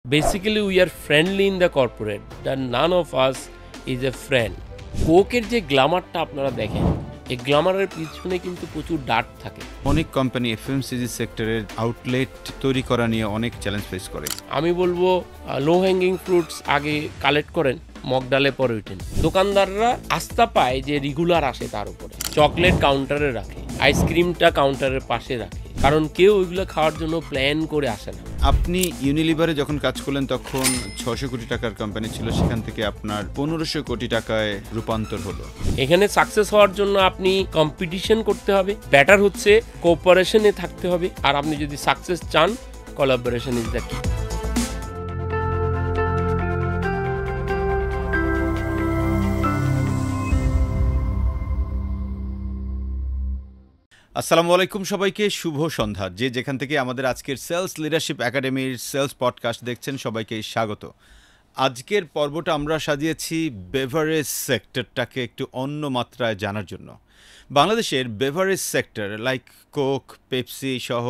Basically, we are friendly in the corporate. That none of us is a friend. কোকের যে গ্ল্যামারটা আপনারা দেখেন, এই গ্ল্যামারের পিছনে কিন্তু প্রচুর ডার্ট থাকে। অনেক কোম্পানি এফএমসিজি সেক্টরের আউটলেট তৈরি করা নিয়ে অনেক চ্যালেঞ্জ ফেস করে। আমি বলবো লো হ্যাঙ্গিং ফ্রুটস আগে কালেক্ট করেন, মগডালে পরে উঠেন। দোকানদাররা আস্থা পায় যে রেগুলার আসে তার উপরে। চকলেট কাউন্টারে রাখে, আইসক্রিমটা কাউন্টারের পাশে রাখে, কারণ কেউ ওইগুলো খাওয়ার জন্য প্ল্যান করে আসে না। আপনি ইউনিলিভারে যখন কাজ করলেন তখন 600 কোটি টাকার কোম্পানি ছিল, সেখান থেকে আপনার 1500 কোটি টাকায় রূপান্তর হলো। এখানে সাকসেস হওয়ার জন্য আপনি কম্পিটিশন করতে হবে, ব্যাটার হচ্ছে কোঅপারেশনে থাকতে হবে, আর আপনি যদি সাকসেস চান কোলাবোরেশন ইজ দ্য কি। আসসালামু আলাইকুম সবাইকে, শুভ সন্ধ্যা। যে যেখান থেকে আমাদের আজকের সেলস লিডারশিপ একাডেমির সেলস পডকাস্ট দেখছেন সবাইকে স্বাগত। আজকের পর্বটা আমরা সাজিয়েছি বেভারেজ সেক্টরটাকে একটু অন্য মাত্রায় জানার জন্য। বাংলাদেশের beverage sector like Coke, Pepsi সহ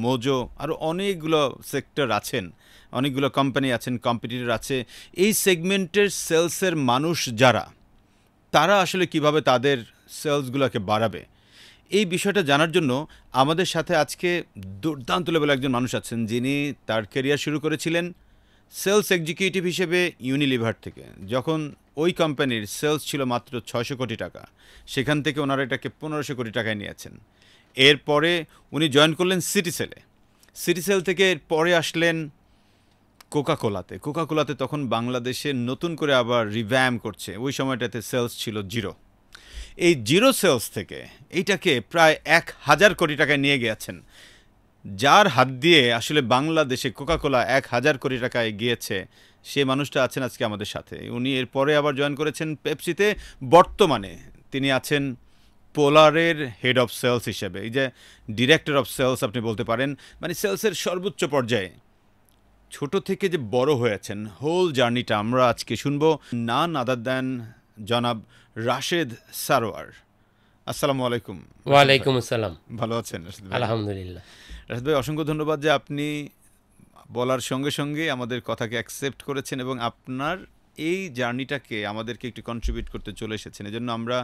মোজো আরও অনেকগুলো সেক্টর আছেন, অনেকগুলো কোম্পানি আছেন, কম্পিটিটর আছে। এই সেগমেন্টের সেলসের মানুষ যারা, তারা আসলে কিভাবে তাদের সেলসগুলোকে বাড়াবে, এই বিষয়টা জানার জন্য আমাদের সাথে আজকে দুর্দান্ত লেভেল একজন মানুষ আছেন, যিনি তার ক্যারিয়ার শুরু করেছিলেন সেলস এক্সিকিউটিভ হিসেবে ইউনিলিভার থেকে। যখন ওই কোম্পানির সেলস ছিল মাত্র 600 কোটি টাকা, সেখান থেকে ওনারা এটাকে 1500 কোটি টাকায় নিয়েছেন। এরপরে উনি জয়েন করলেন সিটিসেলে, সিটিসেল থেকে পরে আসলেন কোকাকোলাতে তখন বাংলাদেশে নতুন করে আবার রিভ্যাম করছে। ওই সময়টাতে সেলস ছিল জিরো। এই জিরো সেলস থেকে এইটাকে প্রায় 1000 কোটি টাকায় নিয়ে গিয়েছেন। যার হাত দিয়ে আসলে বাংলাদেশে কোকাকোলা 1000 কোটি টাকায় গিয়েছে, সে মানুষটা আছেন আজকে আমাদের সাথে। উনি এরপরে আবার জয়েন করেছেন পেপসিতে। বর্তমানে তিনি আছেন পোলারের হেড অফ সেলস হিসেবে, এই যে ডিরেক্টর অফ সেলস আপনি বলতে পারেন, মানে সেলসের সর্বোচ্চ পর্যায়ে। ছোট থেকে যে বড় হয়েছেন, হোল জার্নিটা আমরা আজকে শুনবো। নান আদার দ্যান জনাব রাশেদ সারোয়ার। আসসালামু আলাইকুম। ওয়ালাইকুম আসসালাম। ভালো আছেন রাশেদ ভাই? আলহামদুলিল্লাহ। রাশেদ ভাই, অসংখ্য ধন্যবাদ যে আপনি বলার সঙ্গে সঙ্গে আমাদের কথাকে অ্যাকসেপ্ট করেছেন এবং আপনার এই জার্নিটাকে আমাদেরকে একটু কন্ট্রিবিউট করতে চলে এসেছেন। এজন্য আমরা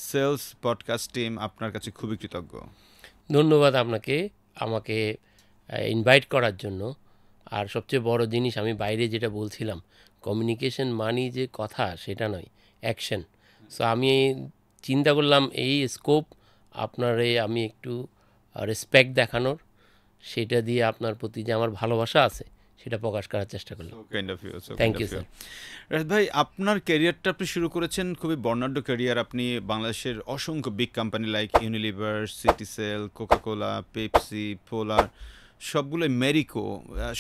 সেলস পডকাস্ট টিম আপনার কাছে খুবই কৃতজ্ঞ। ধন্যবাদ আপনাকে আমাকে ইনভাইট করার জন্য। আর সবচেয়ে বড় জিনিস, আমি বাইরে যেটা বলছিলাম, কমিউনিকেশন মানি যে কথা সেটা নয়, অ্যাকশন। সো আমি চিন্তা করলাম এই স্কোপ আপনারে আমি একটু রেসপেক্ট দেখানোর, সেটা দিয়ে আপনার প্রতি যে আমার ভালোবাসা আছে সেটা প্রকাশ করার চেষ্টা করলাম। Thank you sir. রাশেদ ভাই, আপনার ক্যারিয়ারটা আপনি শুরু করেছেন খুবই বর্ণাঢ্য ক্যারিয়ার। আপনি বাংলাদেশের অসংখ্য big company like Unilever, Citycell, Coca Cola, Pepsi, Polar, সবগুলো মেরিকো,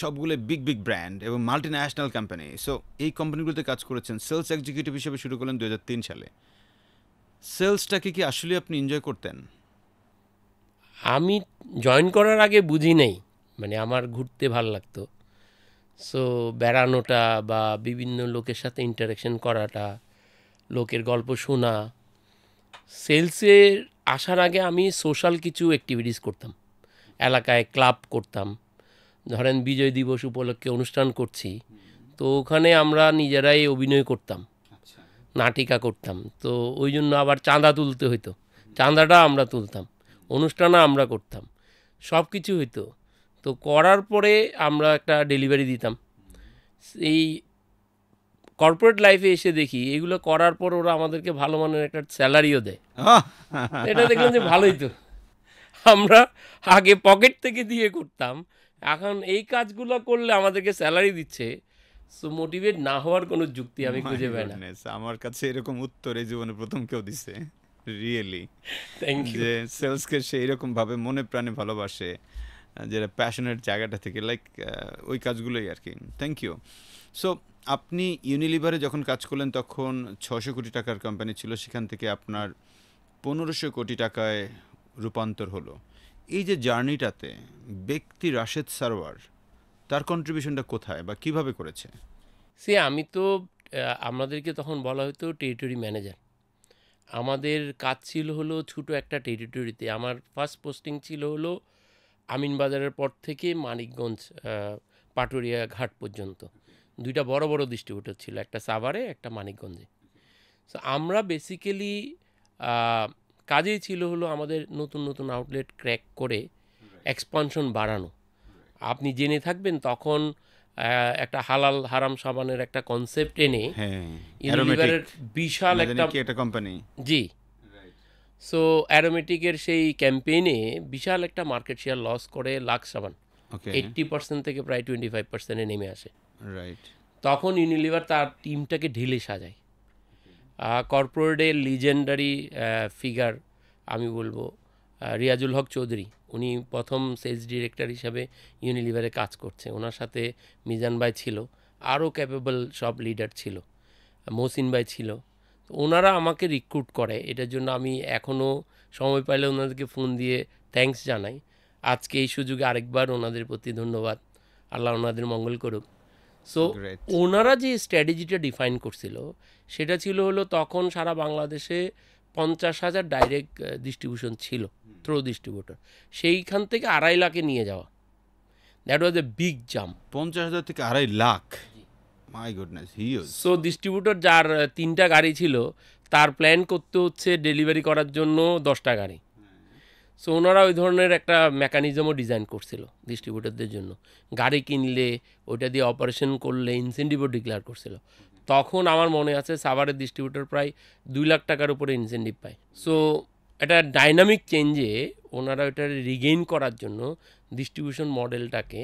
সবগুলো বিগ বিগ ব্র্যান্ড এবং মাল্টি ন্যাশনাল কোম্পানি। সো এই কোম্পানিগুলোতে কাজ করেছেন। সেলস এক্সিকিউটিভ হিসেবে শুরু করলেন 2003 সালে। সেলসটাকে কি আসলে আপনি এনজয় করতেন? আমি জয়েন করার আগে বুঝি নাই, মানে আমার ঘুরতে ভালো লাগতো। সো বেড়ানোটা বা বিভিন্ন লোকের সাথে ইন্টারাকশন করাটা, লোকের গল্প শোনা। সেলসে আসার আগে আমি সোশ্যাল কিছু অ্যাক্টিভিটিস করতাম, এলাকায় ক্লাব করতাম। ধরেন বিজয় দিবস উপলক্ষে অনুষ্ঠান করছি, তো ওখানে আমরা নিজেরাই অভিনয় করতাম, নাটিকা করতাম। তো ওই জন্য আবার চাঁদা তুলতে হইতো, চাঁদাটা আমরা তুলতাম, অনুষ্ঠানও আমরা করতাম, সব কিছু হইতো। তো করার পরে আমরা একটা ডেলিভারি দিতাম। এই কর্পোরেট লাইফে এসে দেখি এগুলো করার পর ওরা আমাদেরকে ভালো মানের একটা স্যালারিও দেয়। এটা দেখলাম যে ভালোই তো। আমরা আগে পকেট থেকে দিয়ে করতাম, এখন এই কাজগুলো করলে আমাদেরকে স্যালারি দিচ্ছে। সো মোটিভেট না হওয়ার কোনো যুক্তি আমি খুঁজে পাই না। আমার কাছে এরকম উত্তর এই জীবনে প্রথম কেউ দিছে, রিয়েলি। Thank you. যে সেলসকে সে এরকম ভাবে মনে প্রাণে ভালোবাসে, যেটা প্যাশনের জায়গাটা থেকে, লাইক ওই কাজগুলোই আর কি। Thank you. সো আপনি ইউনিলিভারে যখন কাজ করলেন তখন 600 কোটি টাকার কোম্পানি ছিল, সেখান থেকে আপনার 1500 কোটি টাকায় রূপান্তর হলো। এই যে জার্নিটাতে ব্যক্তি রাশেদ সারোয়ার, তার কন্ট্রিবিউশনটা কোথায় বা কিভাবে করেছে? আমি তো আমাদেরকে তখন বলা হতো টেরিটরি ম্যানেজার। আমাদের কাজ ছিল হলো ছোটো একটা টেরিটরিতে। আমার ফার্স্ট পোস্টিং ছিল হলো আমিনবাজারের পর থেকে মানিকগঞ্জ পাটুরিয়া ঘাট পর্যন্ত 2টা বড় বড় ডিস্ট্রিবিউটর ছিল, একটা সাভারে একটা মানিকগঞ্জে। সো আমরা বেসিক্যালি কাজেই ছিল হলো আমাদের নতুন নতুন আউটলেট ক্র্যাক করে এক্সপানশন বাড়ানো। আপনি জেনে থাকবেন তখন একটা হালাল হারাম সাবানের একটা কনসেপ্ট এনে ইউনিলিভারের বিশাল একটা কোম্পানি, জি, সো অ্যারোমেটিকের সেই ক্যাম্পেইনে বিশাল একটা মার্কেট শেয়ার লস করে লাক্স সাবান 80% থেকে প্রায় 25% নেমে আসে। রাইট, তখন ইউনিলিভার তার টিমটাকে ঢিলে সাজায়। কর্পোরেটের লিজেন্ডারি ফিগার আমি বলবো রিয়াজুল হক চৌধুরী, উনি প্রথম সেলস ডিরেক্টর হিসাবে ইউনিলিভারে কাজ করছে। ওনার সাথে মিজান ভাই ছিল, আরও ক্যাপেবল সব লিডার ছিল, মহসিন ভাই ছিল। তো ওনারা আমাকে রিক্রুট করে, এটার জন্য আমি এখনও সময় পাইলে ওনাদেরকে ফোন দিয়ে থ্যাঙ্কস জানাই। আজকে এই সুযোগে আরেকবার ওনাদের প্রতি ধন্যবাদ, আল্লাহ ওনাদের মঙ্গল করুক। সো ওনারা যে স্ট্র্যাটেজিটা ডিফাইন করছিল সেটা ছিল হলো তখন সারা বাংলাদেশে 50,000 ডাইরেক্ট ডিস্ট্রিবিউশন ছিল, থ্রো ডিস্ট্রিবিউটর, সেইখান থেকে 2.5 লাখে নিয়ে যাওয়া। That was a big jump. 50,000 থেকে 2.5 lakh, my goodness, huge. So distributor যার 3টা গাড়ি ছিল তার প্ল্যান করতে হচ্ছে ডেলিভারি করার জন্য 10টা গাড়ি। সো ওনারা ওই ধরনের একটা মেকানিজমও ডিজাইন করছিল ডিস্ট্রিবিউটরদের জন্য। গাড়ি কিনলে ওইটা দিয়ে অপারেশন করলে ইনসেন্টিভও ডিক্লেয়ার করছিল। তখন আমার মনে আছে সাভারের ডিস্ট্রিবিউটর প্রায় 2 লাখ টাকার উপরে ইনসেন্টিভ পায়। সো এটা ডাইনামিক চেঞ্জে ওনারা ওটা রিগেইন করার জন্য ডিস্ট্রিবিউশন মডেলটাকে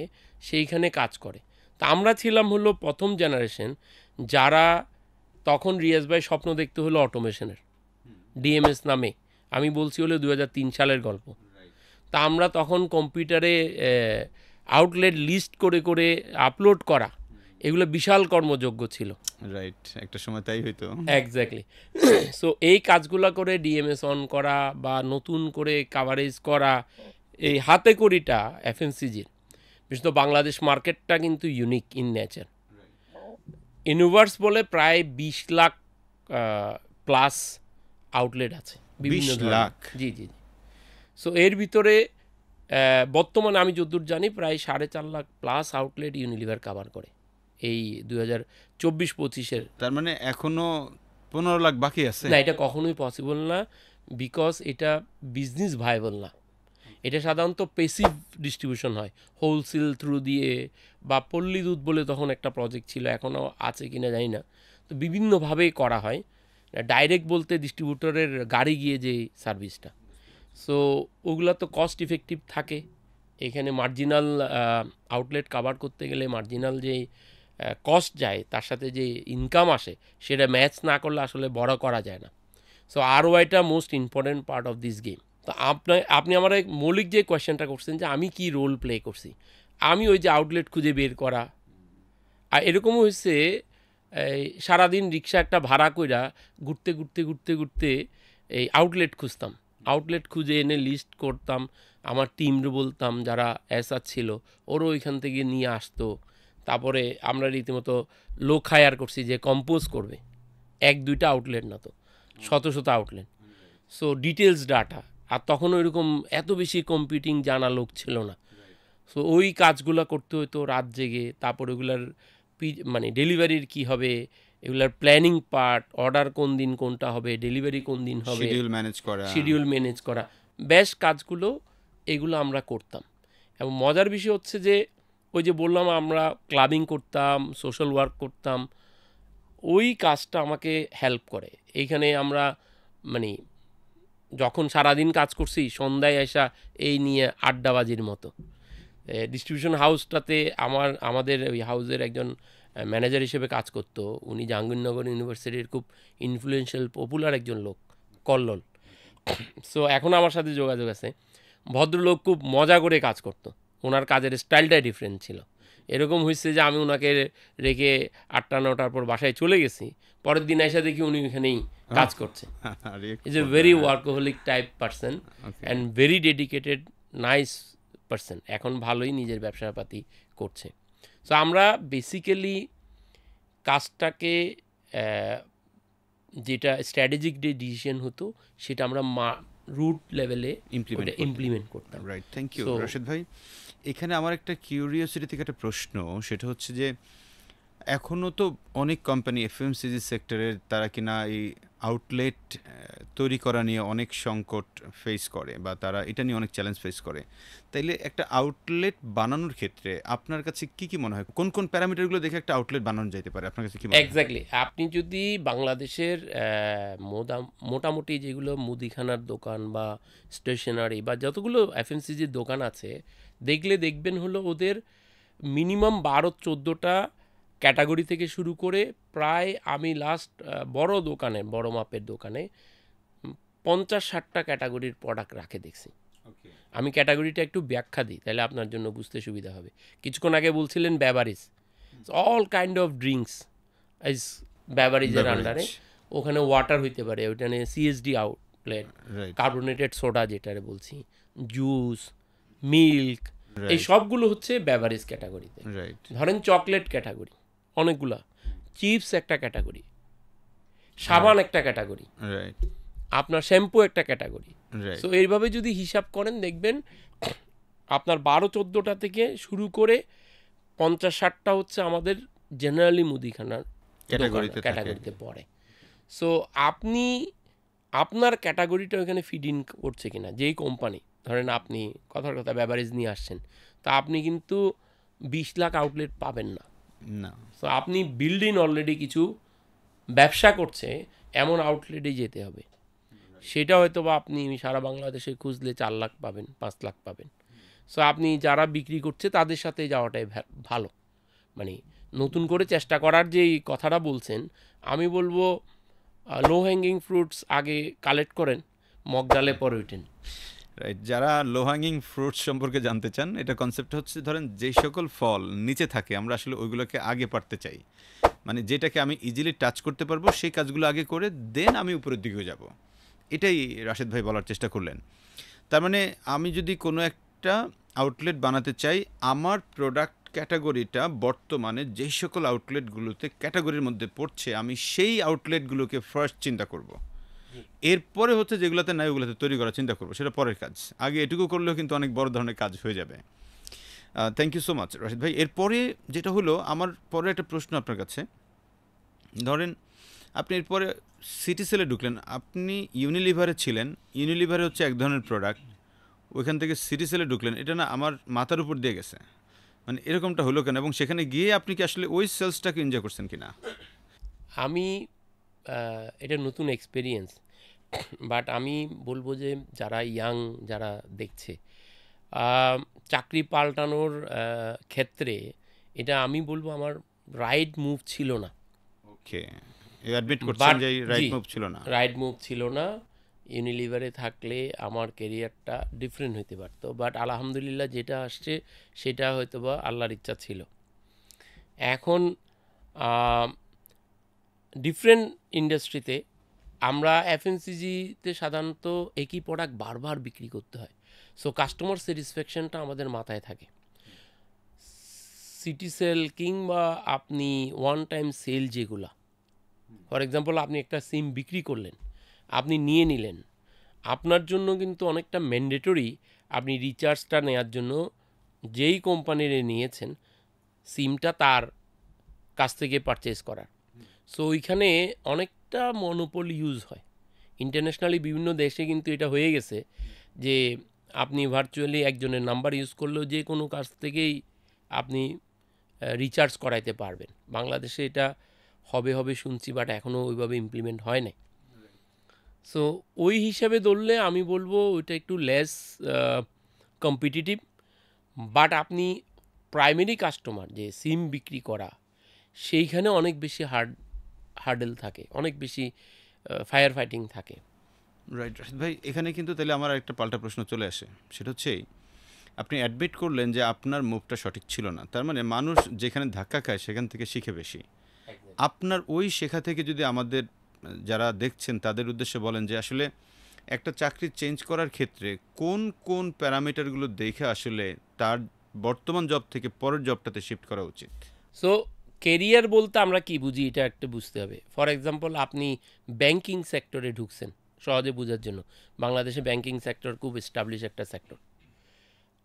সেইখানে কাজ করে। তা আমরা ছিলাম হলো প্রথম জেনারেশন যারা তখন রিয়াজ ভাই স্বপ্ন দেখতে হলো অটোমেশনের, ডিএমএস নামে। আমি বলছি হলো 2003 সালের গল্প। তা আমরা তখন কম্পিউটারে আউটলেট লিস্ট করে করে আপলোড করা, এগুলো বিশাল কর্মযোগ্য ছিল। রাইট, একটা সময় তাই হইতো। এক্স্যাক্টলি। সো এই কাজগুলো করে ডিএমএস অন করা বা নতুন করে কাভারেজ করা, এই হাতে করিটা এফএমসিজির, বিশেষত বাংলাদেশ মার্কেটটা কিন্তু ইউনিক ইন নেচার। ইউনিভার্স বলে প্রায় 20 লাখ প্লাস আউটলেট আছে, 20 লাখ? জি জি। সো এর ভিতরে বর্তমানে আমি যতদূর জানি প্রায় 4.5 lakh plus outlet Unilever cover করে এই 2024-25-এর। তার মানে এখনো 15 লাখ বাকি আছে? না, এটা কখনোই পসিবল না, বিকজ এটা বিজনেস ভাইবল না। এটা সাধারণত পেসিভ ডিস্ট্রিবিউশন হয়, হোলসেল থ্রু দিয়ে, বা পল্লী দুধ বলে তখন একটা প্রজেক্ট ছিল, এখনও আছে কিনা জানি না। তো বিভিন্নভাবেই করা হয়। ডাইরেক্ট বলতে ডিস্ট্রিবিউটরের গাড়ি গিয়ে যে সার্ভিসটা, সো ওগুলো তো কস্ট ইফেক্টিভ থাকে। এখানে মার্জিনাল আউটলেট কাভার করতে গেলে মার্জিনাল যে কস্ট যায় তার সাথে যে ইনকাম আসে সেটা ম্যাচ না করলে আসলে বড় করা যায় না। সো আরওআইটা most important part of this game. তো আপনি আমার মৌলিক যে কোয়েশ্চেনটা করছেন যে আমি কি রোল প্লে করছি, আমি ওই যে আউটলেট খুঁজে বের করা। আর এরকমও হয়েছে সারাদিন রিক্সা একটা ভাড়া কইরা ঘুরতে ঘুরতে ঘুরতে ঘুরতে এই আউটলেট খুঁজতাম, আউটলেট খুঁজে এনে লিস্ট করতাম, আমার টিমরে বলতাম যারা এসআর ছিল ওরও ওইখান থেকে নিয়ে আসতো। তারপরে আমরা রীতিমতো লোক হায়ার করছি যে কম্পোজ করবে, 1-2টা আউটলেট না তো শত শত আউটলেট। সো ডিটেলস ডাটা, আর তখন ওইরকম এত বেশি কম্পিউটিং জানা লোক ছিল না। সো ওই কাজগুলো করতে হতো রাত জেগে। তারপর ওগুলার মানে ডেলিভারির কি হবে, এগুলার প্ল্যানিং পার্ট, অর্ডার কোন দিন কোনটা হবে, ডেলিভারি কোন দিন হবে, শিডিউল ম্যানেজ করা, বেশ কাজগুলো এগুলো আমরা করতাম। এবং মজার বিষয় হচ্ছে যে ওই যে বললাম আমরা ক্লাবিং করতাম, সোশ্যাল ওয়ার্ক করতাম, ওই কাজটা আমাকে হেল্প করে। এইখানে আমরা মানে যখন সারাদিন কাজ করছি সন্ধ্যায় আসা এই নিয়ে আড্ডাবাজির মতো। ডিস্ট্রিবিউশন হাউসটাতে আমাদের ওই হাউসের একজন ম্যানেজার হিসেবে কাজ করতো, উনি জাহাঙ্গীরনগর ইউনিভার্সিটির খুব ইনফ্লুয়েন্সিয়াল পপুলার একজন লোক, কল্লোল। সো এখন আমার সাথে যোগাযোগ আছে। ভদ্রলোক খুব মজা করে কাজ করতো, ওনার কাজের স্টাইলটাই ডিফারেন্ট ছিল। এরকম হয়েছে যে আমি ওনাকে রেখে 8টা-9টার পর বাসায় চলে গেছি, পরের দিন এসে দেখি উনি ওখানেই কাজ করছে। Is a very workaholic type person and very dedicated, nice person. এখন ভালোই নিজের ব্যবসাপাতি করছে। সো আমরা বেসিক্যালি কাজটাকে যেটা স্ট্র্যাটেজিক যে ডিসিশন হতো সেটা আমরা রুট লেভেলে ইমপ্লিমেন্ট করতাম। রাইট, থ্যাংক ইউ রশিদ ভাই। এখানে আমার একটা কিউরিওসিটি থেকে একটা প্রশ্ন, সেটা হচ্ছে যে এখনও তো অনেক কোম্পানি এফএমসিজি সেক্টরের তারা কিনা এই আউটলেট তৈরি করা নিয়ে অনেক সংকট ফেস করে, বা তারা এটা নিয়ে অনেক চ্যালেঞ্জ ফেস করে। তাইলে একটা আউটলেট বানানোর ক্ষেত্রে আপনার কাছে কি কি মনে হয়, কোন কোন প্যারামিটারগুলো দেখে একটা আউটলেট বানানো যেতে পারে, আপনার কাছে কি মনে হয়? এক্স্যাক্টলি, আপনি যদি বাংলাদেশের মোটামুটি যেগুলো মুদিখানার দোকান বা স্টেশনারি বা যতগুলো এফএমসিজির দোকান আছে, দেখবেন হলো ওদের মিনিমাম 12-14টা ক্যাটাগরি থেকে শুরু করে প্রায় আমি লাস্ট বড় দোকানে, বড় মাপের দোকানে 50-60টা ক্যাটাগরির প্রোডাক্ট রাখে দেখছি। আমি ক্যাটাগরিটা একটু ব্যাখ্যা দিই, তাহলে আপনার জন্য বুঝতে সুবিধা হবে। কিছুক্ষণ আগে বলছিলেন beverage, all kind of drinks is বেভারেজের আন্ডারে। ওখানে ওয়াটার হইতে পারে, ওইখানে সিএসডি আউটলেট, কার্বোনেটেড সোডা যেটারে বলছি, জুস, মিল্ক, এই সবগুলো হচ্ছে বেভারেজ ক্যাটাগরিতে। ধরেন চকলেট ক্যাটাগরি অনেকগুলা, চিপস একটা ক্যাটাগরি, সাবান একটা ক্যাটাগরি, আপনার শ্যাম্পু একটা ক্যাটাগরি। সো এইভাবে যদি হিসাব করেন দেখবেন আপনার 12-14টা থেকে শুরু করে 50-60টা হচ্ছে আমাদের জেনারেলি মুদিখানার ক্যাটাগরিতে পড়ে। সো আপনি আপনার ক্যাটাগরিটা ওইখানে ফিড ইন করছে কিনা, যেই কোম্পানি, ধরেন আপনি কথার কথা বেভারেজ নিয়ে আসছেন, তা আপনি কিন্তু 20 লাখ আউটলেট পাবেন না। সো আপনি বিল্ড ইন অলরেডি কিছু ব্যবসা করছে এমন আউটলেটে যেতে হবে। সেটা হয়তো বা আপনি সারা বাংলাদেশে খুঁজলে 4 লাখ পাবেন, 5 লাখ পাবেন। সো আপনি যারা বিক্রি করছে তাদের সাথে যাওয়াটাই ভালো। মানে নতুন করে চেষ্টা করার যেই কথাটা বলছেন, আমি বলবো লো হ্যাঙ্গিং ফ্রুটস আগে কালেক্ট করেন, মগডালে পরে উঠেন। রাইট, যারা লো হ্যাঙ্গিং ফ্রুটস সম্পর্কে জানতে চান, এটা কনসেপ্ট হচ্ছে ধরেন যে সকল ফল নিচে থাকে আমরা আসলে ওইগুলোকে আগে পারতে চাই, মানে যেটাকে আমি ইজিলি টাচ করতে পারবো সেই কাজগুলো আগে করে দেন আমি উপরের দিকে যাব। এটাই রাশেদ ভাই বলার চেষ্টা করলেন। তার মানে আমি যদি কোনো একটা আউটলেট বানাতে চাই, আমার প্রোডাক্ট ক্যাটাগরিটা বর্তমানে যেই সকল আউটলেটগুলোতে ক্যাটাগরির মধ্যে পড়ছে, আমি সেই আউটলেটগুলোকে ফার্স্ট চিন্তা করব। এরপরে হচ্ছে যেগুলোতে নাই ওগুলোতে তৈরি করার চিন্তা করবো, সেটা পরের কাজ। আগে এটুকু করলেও কিন্তু অনেক বড় ধরনের কাজ হয়ে যাবে। Thank you so much Rashid ভাই। এরপরে যেটা হলো, আমার পরে একটা প্রশ্ন আপনার কাছে। ধরেন আপনি এরপরে সিটিসেলে ঢুকলেন, আপনি ইউনিলিভারে ছিলেন, ইউনিলিভারে হচ্ছে এক ধরনের প্রোডাক্ট, ওইখান থেকে সিটিসেলে ঢুকলেন, এটা না আমার মাথার উপর দিয়ে গেছে, মানে এরকমটা হলো কেন, এবং সেখানে গিয়ে আপনি কি আসলে ওই সেলসটাকে এনজয় করছেন কিনা? আমি এটা নতুন এক্সপিরিয়েন্স, বাট আমি বলবো যে যারা ইয়াং, যারা দেখছে চাকরি পাল্টানোর ক্ষেত্রে, এটা আমি বলবো আমার রাইট মুভ ছিল না। ওকে, অ্যাডমিট করছেন যে রাইট মুভ ছিল না? রাইট মুভ ছিল না। ইউনিলিভারে থাকলে আমার কেরিয়ারটা ডিফারেন্ট হইতে পারতো, বাট আলহামদুলিল্লাহ যেটা আসছে সেটা হয়তো বা আল্লাহর ইচ্ছা ছিল। এখন ডিফারেন্ট ইন্ডাস্ট্রিতে আমরা এফএমসিজিতে সাধারণত একই প্রোডাক্ট বারবার বিক্রি করতে হয়, সো কাস্টমার স্যাটিসফ্যাকশনটা আমাদের মাথায় থাকে। সিটি সেল কিংবা আপনি ওয়ান টাইম সেল যেগুলা, ফর এক্সাম্পল আপনি একটা সিম বিক্রি করলেন, আপনি নিয়ে নিলেন, আপনার জন্য কিন্তু অনেকটা ম্যান্ডেটরি আপনি রিচার্জটা নেওয়ার জন্য যেই কোম্পানির নিয়েছেন সিমটা তার কাছ থেকে পারচেস করার। সো ওইখানে অনেকটা মনোপল ইউজ হয়। ইন্টারন্যাশনালি বিভিন্ন দেশে কিন্তু এটা হয়ে গেছে যে আপনি ভার্চুয়ালি একজনের নাম্বার ইউজ করলেও যে কোনো কাছ থেকেই আপনি রিচার্জ করাইতে পারবেন। বাংলাদেশে এটা হবে শুনছি, বাট এখনও ওইভাবে ইমপ্লিমেন্ট হয় নাই। সো ওই হিসাবে ধরলে আমি বলবো ওইটা একটু লেস কম্পিটিটিভ, বাট আপনি প্রাইমারি কাস্টমার যে সিম বিক্রি করা, সেইখানে অনেক বেশি হার্ডেল থাকে, অনেক বেশি ফায়ার ফাইটিং থাকে। রাইট রাশিদ ভাই, এখানে কিন্তু তাহলে আমার একটা পাল্টা প্রশ্ন চলে আসে, সেটা হচ্ছে আপনি অ্যাডমিট করলেন যে আপনার মুভটা সঠিক ছিল না, তার মানে মানুষ যেখানে ধাক্কা খায় সেখান থেকে শিখে বেশি। আপনার ওই শেখা থেকে যদি আমাদের যারা দেখছেন তাদের উদ্দেশ্যে বলেন যে আসলে একটা চাকরি চেঞ্জ করার ক্ষেত্রে কোন কোন প্যারামিটারগুলো দেখে আসলে তার বর্তমান জব থেকে পরের জবটাতে শিফট করা উচিত? সো কেরিয়ার বলতে আমরা কি বুঝি এটা একটা বুঝতে হবে। ফর এক্সাম্পল আপনি ব্যাংকিং সেক্টরে ঢুকছেন, সহজে বোঝার জন্য, বাংলাদেশে ব্যাংকিং সেক্টর খুব এস্টাবলিশ একটা সেক্টর।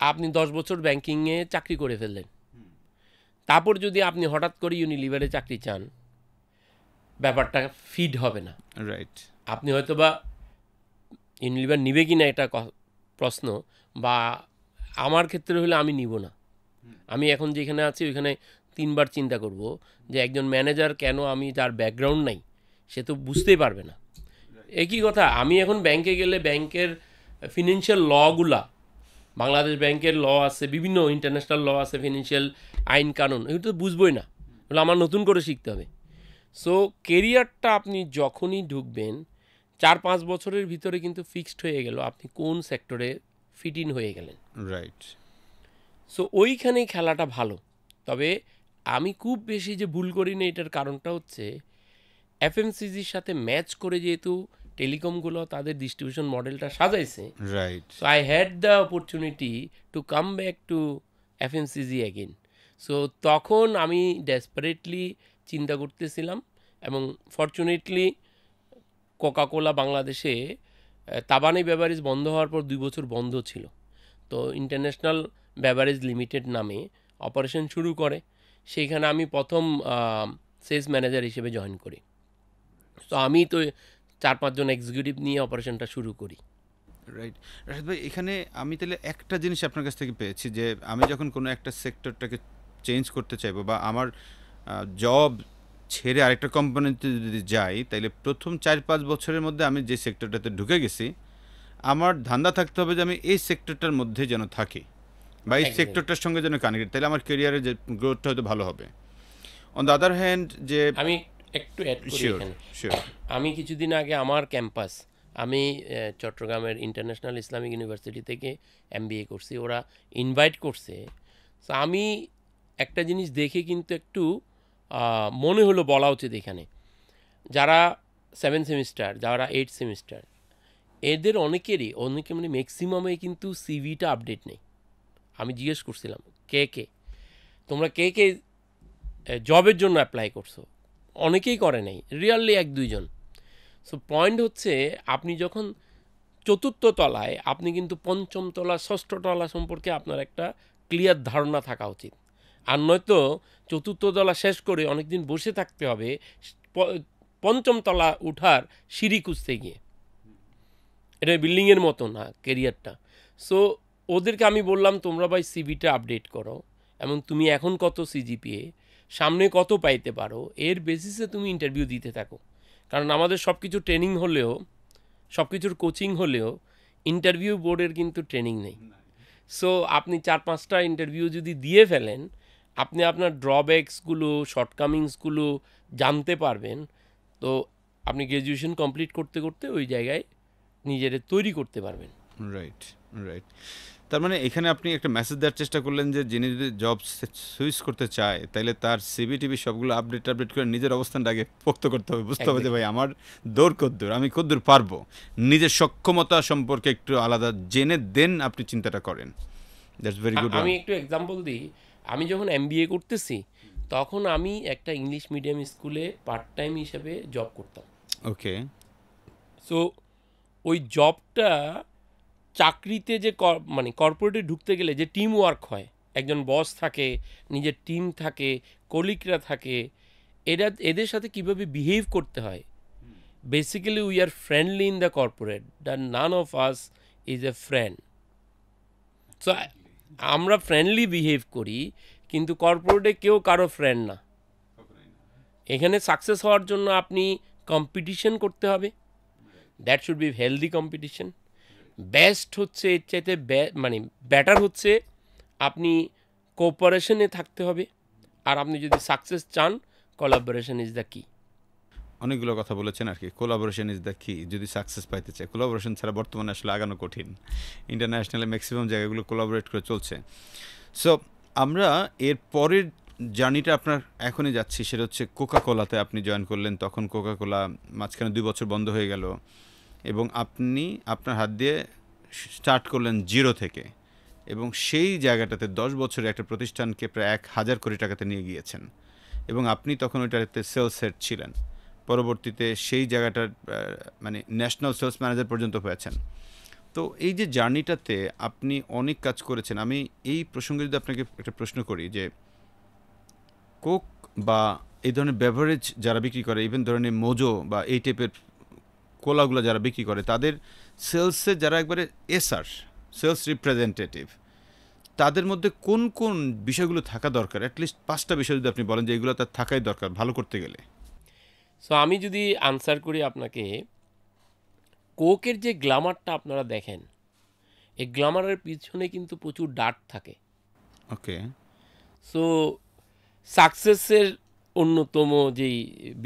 আপনি 10 বছর ব্যাংকিংয়ে চাকরি করে ফেললেন, তারপর যদি আপনি হঠাৎ করে ইউনিলিভারে চাকরি চান, ব্যাপারটা ফিড হবে না। রাইট। আপনি হয়তো বা ইউনিলিভার নিবে কি না এটা প্রশ্ন, বা আমার ক্ষেত্রে হলে আমি নিব না। আমি এখন যেখানে আছি ওইখানে 3 বার চিন্তা করব যে একজন ম্যানেজার কেন, আমি যার ব্যাকগ্রাউন্ড নাই সে তো বুঝতেই পারবে না। একই কথা, আমি এখন ব্যাংকে গেলে ব্যাংকের ফিনান্সিয়াল লগুলা, বাংলাদেশ ব্যাংকের ল আছে, বিভিন্ন ইন্টারন্যাশনাল ল আছে, ফিনান্সিয়াল আইন কানুন, এগুলো তো বুঝবই না, এগুলো আমার নতুন করে শিখতে হবে। সো কেরিয়ারটা আপনি যখনই ঢুকবেন 4-5 বছরের ভিতরে কিন্তু ফিক্সড হয়ে গেল আপনি কোন সেক্টরে ফিট ইন হয়ে গেলেন। রাইট। সো ওইখানেই খেলাটা ভালো। তবে আমি খুব বেশি যে ভুল করি না, এটার কারণটা হচ্ছে এফএমসিজির সাথে ম্যাচ করে যেহেতু টেলিকমগুলো তাদের ডিস্ট্রিবিউশন মডেলটা সাজাইছে, right. So I had the opportunity to come back to FMCG again. So তখন আমি ডেসপারেটলি চিন্তা করতেছিলাম, এবং ফরচুনেটলি কোকাকোলা বাংলাদেশে তাবানি বেভারেজ বন্ধ হওয়ার পর 2 বছর বন্ধ ছিল, তো ইন্টারন্যাশনাল বেভারেজ লিমিটেড নামে অপারেশন শুরু করে। সেইখানে আমি প্রথম সেলস ম্যানেজার হিসেবে জয়েন করি। তো আমি তো 4-5 জন এক্সিকিউটিভ নিয়ে অপারেশনটা শুরু করি। রাইট। রাশেদ ভাই, এখানে আমি তাহলে একটা জিনিস আপনার কাছ থেকে পেয়েছি যে আমি যখন কোনো একটা সেক্টরটাকে চেঞ্জ করতে চাইবো বা আমার জব ছেড়ে আরেকটা কোম্পানিতে যদি যাই, তাইলে প্রথম 4-5 বছরের মধ্যে আমি যে সেক্টরটাতে ঢুকে গেছি, আমার ধান্দা থাকতে হবে যে আমি এই সেক্টরটার মধ্যে যেন থাকি বা এই Exactly. সেক্টরটার সঙ্গে যেন কানেক্টেড, তাহলে আমার কেরিয়ারের যে গ্রোথটা হয়তো ভালো হবে। অন দ্য আদার হ্যান্ড যে আমি একটু অ্যাড করি শিওর এখানে। শিওর আমি কিছুদিন আগে আমার ক্যাম্পাস, আমি চট্টগ্রামের ইন্টারন্যাশনাল ইসলামিক ইউনিভার্সিটি থেকে এমবিএ করছি, ওরা ইনভাইট করছে। সো আমি একটা জিনিস দেখে কিন্তু একটু মনে হলো বলা উচিত এখানে, যারা 7 সেমিস্টার, যারা 8 সেমিস্টার, এদের অনেকে মানে ম্যাক্সিমামে কিন্তু সিভিটা আপডেট নেই। আমি জিজ্ঞেস করছিলাম তোমরা কে জবের জন্য অ্যাপ্লাই করছো, অনেকেই করে নাই, রিয়ালি 1-2 জন। সো পয়েন্ট হচ্ছে, আপনি যখন 4র্থ তলায়, আপনি কিন্তু 5ম তলা 6ষ্ঠ তলা সম্পর্কে আপনার একটা ক্লিয়ার ধারণা থাকা উচিত। আর নয়তো 4র্থ তলা শেষ করে অনেক দিন বসে থাকতে হবে 5ম তলা উঠার সিঁড়ি খুঁজতে গিয়ে। এটা বিল্ডিংয়ের মতো না কেরিয়ারটা। সো ওদেরকে আমি বললাম, তোমরা ভাই সিভিটা আপডেট করো, এবং তুমি এখন কত সিজিপিএ, সামনে কত পাইতে পারো, এর বেসিসে তুমি ইন্টারভিউ দিতে থাকো। কারণ আমাদের সব কিছু ট্রেনিং হলেও, সব কিছুর কোচিং হলেও ইন্টারভিউ বোর্ডের কিন্তু ট্রেনিং নেই। সো আপনি 4-5টা ইন্টারভিউ যদি দিয়ে ফেলেন, আপনি আপনার ড্রব্যাকসগুলো, শর্টকামিংসগুলো জানতে পারবেন। তো আপনি গ্র্যাজুয়েশন কমপ্লিট করতে করতে ওই জায়গায় নিজের তৈরি করতে পারবেন। রাইট। রাইট। তার মানে এখানে আপনি একটা মেসেজ দেওয়ার চেষ্টা করলেন যে যিনি যদি জব সুইচ করতে চায়, তাহলে তার সিভি টিভি সবগুলো আপডেট করে নিজের অবস্থানটা আগে পোক্ত করতে হবে, বুঝতে হবে যে ভাই আমার দৌড় কদ্দূর, আমি কদ্দূর পারবো, নিজের সক্ষমতা সম্পর্কে একটু আলাদা জেনে দেন আপনি চিন্তাটা করেন। That's very good. আমি একটু এক্সাম্পল দিই, আমি যখন এমবিএ করতেছি তখন আমি একটা ইংলিশ মিডিয়াম স্কুলে পার্ট টাইম হিসেবে জব করতাম। ওকে। সো ওই জবটা, চাকরিতে যে মানে কর্পোরেটে ঢুকতে গেলে যে টিম ওয়ার্ক হয়, একজন বস থাকে, নিজের টিম থাকে, কলিগরা থাকে, এদের সাথে কিভাবে বিহেভ করতে হয়। Basically we are friendly in the corporate, the none of us is a friend. So আমরা ফ্রেন্ডলি বিহেভ করি, কিন্তু কর্পোরেটে কেউ কারো ফ্রেন্ড না। এখানে সাকসেস হওয়ার জন্য আপনি কম্পিটিশন করতে হবে, that should be healthy competition. Best হচ্ছে এর চাইতে মানে বেটার হচ্ছে আপনি কোঅপারেশনে থাকতে হবে, আর আপনি যদি সাকসেস চান, কোলাবোরেশন ইজ দ্য কি। অনেকগুলো কথা বলেছেন আর কি। কোলাবোরেশন ইজ দ্য কি, যদি সাকসেস পাইতে চায়। কোলাবোরেশন ছাড়া বর্তমানে আসলে আগানো কঠিন। ইন্টারন্যাশনালে ম্যাক্সিমাম জায়গাগুলো কোলাবোরেট করে চলছে। সো আমরা এর পরের জার্নিটা আপনার এখনই যাচ্ছি, সেটা হচ্ছে কোকাকোলাতে আপনি জয়েন করলেন। তখন কোকাকোলা মাঝখানে 2 বছর বন্ধ হয়ে গেল, এবং আপনি আপনার হাত দিয়ে স্টার্ট করলেন জিরো থেকে, এবং সেই জায়গাটাতে 10 বছরে একটা প্রতিষ্ঠানকে প্রায় 1,000 কোটি টাকাতে নিয়ে গিয়েছেন, এবং আপনি তখন ওইটাতে সেলস হেড ছিলেন। পরবর্তীতে সেই জায়গাটার মানে ন্যাশনাল সেলস ম্যানেজার পর্যন্ত হয়েছেন। তো এই যে জার্নিটাতে আপনি অনেক কাজ করেছেন, আমি এই প্রসঙ্গে যদি আপনাকে একটা প্রশ্ন করি যে কোক বা এই ধরনের বেভারেজ যারা বিক্রি করে, ইভেন ধরনের মোজো বা এই টাইপের কোলাগুলো যারা বিক্রি করে, তাদের সেলসে যারা একবারে এসআর সেলস রিপ্রেজেন্টেটিভ, তাদের মধ্যে কোন কোন বিষয়গুলো থাকা দরকার? অ্যাটলিস্ট 5টা বিষয় যদি আপনি বলেন যে এগুলো তার থাকাই দরকার ভালো করতে গেলে। সো আমি যদি আনসার করি আপনাকে, কোকের যে গ্ল্যামারটা আপনারা দেখেন, এই গ্ল্যামারের পিছনে কিন্তু প্রচুর ডার্ট থাকে। ওকে। সো সাকসেসের অন্যতম যেই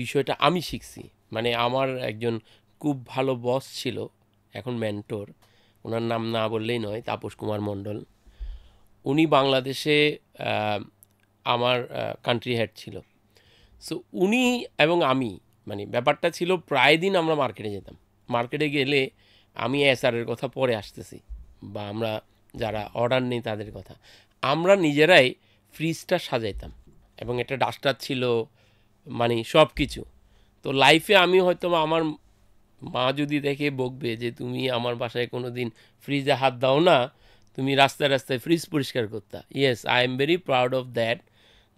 বিষয়টা আমি শিখছি, মানে আমার একজন খুব ভালো বস ছিল, এখন মেন্টর, ওনার নাম না বললেই নয়, তাপস কুমার মণ্ডল। উনি বাংলাদেশে আমার কান্ট্রি হেড ছিল। সো উনি এবং আমি, মানে ব্যাপারটা ছিল প্রায় দিন আমরা মার্কেটে যেতাম। মার্কেটে গেলে আমি এসআরের কথা পরে আসতেছি, বা আমরা যারা অর্ডার নেই তাদের কথা, আমরা নিজেরাই ফ্রিজটা সাজাইতাম এবং একটা ডাস্টার ছিল, মানে সব কিছু। তো লাইফে আমি হয়তো আমার মা যদি দেখে বকবে যে তুমি আমার বাসায় কোনো দিন ফ্রিজে হাত দাও না, তুমি রাস্তায় রাস্তায় ফ্রিজ পরিষ্কার করতা। Yes, I am very proud of that,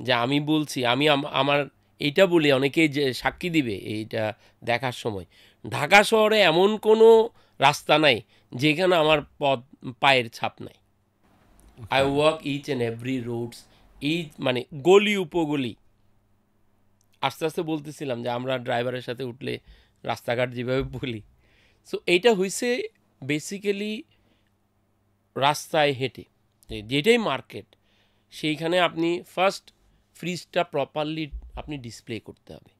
যে আমি বলছি, আমি আমার এইটা বলি, অনেকেই যে সাক্ষী দিবে এইটা দেখার সময়, ঢাকা শহরে এমন কোনো রাস্তা নাই যেখানে আমার পায়ের ছাপ নাই। I walk each and every roads, এই মানে গলি উপগলি। আস্তে আস্তে বলতেছিলাম যে আমরা ড্রাইভারের সাথে উঠলে রাস্তাঘাট যেভাবে বলি, সো এইটা হয়েছে বেসিক্যালি রাস্তায় হেঁটে, যেটাই মার্কেট, সেইখানে আপনি ফার্স্ট ফ্রিজটা প্রপারলি আপনি ডিসপ্লে করতে হবে।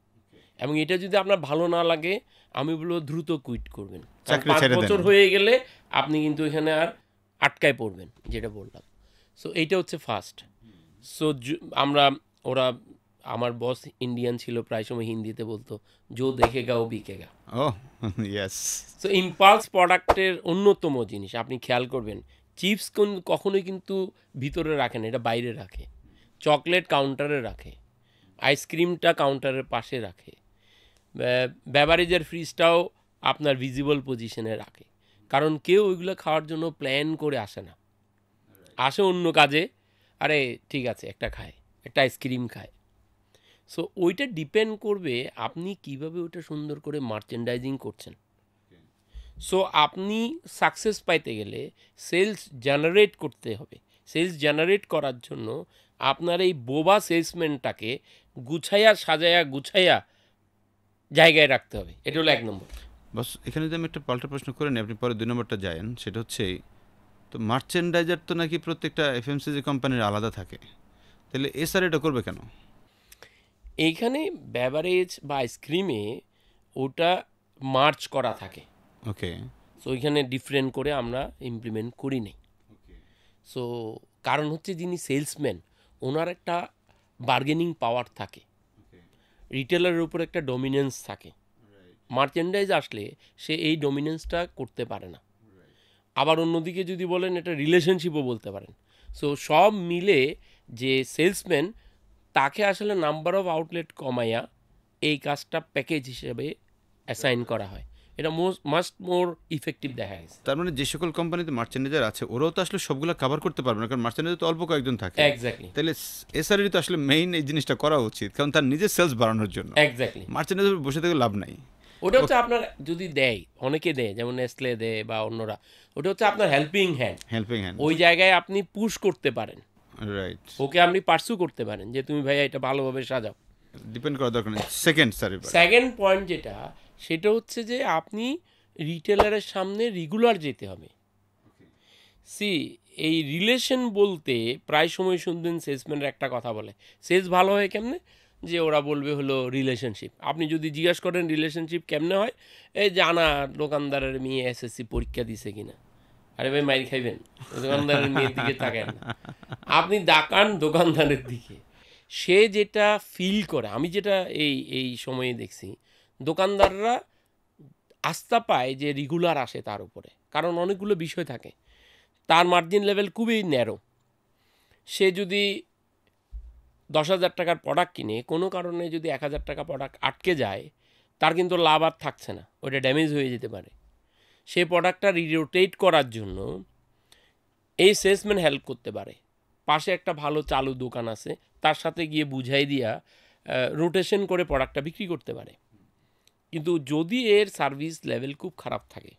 এবং এটা যদি আপনার ভালো না লাগে, আমি বলবো দ্রুত কুইট করবেন। 5 বছর হয়ে গেলে আপনি কিন্তু এখানে আর আটকায় পড়বেন, যেটা বললাম। সো এইটা হচ্ছে ফার্স্ট। সো ওরা, আমার বস ইন্ডিয়ান ছিল, প্রায় সময় হিন্দিতে বলতো, জো দেখেগা ও বিকেগা। ও ইয়েস। সো ইম্পালস প্রোডাক্টের অন্যতম জিনিস আপনি খেয়াল করবেন, চিপস কখনোই কিন্তু ভিতরে রাখে না, এটা বাইরে রাখে। চকলেট কাউন্টারে রাখে, আইসক্রিমটা কাউন্টারের পাশে রাখে, বেভারেজের ফ্রিজটাও আপনার ভিজিবল পজিশনে রাখে। কারণ কেউ ওইগুলো খাওয়ার জন্য প্ল্যান করে আসে না, আসে অন্য কাজে, আরে ঠিক আছে একটা খায়, একটা আইসক্রিম খায়। সো ওইটা ডিপেন্ড করবে আপনি কিভাবে ওইটা সুন্দর করে মার্চেন্ডাইজিং করছেন। সো আপনি সাকসেস পাইতে গেলে সেলস জেনারেট করতে হবে। সেলস জেনারেট করার জন্য আপনার এই বোবা সেলসম্যানটাকে গুছাইয়া জায়গায় রাখতে হবে। এটা হলো 1 নম্বর। বস, এখানে যদি আমি একটা পাল্টা প্রশ্ন করে নিই, আপনি পরে 2 নম্বরটা যায়েন, সেটা হচ্ছে তো মার্চেন্ডাইজার তো নাকি প্রত্যেকটা এফএমসিজি কোম্পানির আলাদা থাকে, তাহলে এসআর এটা করবে কেন? এইখানে বেভারেজ বা আইসক্রিমে ওটা মার্চ করা থাকে। ওকে। সো ওইখানে ডিফারেন্ট করে আমরা ইমপ্লিমেন্ট করি নাই। সো কারণ হচ্ছে যিনি সেলসম্যান, ওনার একটা বার্গেনিং পাওয়ার থাকে, রিটেলারের উপর একটা ডমিনেন্স থাকে। মার্চেন্ডাইজ আসলে সে এই ডমিনেন্সটা করতে পারে না। আবার অন্যদিকে যদি বলেন, এটা রিলেশনশিপও বলতে পারেন। সো সব মিলে যে সেলসম্যান, তাকে আসলে নাম্বার অফ আউটলেট কমাইয়া এই কাজটা প্যাকেজ হিসেবে অ্যাসাইন করা হয়। এটা মাস্ট মোর ইফেক্টিভ দেখা গেছে। তার মানে যে সকল কোম্পানিতে মার্চেন্ডাইজার আছে ওরাও তো আসলে সবগুলো কভার করতে পারবে না, কারণ মার্চেন্ডাইজার তো অল্প কয়েকজন থাকে। এক্স্যাক্টলি। তাহলে এসআরই তো আসলে মেইন এই জিনিসটা করা উচিত, কারণ তার নিজের সেলস বাড়ানোর জন্য। এক্স্যাক্টলি। মার্চেন্ডাইজার বসে থেকে লাভ নাই। ওটা হচ্ছে আপনার যদি দেয়, অনেকে দেয়, যেমন নেসলে দেয় বা অন্যরা, ওটা হচ্ছে আপনার হেল্পিং হ্যান্ড। Helping hand. ওই জায়গায় আপনি পুশ করতে পারেন, রাইট। ওকে আপনি পার্সু করতে পারেন যে তুমি ভাইয়া এটা ভালোভাবে সাজাও। ডিপেন্ড করা দরকার নেই। সেকেন্ড পয়েন্ট যেটা, সেটা হচ্ছে যে আপনি রিটেলারের সামনে রেগুলার যেতে হবে। এই রিলেশন বলতে প্রায় সময় শুনবেন সেলসম্যানরা একটা কথা বলে, সেলস ভালো হয় কেমনে, যে ওরা বলবে হলো রিলেশনশিপ। আপনি যদি জিজ্ঞাসা করেন রিলেশনশিপ কেমনে হয়, এই জানা দোকানদারের মেয়ে এসএসসি পরীক্ষা দিছে কিনা, আরে ভাই মাইর খাইবেন, দোকানদারের মেয়ের দিকে তাকান না, আপনি তাকান দোকানদারের দিকে। সে যেটা ফিল করে, আমি যেটা এই সময়ে দেখছি, দোকানদাররা আস্থা পায় যে রেগুলার আসে তার উপরে, কারণ অনেকগুলো বিষয় থাকে, তার মার্জিন লেভেল খুবই ন্যারো। সে যদি 10,000 টাকার প্রোডাক্ট কিনে কোনো কারণে যদি 1,000 টাকা প্রোডাক্ট আটকে যায়, তার কিন্তু লাভ আর থাকছে না, ওটা ড্যামেজ হয়ে যেতে পারে। সেই প্রোডাক্টটা রিরোটেট করার জন্য এই সেলসম্যান হেল্প করতে পারে। পাশে একটা ভালো চালু দোকান আছে, তার সাথে গিয়ে বুঝাই দিয়া রোটেশন করে প্রোডাক্টটা বিক্রি করতে পারে। কিন্তু যদি এর সার্ভিস লেভেল খুব খারাপ থাকে,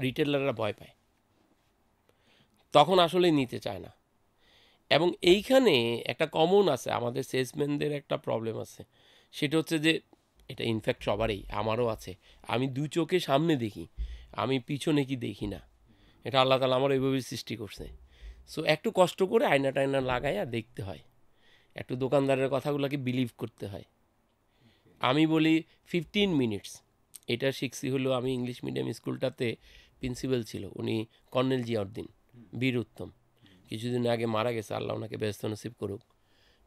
রিটেলাররা ভয় পায়, তখন আসলে নিতে চায় না। এবং এইখানে একটা কমন আছে, আমাদের সেলসম্যানদের একটা প্রবলেম আছে, সেটা হচ্ছে যে এটা ইনফ্যাক্ট সবারই, আমারও আছে, আমি দু চোখে সামনে দেখি, আমি পিছনে কি দেখি না। এটা আল্লাহ তাআলা আমার এইভাবেই সৃষ্টি করছে। সো একটু কষ্ট করে আয়না টায়না লাগাইয়া দেখতে হয়, একটু দোকানদারের কথাগুলোকে বিলিভ করতে হয়। আমি বলি 15 মিনিটস, এটা শিখছি হলো আমি ইংলিশ মিডিয়াম স্কুলটাতে প্রিন্সিপাল ছিল, উনি কর্নেল জিয়াউদ্দিন বীর উত্তম, কিছুদিন আগে মারা গেছে, আল্লাহ ওনাকে ব্যস্ত নসিব করুক।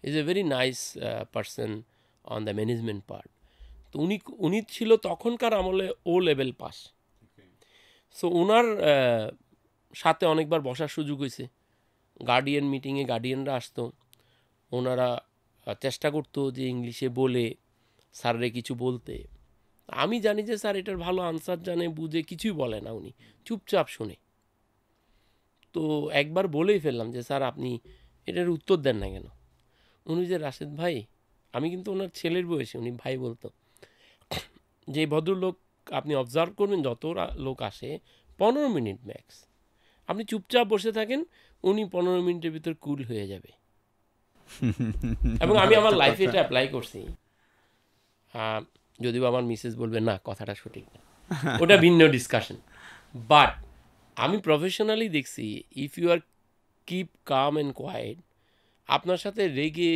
Is a very nice person on the management part. তো উনি ছিল তখনকার আমলে ও লেভেল পাস। সো ওনার সাথে অনেকবার বসার সুযোগ হয়েছে, গার্ডিয়ান মিটিংয়ে গার্ডিয়ানরা আসতো, ওনারা চেষ্টা করতো যে ইংলিশে বলে স্যাররে কিছু বলতে। আমি জানি যে স্যার এটার ভালো আনসার জানে, বুঝে, কিছুই বলে না, উনি চুপচাপ শুনে। তো একবার বলেই ফেললাম যে স্যার আপনি এটার উত্তর দেন না কেন? উনি যে রাশেদ ভাই, আমি কিন্তু ওনার ছেলের বয়সী, উনি ভাই বলতো, যে ভদ্রলোক আপনি অবজার্ভ করবেন, যত লোক আসে 15 মিনিট ম্যাক্স, আপনি চুপচাপ বসে থাকেন, উনি 15 মিনিটের ভিতর কুল হয়ে যাবে। এবং আমি আমার লাইফে এটা অ্যাপ্লাই করছি। যদিও আমার মিসেস বলবে না কথাটা সঠিক না, ওটা ভিন্ন ডিসকাশন। বাট আমি প্রফেশনালি দেখছি, if you are keep calm and quiet, আপনার সাথে রেগে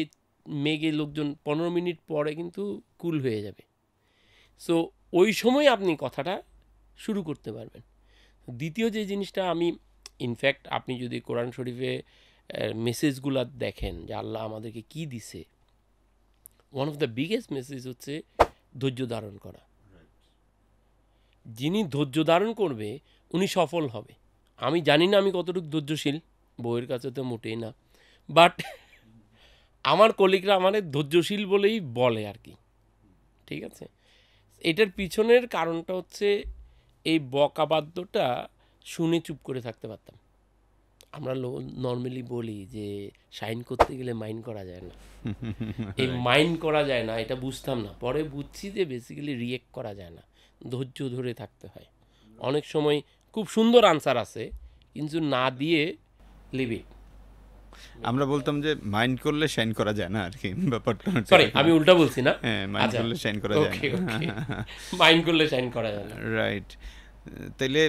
মেগে লোকজন 15 মিনিট পরে কিন্তু কুল হয়ে যাবে। সো ওই সময় আপনি কথাটা শুরু করতে পারবেন। দ্বিতীয় যে জিনিসটা আমি, ইনফ্যাক্ট আপনি যদি কোরআন শরীফে মেসেজগুলো দেখেন যে আল্লাহ আমাদেরকে কি দিছে, one of the biggest message হচ্ছে ধৈর্য ধারণ করা। যিনি ধৈর্য ধারণ করবে উনি সফল হবে। আমি জানি না আমি কতটুকু ধৈর্যশীল, বউয়ের কাছে তো মোটেই না, বাট আমার কলিগরা আমার ধৈর্যশীল বলেই বলে আর কি, ঠিক আছে। এটার পিছনের কারণটা হচ্ছে এই বকাবাদ্যটা শুনে চুপ করে থাকতে পারতাম। আমরা নর্মালি বলি যে শাইন করতে গেলে মাইন্ড করা যায় না, এই মাইন্ড করা যায় না, এটা বুঝতাম না, পরে বুঝছি যে বেসিক্যালি রিয়েক্ট করা যায় না, ধৈর্য ধরে থাকতে হয়। অনেক সময় খুব সুন্দর আনসার আছে, কিন্তু না দিয়ে লিভ ইট। আমরা বলতাম যে মাইন্ড করলে শাইন করা যায় না আর কি, ব্যাপারটা সরি আমি উল্টা বলছি না, হ্যাঁ মাইন্ড করলে শাইন করা যায় না, মাইন্ড করলে শাইন করা যায় না, রাইট। তাইলে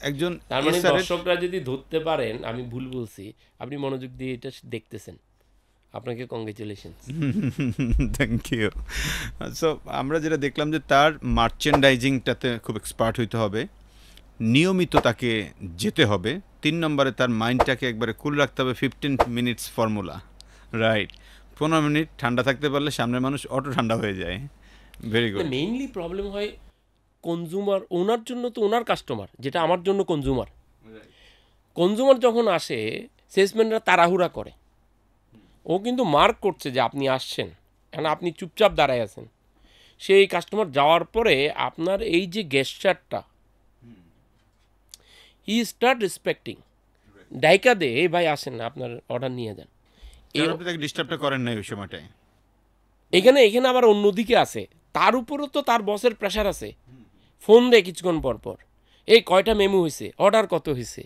একজন, তার মানে দর্শকরা যদি ধরতে পারেন আমি ভুল বলছি, আপনি মনোযোগ দিয়ে এটা দেখতেছেন, আপনাকে কংগ্রেচুলেশন, থ্যাংক ইউ। সো আমরা যেটা দেখলাম যে তার মার্চেন্ডাইজিংটাতে খুব এক্সপার্ট হইতে হবে, নিয়মিত তাকে যেতে হবে। 3 নম্বরে তার মাইন্ডটাকে একবারে কুল রাখতে হবে, 15 মিনিটস ফর্মুলা, রাইট। 15 মিনিট ঠান্ডা থাকতে পারলে সামনের মানুষ অটো ঠান্ডা হয়ে যায়। Very good. মেইনলি প্রবলেম হয় কনজিউমার, ওনার জন্য তো ওনার কাস্টমার, যেটা আমার জন্য কনজিউমার। কনজিউমার যখন আসে সেলসম্যানরা তাড়াহুড়া করে, ও কিন্তু মার্ক করছে যে আপনি আসছেন, এখন আপনি চুপচাপ দাঁড়ায় আছেন, সেই কাস্টমার যাওয়ার পরে আপনার এই যে গেস্টারটা, হি স্টার্ট রেসপেক্টিং, ডাইকা দে এই ভাই আসেন না, আপনার অর্ডার নিয়ে যান। আপনি তাকে ডিস্টার্বটা করেন না ওই সময়টায়। এখানে আবার অন্যদিকে আছে, তার উপরও তো তার বসের প্রেশার আছে, ফোন দেয় কিছুক্ষণ পর পর, এই কয়টা মেমু হয়েছে, অর্ডার কত হয়েছে।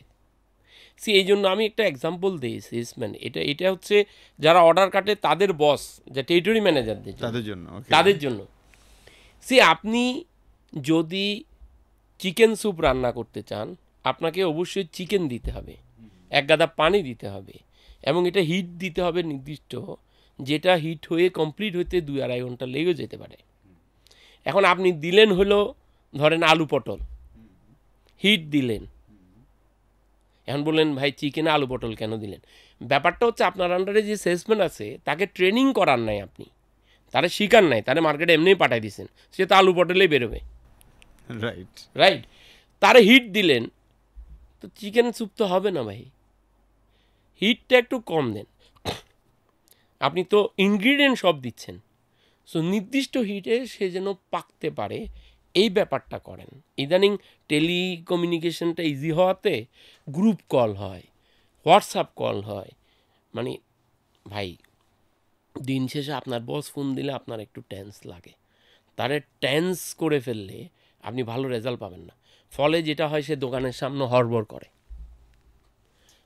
এই জন্য আমি একটা এক্সাম্পল দিই সেলসম্যান, এটা হচ্ছে যারা অর্ডার কাটে তাদের বস, যে টেরিটরি ম্যানেজারদের তাদের জন্য। আপনি যদি চিকেন স্যুপ রান্না করতে চান, আপনাকে অবশ্যই চিকেন দিতে হবে, এক গাদা পানি দিতে হবে, এবং এটা হিট দিতে হবে নির্দিষ্ট, যেটা হিট হয়ে কমপ্লিট হইতে 2-2.5 ঘন্টা লেগে যেতে পারে। এখন আপনি দিলেন হলো ধরেন আলু পটল, হিট দিলেন, এখন বললেন ভাই চিকেনে আলু পটল কেন দিলেন? ব্যাপারটা হচ্ছে আপনার আন্ডারে যে সেলসম্যান আছে তাকে ট্রেনিং করার নাই, আপনি তারা শিকার নাই, তারা মার্কেটে এমনিই পাঠাই দিয়েছেন, সে তো আলু পটলেই বেরোবে, রাইট। তারে হিট দিলেন তো চিকেন স্যুপ তো হবে না ভাই, হিটটা একটু কম দেন। আপনি তো ইনগ্রিডিয়েন্ট সব দিচ্ছেন, সো নির্দিষ্ট হিটে সে যেন পাকতে পারে, এই ব্যাপারটা করেন। ইদানিং টেলিকমিউনিকেশনটা ইজি হওয়াতে গ্রুপ কল হয়, হোয়াটসঅ্যাপ কল হয়। মানে ভাই, দিন শেষে আপনার বস ফোন দিলে আপনার একটু টেন্স লাগে, তারে টেন্স করে ফেললে আপনি ভালো রেজাল্ট পাবেন না। ফলে যেটা হয়, সে দোকানের সামনে হড়বড় করে।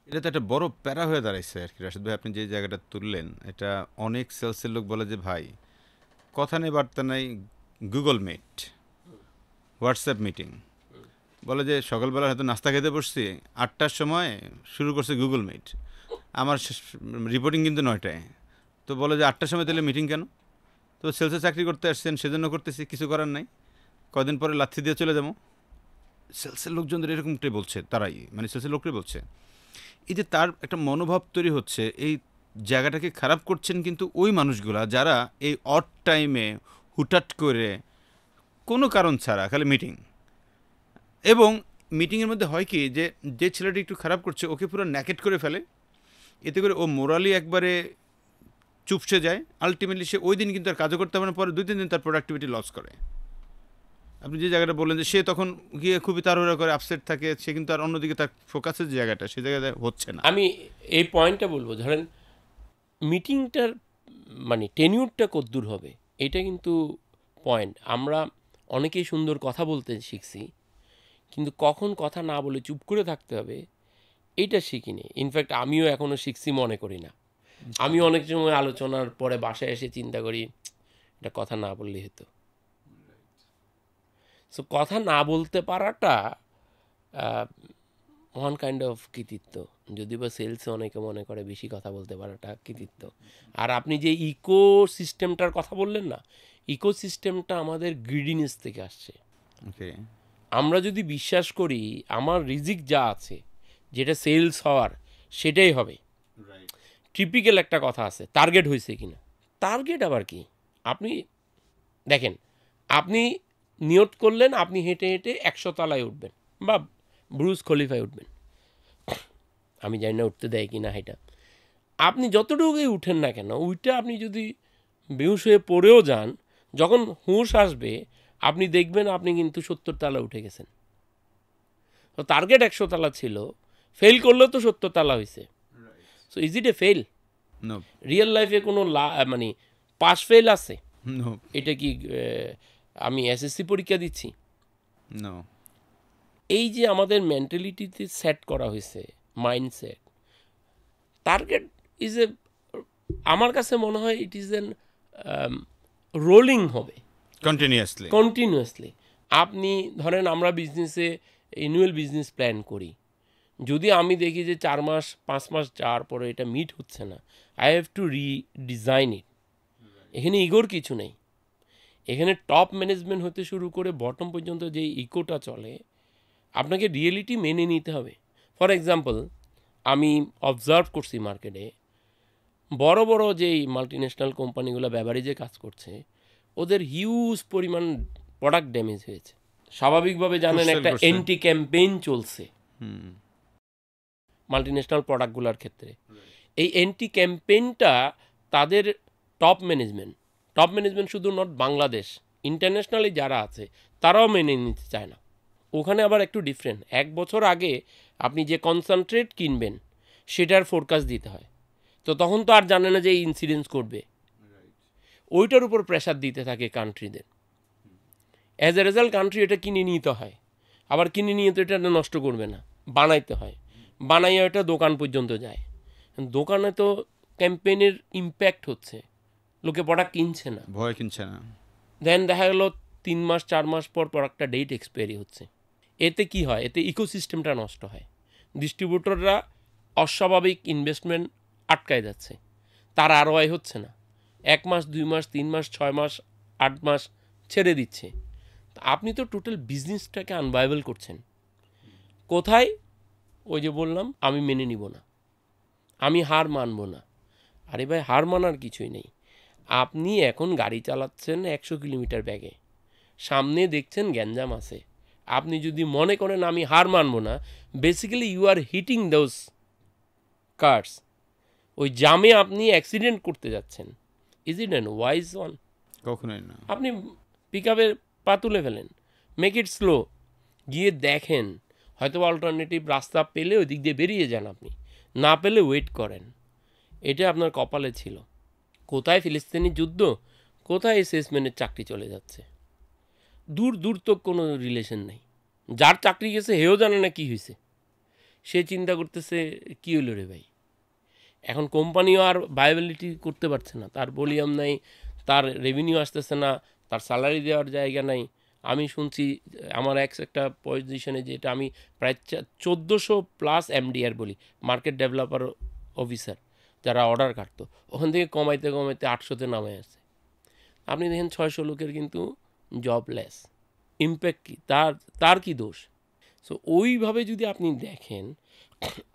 এটা তো একটা বড় প্যারা হয়ে দাঁড়াইছে আর কি রাশেদ ভাই, আপনি যে জায়গাটা তুললেন, এটা অনেক সেলসের লোক বলে যে ভাই কথা নেই বার্তা নাই, গুগল মিট, হোয়াটসঅ্যাপ মিটিং, বলে যে সকালবেলা হয়তো নাস্তা খেতে বসছি 8টার সময়, শুরু করছে গুগল মিট, আমার রিপোর্টিং কিন্তু 9টায়, তো বলে যে 8টার সময় তাহলে মিটিং কেন? তো সেলসে চাকরি করতে আসছেন সেজন্য করতেছি, কিছু করার নাই, কদিন পরে লাথি দিয়ে চলে যাবো। সেলসের লোকজনদের এরকমটাই বলছে, তারাই মানে সেলসের লোকটাই বলছে। এই যে তার একটা মনোভাব তৈরি হচ্ছে, এই জায়গাটাকে খারাপ করছেন কিন্তু ওই মানুষগুলা যারা এই অড টাইমে হুটহাট করে কোনো কারণ ছাড়া খালি মিটিং, এবং মিটিংয়ের মধ্যে হয় কি যে যে ছেলেটি একটু খারাপ করছে ওকে পুরো ন্যাকেট করে ফেলে, এতে করে ও মোরালি একবারে চুপসে যায়। আলটিমেটলি সে ওই দিন কিন্তু আর কাজও করতে পারে না, পরে 2-3 দিন তার প্রোডাক্টিভিটি লস করে। আপনি যে জায়গাটা বললেন যে সে তখন গিয়ে খুবই তাড়াহুড়া করে আপসেট থাকে, সে কিন্তু আর অন্যদিকে তার ফোকাসের যে জায়গাটা সেই জায়গায় হচ্ছে না। আমি এই পয়েন্টটা বলবো, ধরেন মিটিংটার মানে টেনিউরটা কতদূর হবে, এটা কিন্তু পয়েন্ট। আমরা অনেকেই সুন্দর কথা বলতে শিখছি, কিন্তু কখন কথা না বলে চুপ করে থাকতে হবে এইটা শিখিনি। ইনফ্যাক্ট আমিও এখনও শিখছি মনে করি না। আমি অনেক সময় আলোচনার পরে বাসায় এসে চিন্তা করি, এটা কথা না বললেই হতো। সো কথা না বলতে পারাটা ওয়ান কাইন্ড অফ কৃতিত্ব, যদি বা সেলসে অনেকে মনে করে বেশি কথা বলতে পারাটা কৃতিত্ব। আর আপনি যে ইকো সিস্টেমটার কথা বললেন না, ইকো সিস্টেমটা আমাদের গ্রিডিনেস থেকে আসছে। ওকে, আমরা যদি বিশ্বাস করি আমার রিজিক যা আছে, যেটা সেলস হওয়ার সেটাই হবে, টিপিক্যাল একটা কথা আছে, টার্গেট হয়েছে কিনা। টার্গেট আবার কি? আপনি দেখেন, আপনি নিয়ত করলেন আপনি হেঁটে হেঁটে 100 তলায় উঠবেন বা ব্রুজ খলিফায় উঠবেন, আমি জানি না উঠতে দেয় কিনা এটা। আপনি যতটুকুই উঠেন না কেন, ওইটা আপনি যদি বেহুশ হয়ে পড়েও যান, যখন হুঁশ আসবে আপনি দেখবেন আপনি কিন্তু 70 তলা উঠে গেছেন। তো টার্গেট 100 তলা ছিল, ফেল করলেও তো 70 তলা হয়েছে। So is it a fail? No, real লাইফে কোনো মানে পাস ফেল আছে? নো, এটা কি আমি এসএসসি পরীক্ষা দিচ্ছি? নো। এই যে আমাদের মেন্টালিটিতে সেট করা হয়েছে মাইন্ডসেট, টার্গেট ইজ এ, আমার কাছে মনে হয় ইট ইজ এন রোলিং হবে কন্টিনিউয়াসলি। আপনি ধরেন আমরা বিজনেসে অ্যানুয়াল বিজনেস প্ল্যান করি, যদি আমি দেখি যে 4 মাস 5 মাস যাওয়ার পরে এটা মিট হচ্ছে না, আই হ্যাভ টু রিডিজাইন ইট। এখানে ইগোর কিছু নেই, এখানে টপ ম্যানেজমেন্ট হতে শুরু করে বটম পর্যন্ত যে ইকোটা চলে, আপনাকে রিয়েলিটি মেনে নিতে হবে। ফর এক্সাম্পল, আমি অবজার্ভ করছি মার্কেটে বড় বড় যেই মাল্টিন্যাশনাল কোম্পানিগুলো ব্যবহারিজে কাজ করছে, ওদের হিউজ পরিমাণ প্রোডাক্ট ড্যামেজ হয়েছে। স্বাভাবিকভাবে জানেন একটা অ্যান্টি ক্যাম্পেইন চলছে মাল্টিন্যাশনাল প্রোডাক্টগুলোর ক্ষেত্রে। এই অ্যান্টি ক্যাম্পেইনটা তাদের টপ ম্যানেজমেন্ট শুধু নট বাংলাদেশ, ইন্টারন্যাশনালি যারা আছে তারাও মেনে নিতে চায় না। ওখানে আবার একটু ডিফারেন্ট, 1 বছর আগে আপনি যে কনসেন্ট্রেট কিনবেন সেটার ফোরকাস্ট দিতে হয়, তো তখন তো আর জানে না যে এই ইনসিডেন্স করবে, ওইটার উপর প্রেশার দিতে থাকে কান্ট্রিদের। অ্যাজ এ রেজাল্ট কান্ট্রি এটা কিনে নিতে হয়, আবার কিনে নিয়ে তো এটা নষ্ট করবে না, বানাইতে হয়, বানাইয়া এটা দোকান পর্যন্ত যায়। দোকানে তো ক্যাম্পেইনের ইম্প্যাক্ট হচ্ছে, লোকে প্রোডাক্ট কিনছে না, ভয় কিনছে না। দেন দেখা গেল 3 মাস 4 মাস পর প্রোডাক্টটা ডেট এক্সপায়ারি হচ্ছে। এতে কি হয়? এতে ইকোসিস্টেমটা নষ্ট হয়, ডিস্ট্রিবিউটররা অস্বাভাবিক ইনভেস্টমেন্ট আটকায় যাচ্ছে, তার ROI হচ্ছে না, 1 মাস 2 মাস 3 মাস 6 মাস 8 মাস ছেড়ে দিচ্ছে। আপনি তো টোটাল বিজনেসটাকে আনভাইবল করছেন। কোথায়? ওই যে বললাম আমি মেনে নিব না, আমি হার মানব না। আরে ভাই, হার মানার কিছুই নেই। আপনি এখন গাড়ি চালাচ্ছেন 100 কিলোমিটার ব্যাগে, সামনে দেখছেন গ্যাঞ্জাম আছে, আপনি যদি মনে করেন আমি হার মানব না, basically you are hitting those cars, ওই জামে আপনি অ্যাক্সিডেন্ট করতে যাচ্ছেন। Is it an wise one? কখনোই না। আপনি পিক আপের পা তুলে ফেলেন, মেক ইট স্লো, গিয়ে দেখেন, হয়তো অল্টারনেটিভ রাস্তা পেলে ওই দিক দিয়ে বেরিয়ে যান, আপনি না পেলে ওয়েট করেন। এটা আপনার কপালে ছিল। কোথায় ফিলিস্তিনি যুদ্ধ, কোথায় সেলসম্যানের চাকরি চলে যাচ্ছে, দূর দূর তো কোনো রিলেশন নেই। যার চাকরি গেছে হেও জানে না কী হয়েছে, সে চিন্তা করতেছে কী হলো রে ভাই। এখন কোম্পানিও আর ভায়াবিলিটি করতে পারছে না, তার ভলিউম নাই, তার রেভিনিউ আসতেছে না, তার স্যালারি দেওয়ার জায়গা নাই। আমি শুনছি আমার একটা পজিশনে, যেটা আমি প্রায় 1400+ MDR বলি, মার্কেট ডেভেলপার অফিসার, যারা অর্ডার কাটতো, ওখান থেকে কমাইতে কমাইতে 800-তে নামে আসছে। আপনি দেখেন 600 লোকের কিন্তু জবলেস। ইম্প্যাক্ট কী, তার কি দোষ? সো ওইভাবে যদি আপনি দেখেন,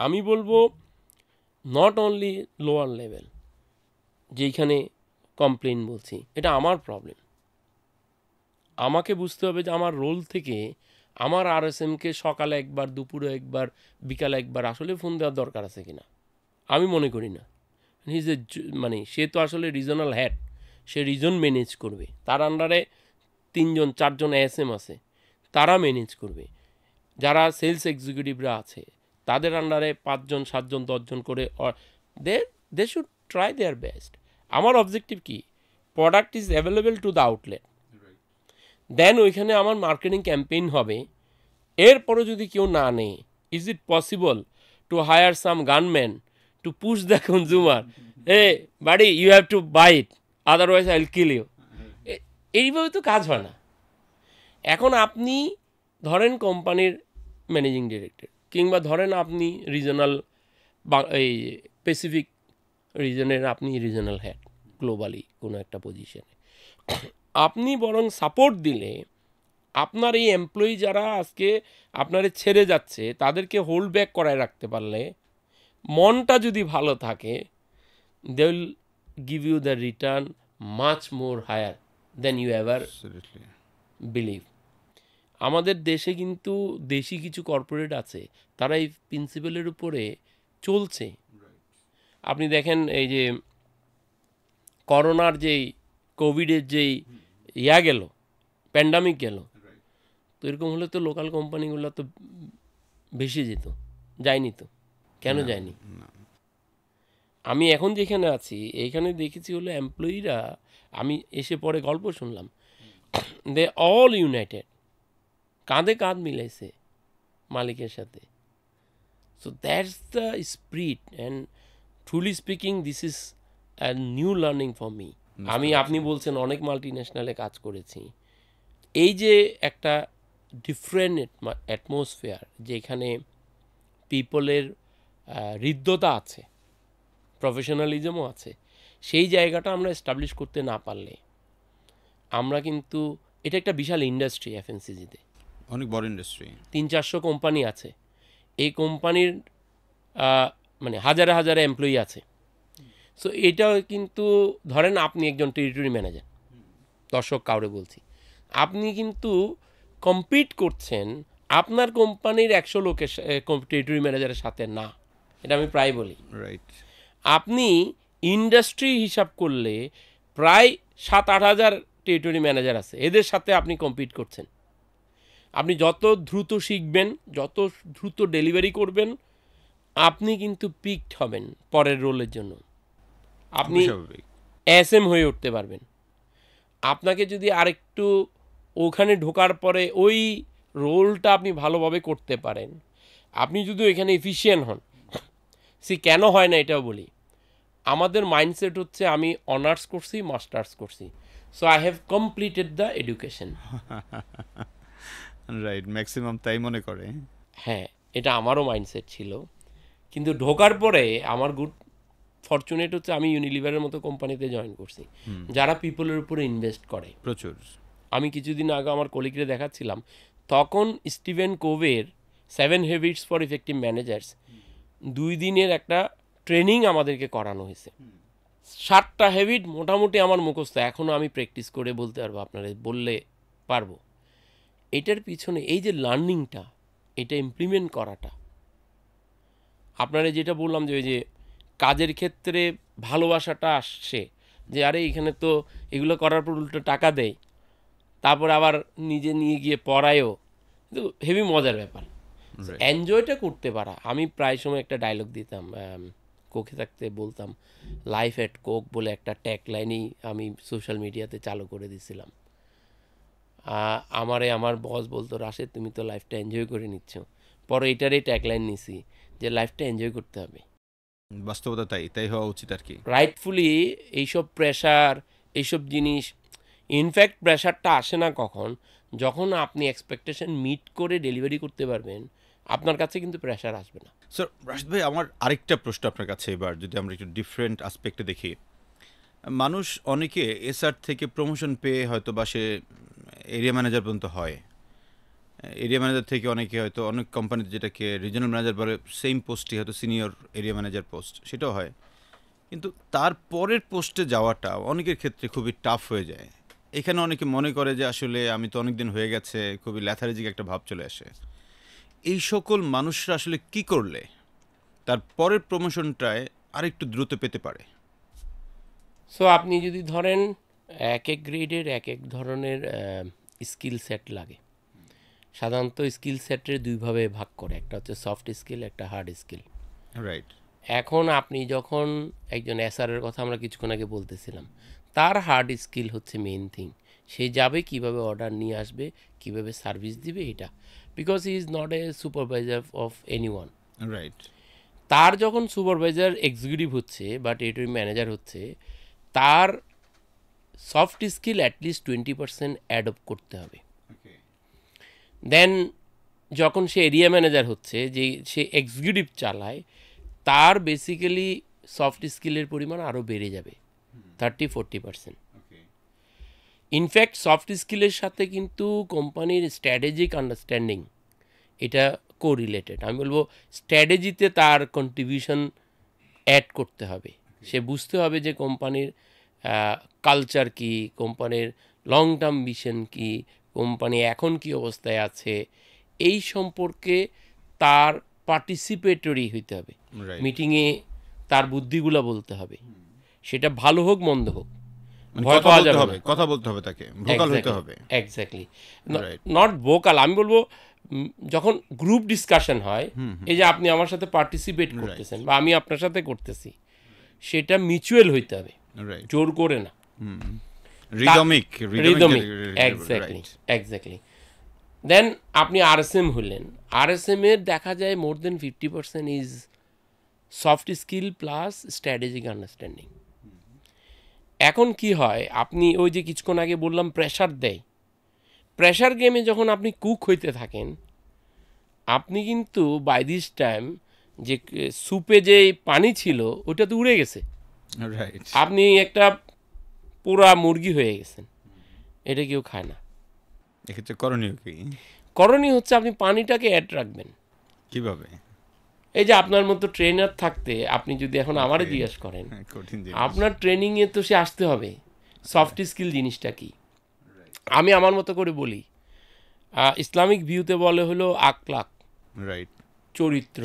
আমি বলবো নট অনলি লোয়ার লেভেল যেইখানে কমপ্লেন বলছি, এটা আমার প্রবলেম। আমাকে বুঝতে হবে যে আমার রোল থেকে আমার RSMকে সকালে একবার, দুপুরে একবার, বিকালে একবার আসলে ফোন দেওয়ার দরকার আছে কিনা। আমি মনে করি না। হিজ এ মানে সে তো আসলে রিজনাল হেড, সে রিজন ম্যানেজ করবে, তার আন্ডারে 3-4জন ASM আছে, তারা ম্যানেজ করবে। যারা সেলস এক্সিকিউটিভরা আছে তাদের আন্ডারে 5জন, 7জন, 10জন করে, they should try their best. আমার অবজেক্টিভ কি, product is available to the outlet, then ওইখানে আমার মার্কেটিং ক্যাম্পেইন হবে। এরপরও যদি কেউ না নেয়, is it possible to hire some gunman to push the consumer, এ বাড়ি you have to buy it, otherwise I will kill you. এইভাবে তো কাজ হয় না। এখন আপনি ধরেন কোম্পানির ম্যানেজিং ডিরেক্টর, কিংবা ধরেন আপনি রিজনাল বা এই প্যাসিফিক রিজনের আপনি রিজনাল হেড গ্লোবালি কোনো একটা পজিশনে, আপনি বরং সাপোর্ট দিলে আপনার এই এমপ্লয়ি যারা আজকে আপনারে ছেড়ে যাচ্ছে তাদেরকে হোল্ড ব্যাক করায় রাখতে পারলে, মনটা যদি ভালো থাকে, they will give you the return much more higher than you ever believe. আমাদের দেশে কিন্তু দেশি কিছু কর্পোরেট আছে, তারা এই প্রিন্সিপালের উপরে চলছে। আপনি দেখেন এই যে করোনার যেই কোভিডের যেই গেল, প্যান্ডামিক গেল, তো এরকম হলে তো লোকাল কোম্পানিগুলো তো ভেসে যেত, যায়নি তো। কেন যায়নি? আমি এখন যেখানে আছি এইখানে দেখেছি হলো এমপ্লয়িরা, আমি এসে পরে গল্প শুনলাম, দে অল ইউনাইটেড, কাঁধে কাঁধ মিলাইছে মালিকের সাথে। So that's the spirit, and truly speaking this is a new learning for me. আপনি বলছেন অনেক মাল্টি ন্যাশনালে কাজ করেছি, এই যে একটা ডিফারেন্ট অ্যাটমসফিয়ার, যেখানে পিপলের হৃদ্যতা আছে, প্রফেশনালিজমও আছে, সেই জায়গাটা আমরা এস্টাবলিশ করতে না পারলে আমরা কিন্তু, এটা একটা বিশাল ইন্ডাস্ট্রি, FMCGতে অনেক বড় ইন্ডাস্ট্রি, 300-400 কোম্পানি আছে। এই কোম্পানির মানে হাজারে হাজারে এমপ্লয়ি আছে। সো এটা কিন্তু ধরেন আপনি একজন টেরিটরি ম্যানেজার, দর্শক কাউরে বলছি, আপনি কিন্তু কম্পিট করছেন আপনার কোম্পানির 100 লোকের টেরিটরি ম্যানেজারের সাথে না। এটা আমি প্রায় বলি। রাইট। আপনি ইন্ডাস্ট্রি হিসাব করলে প্রায় 7-8 হাজার টেরিটরি ম্যানেজার আছে, এদের সাথে আপনি কম্পিট করছেন। আপনি যত দ্রুত শিখবেন, যত দ্রুত ডেলিভারি করবেন, আপনি কিন্তু পিকড হবেন পরের রোলের জন্য, আপনি SM হয়ে উঠতে পারবেন। আপনাকে যদি আরেকটু ওখানে ঢোকার পরে ওই রোলটা আপনি ভালোভাবে করতে পারেন, আপনি যদি এখানে এফিশিয়েন্ট হন, কেন হয় না এটাও বলি। আমাদের মাইন্ডসেট হচ্ছে আমি অনার্স করছি, মাস্টার্স করছি, so I have completed the education. Right, maximum তাই মনে করে। হ্যাঁ, এটা আমারও মাইন্ডসেট ছিল, কিন্তু ঢোকার পরে আমার গুড ফরচুনেট হচ্ছে আমি ইউনিলিভারের মতো কোম্পানিতে জয়েন করছি, যারা পিপলের উপরে ইনভেস্ট করে প্রচুর। আমি কিছুদিন আগে আমার কলিগরে দেখাচ্ছিলাম, তখন স্টিভেন কোভের 7 হ্যাবিটস ফর ইফেক্টিভ ম্যানেজার্স 2 দিনের একটা ট্রেনিং আমাদেরকে করানো হয়েছে। 7টা হ্যাবিট মোটামুটি আমার মুখস্থ, এখনও আমি প্র্যাকটিস করে বলতে পারবো, আপনারা বললে পারবো। এটার পিছনে এই যে লার্নিংটা, এটা ইমপ্লিমেন্ট করাটা, আপনারা যেটা বললাম যে ওই যে কাজের ক্ষেত্রে ভালোবাসাটা আসছে, যে আরে এখানে তো এগুলো করার পর উল্টো টাকা দেয়, তারপর আবার নিজে নিয়ে গিয়ে পড়ায়ও, কিন্তু হেভি মজার ব্যাপার। এনজয়টা করতে পারা। আমি প্রায় সময় একটা ডায়লগ দিতাম, কোকে থাকতে বলতাম, লাইফ অ্যাট কোক বলে একটা ট্যাগলাইনই আমি সোশ্যাল মিডিয়াতে চালু করে দিয়েছিলাম। আমার বস বলতো, রাশেদ তুমি তো লাইফটা এনজয় করে নিচ্ছ। পরে এটারই ট্যাগলাইন নিছি যে লাইফটা এনজয় করতে হবে। বাস্তবতা তাই হওয়া উচিত আর কি। রাইটফুলি এইসব প্রেশার, এইসব জিনিস, ইনফ্যাক্ট প্রেশারটা আসে না কখন, যখন আপনি এক্সপেকটেশন মিট করে ডেলিভারি করতে পারবেন, আপনার কাছে কিন্তু প্রেশার আসবে না। স্যার রাশেদ ভাই, আমার আরেকটা প্রশ্ন আপনার কাছে এবার, যদি আমরা একটু ডিফারেন্ট আসপেক্টে দেখি। মানুষ অনেকে এসআর থেকে প্রমোশন পেয়ে হয়তো বা সে এরিয়া ম্যানেজার পর্যন্ত হয়, এরিয়া ম্যানেজার থেকে অনেকে হয়তো অনেক কোম্পানিতে যেটাকে রিজনাল ম্যানেজার বলে, সেম পোস্টই হয়তো সিনিয়র এরিয়া ম্যানেজার পোস্ট, সেটাও হয়। কিন্তু তার পরের পোস্টে যাওয়াটা অনেকের ক্ষেত্রে খুবই টাফ হয়ে যায়। এখানে অনেকে মনে করে যে আসলে আমি তো অনেক দিন হয়ে গেছে, খুবই ল্যাথারেজিক একটা ভাব চলে আসে। এই সকল মানুষরা আসলে কি করলে তার পরের প্রমোশনটায় আরেকটু দ্রুত পেতে পারে? সো আপনি যদি ধরেন এক এক গ্রেডের এক এক ধরনের স্কিল সেট লাগে। সাধারণত স্কিল সেটের দুইভাবে ভাগ করে, একটা হচ্ছে সফট স্কিল, একটা হার্ড স্কিল। রাইট। এখন আপনি যখন একজন এসআরের কথা আমরা কিছুক্ষণ আগে বলতেছিলাম, তার হার্ড স্কিল হচ্ছে মেইন থিং। সে যাবে কিভাবে অর্ডার নিয়ে আসবে, কিভাবে সার্ভিস দিবে, এটা because he is not a supervisor of anyone. Right. তার যখন সুপারভাইজার এক্সিকিউটিভ হচ্ছে বা টেরিটরি ম্যানেজার হচ্ছে, তার সফট স্কিল অ্যাটলিস্ট 20% অ্যাডপ্ট করতে হবে। দেন যখন সে এরিয়া ম্যানেজার হচ্ছে, যে সে এক্সিকিউটিভ চালায়, তার বেসিক্যালি সফট স্কিলের পরিমাণ আরও বেড়ে যাবে 30-40%। ইনফ্যাক্ট সফট স্কিলের সাথে কিন্তু কোম্পানির স্ট্র্যাটেজিক আন্ডারস্ট্যান্ডিং এটা কোরিলেটেড। আমি বলবো স্ট্র্যাটেজিতে তার কন্ট্রিবিউশন অ্যাড করতে হবে। সে বুঝতে হবে যে কোম্পানির কালচার কি, কোম্পানির লং টার্ম ভিশন কি, কোম্পানি এখন কি অবস্থায় আছে, এই সম্পর্কে তার পার্টিসিপেটরি হইতে হবে। মিটিংয়ে তার বুদ্ধিগুলো বলতে হবে, সেটা ভালো হোক মন্দ হোক, ভয় পাওয়া যাবে না। কথা বলতে হবে, তাকে ভোকাল হতে হবে। Exactly, not vocal. আমি বলবো যখন গ্রুপ ডিসকাশন হয়, এই যে আপনি আমার সাথে পার্টিসিপেট করতেছেন বা আমি আপনার সাথে করতেছি, সেটা মিউচুয়াল হইতে হবে, জোর করে না। Rhythmic, exactly. দেন আপনি আরএসএম হলেন, আরএসএম এর দেখা যায় মোর দেন 50% is soft skill plus strategic understanding. এখন কি হয়, আপনি ওই যে কিছুক্ষণ আগে বললাম প্রেশার দেয়, প্রেশার গেমে যখন আপনি কুক হইতে থাকেন, আপনি কিন্তু বাই দিস টাইম যে স্যুপে যে পানি ছিল ওটা তো উড়ে গেছে, আপনি একটা পুরা মুরগি হয়ে গেছেন। এটা কেউ খায় না। এক্ষেত্রে করণীয় কি? করণীয় হচ্ছে আপনি পানিটাকে অ্যাড রাখবেন। কিভাবে? এই যে আপনার মতো ট্রেনার থাকতে, আপনি যদি এখন আমারে জিজ্ঞাসা করেন, আপনার ট্রেনিংয়ে তো সে আসতে হবে সফট স্কিল জিনিসটা কি। আমি আমার মতো করে বলি, ইসলামিক ভিউতে বলে হলো আখলাক, চরিত্র।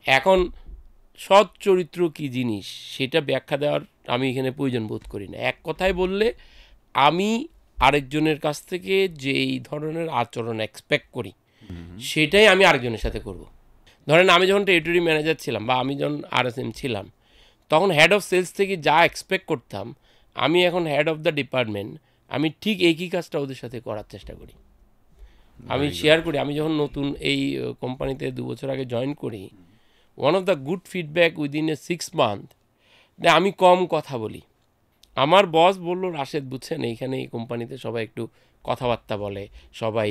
এখন সৎ চরিত্র কি জিনিস সেটা ব্যাখ্যা দেওয়ার আমি এখানে প্রয়োজন বোধ করি না। এক কথায় বললে, আমি আরেকজনের কাছ থেকে যেই ধরনের আচরণ এক্সপেক্ট করি, সেটাই আমি আরেকজনের সাথে করব। ধরেন আমি যখন টেরিটরি ম্যানেজার ছিলাম বা আমি যখন আরএসএম ছিলাম, তখন হেড অফ সেলস থেকে যা এক্সপেক্ট করতাম, আমি এখন হেড অফ দ্য ডিপার্টমেন্ট, আমি ঠিক একই কাজটা ওদের সাথে করার চেষ্টা করি। আমি শেয়ার করি, আমি যখন নতুন এই কোম্পানিতে 2 বছর আগে জয়েন করি, one of the good feedback within a 6 month, আমি কম কথা বলি। আমার বস বললো, রাশেদ বুঝছেন, এইখানে এই কোম্পানিতে সবাই একটু কথাবার্তা বলে, সবাই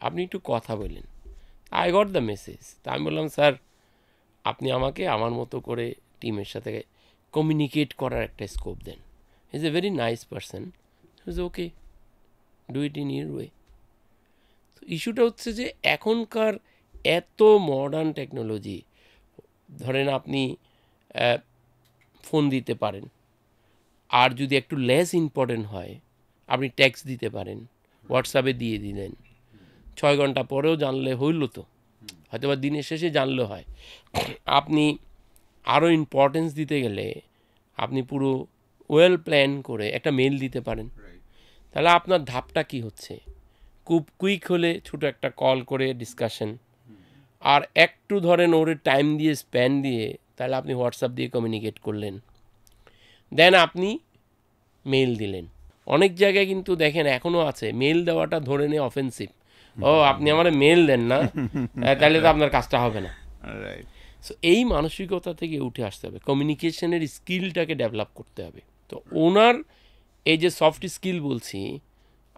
আপনি একটু কথা বলেন। I got the message. তা আমি বললাম, স্যার আপনি আমাকে আমার মতো করে টিমের সাথে কমিউনিকেট করার একটা স্কোপ দেন। Is a very nice person, is okay, do it in your way. তো ইস্যুটা হচ্ছে যে এখনকার এত মডার্ন টেকনোলজি, ধরেন আপনি ফোন দিতে পারেন, আর যদি একটু লেস ইম্পর্টেন্ট হয় আপনি টেক্সট দিতে পারেন, হোয়াটসঅ্যাপে দিয়ে দিলেন, 6 ঘন্টা পরেও জানলে হইল, তো হয়তো বা দিনের শেষে জানলে হয়। আপনি আরও ইম্পর্টেন্স দিতে গেলে আপনি পুরো ওয়েল প্ল্যান করে একটা মেল দিতে পারেন। তাহলে আপনার ধাপটা কি হচ্ছে? খুব কুইক হলে ছোটো একটা কল করে ডিসকাশন, আর একটু ধরেন ওরে টাইম দিয়ে স্প্যান দিয়ে তাহলে আপনি হোয়াটসঅ্যাপ দিয়ে কমিউনিকেট করলেন, দেন আপনি মেইল দিলেন। অনেক জায়গায় কিন্তু দেখেন এখনও আছে মেইল দেওয়াটা ধরে নিয়ে অফেন্সিভ। ও আপনি আমার মেইল দেন না, তাহলে তো আপনার কাজটা হবে না। সো এই মানসিকতা থেকে উঠে আসতে হবে, কমিউনিকেশনের স্কিলটাকে ডেভেলপ করতে হবে। তো ওনার এই যে সফট স্কিল বলছি,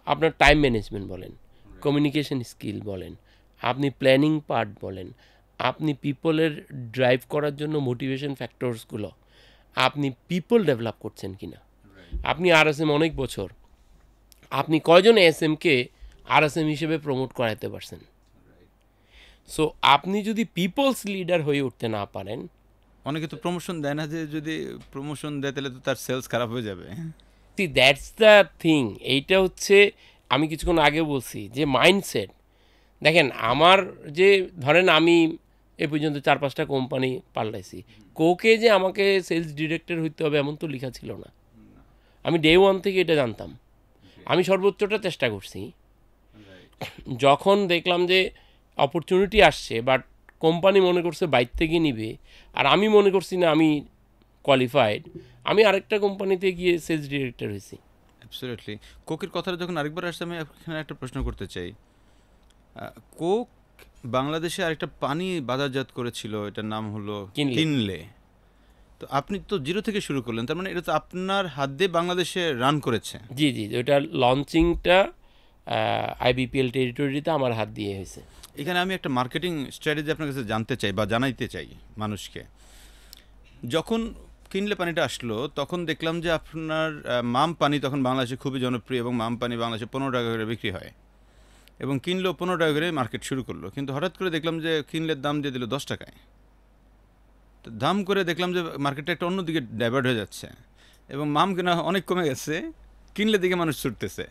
আপনার টাইম ম্যানেজমেন্ট বলেন, কমিউনিকেশন স্কিল বলেন, আপনি প্ল্যানিং পার্ট বলেন, আপনি পিপলের ড্রাইভ করার জন্য মোটিভেশন ফ্যাক্টরসগুলো, আপনি পিপল ডেভেলপ করছেন কিনা। আপনি আরএসএম অনেক বছর, আপনি কয়জন এসএমকে আরএসএম হিসেবে প্রমোট করাতে পারছেন? সো আপনি যদি পিপলস লিডার হয়ে উঠতে না পারেন, অনেকে তো প্রমোশন দেয় না, যে যদি প্রমোশন দেয় তাহলে তো তার সেলস খারাপ হয়ে যাবে। That's the thing. এইটা হচ্ছে আমি কিছুক্ষণ আগে বলছি যে মাইন্ডসেট। দেখেন আমার যে ধরেন আমি এ পর্যন্ত 4-5টা কোম্পানি পাল্টাইছি, কোকে যে আমাকে সেলস ডিরেক্টর হইতে হবে এমন তো লেখা ছিল না। আমি ডে ওয়ান থেকে এটা জানতাম, আমি সর্বোচ্চটা চেষ্টা করছি। যখন দেখলাম যে অপরচুনিটি আসছে বাট কোম্পানি মনে করছে বাইর থেকে নিবে, আর আমি মনে করছি না আমি কোয়ালিফাইড, আমি আরেকটা কোম্পানিতে গিয়ে সেলস ডিরেক্টর হয়েছি। অ্যাবসলিউটলি। কোকের কথাটা যখন আরেকবার আসছে, আমি এখানে একটা প্রশ্ন করতে চাই। কোক বাংলাদেশে আরেকটা পানি বাজারজাত করেছিল, এটার নাম হলো কিনলে। তো আপনি তো জিরো থেকে শুরু করলেন, তার মানে এটা তো আপনার হাত দিয়ে বাংলাদেশে রান করেছে। জি জি, ওইটা লঞ্চিংটা আইবিপিএল টেরিটরিতে আমার হাত দিয়ে হয়েছে। এখানে আমি একটা মার্কেটিং স্ট্র্যাটেজি আপনার কাছে জানতে চাই বা জানাইতে চাই মানুষকে। যখন কিনলে পানিটা আসলো তখন দেখলাম যে আপনার মাম পানি তখন বাংলাদেশে খুবই জনপ্রিয়, এবং মাম পানি বাংলাদেশে 15 টাকা করে বিক্রি হয়, এবং কিনলো 15 টাকা করে মার্কেট শুরু করলো। কিন্তু হঠাৎ করে দেখলাম যে কিনলের দাম দিয়ে দিল 10 টাকায়। তো দাম করে দেখলাম যে মার্কেটটা একটা অন্যদিকে ডাইভার্ট হয়ে যাচ্ছে, এবং মাম কেনা অনেক কমে গেছে, কিনলে দিকে মানুষ ছুটতেছে।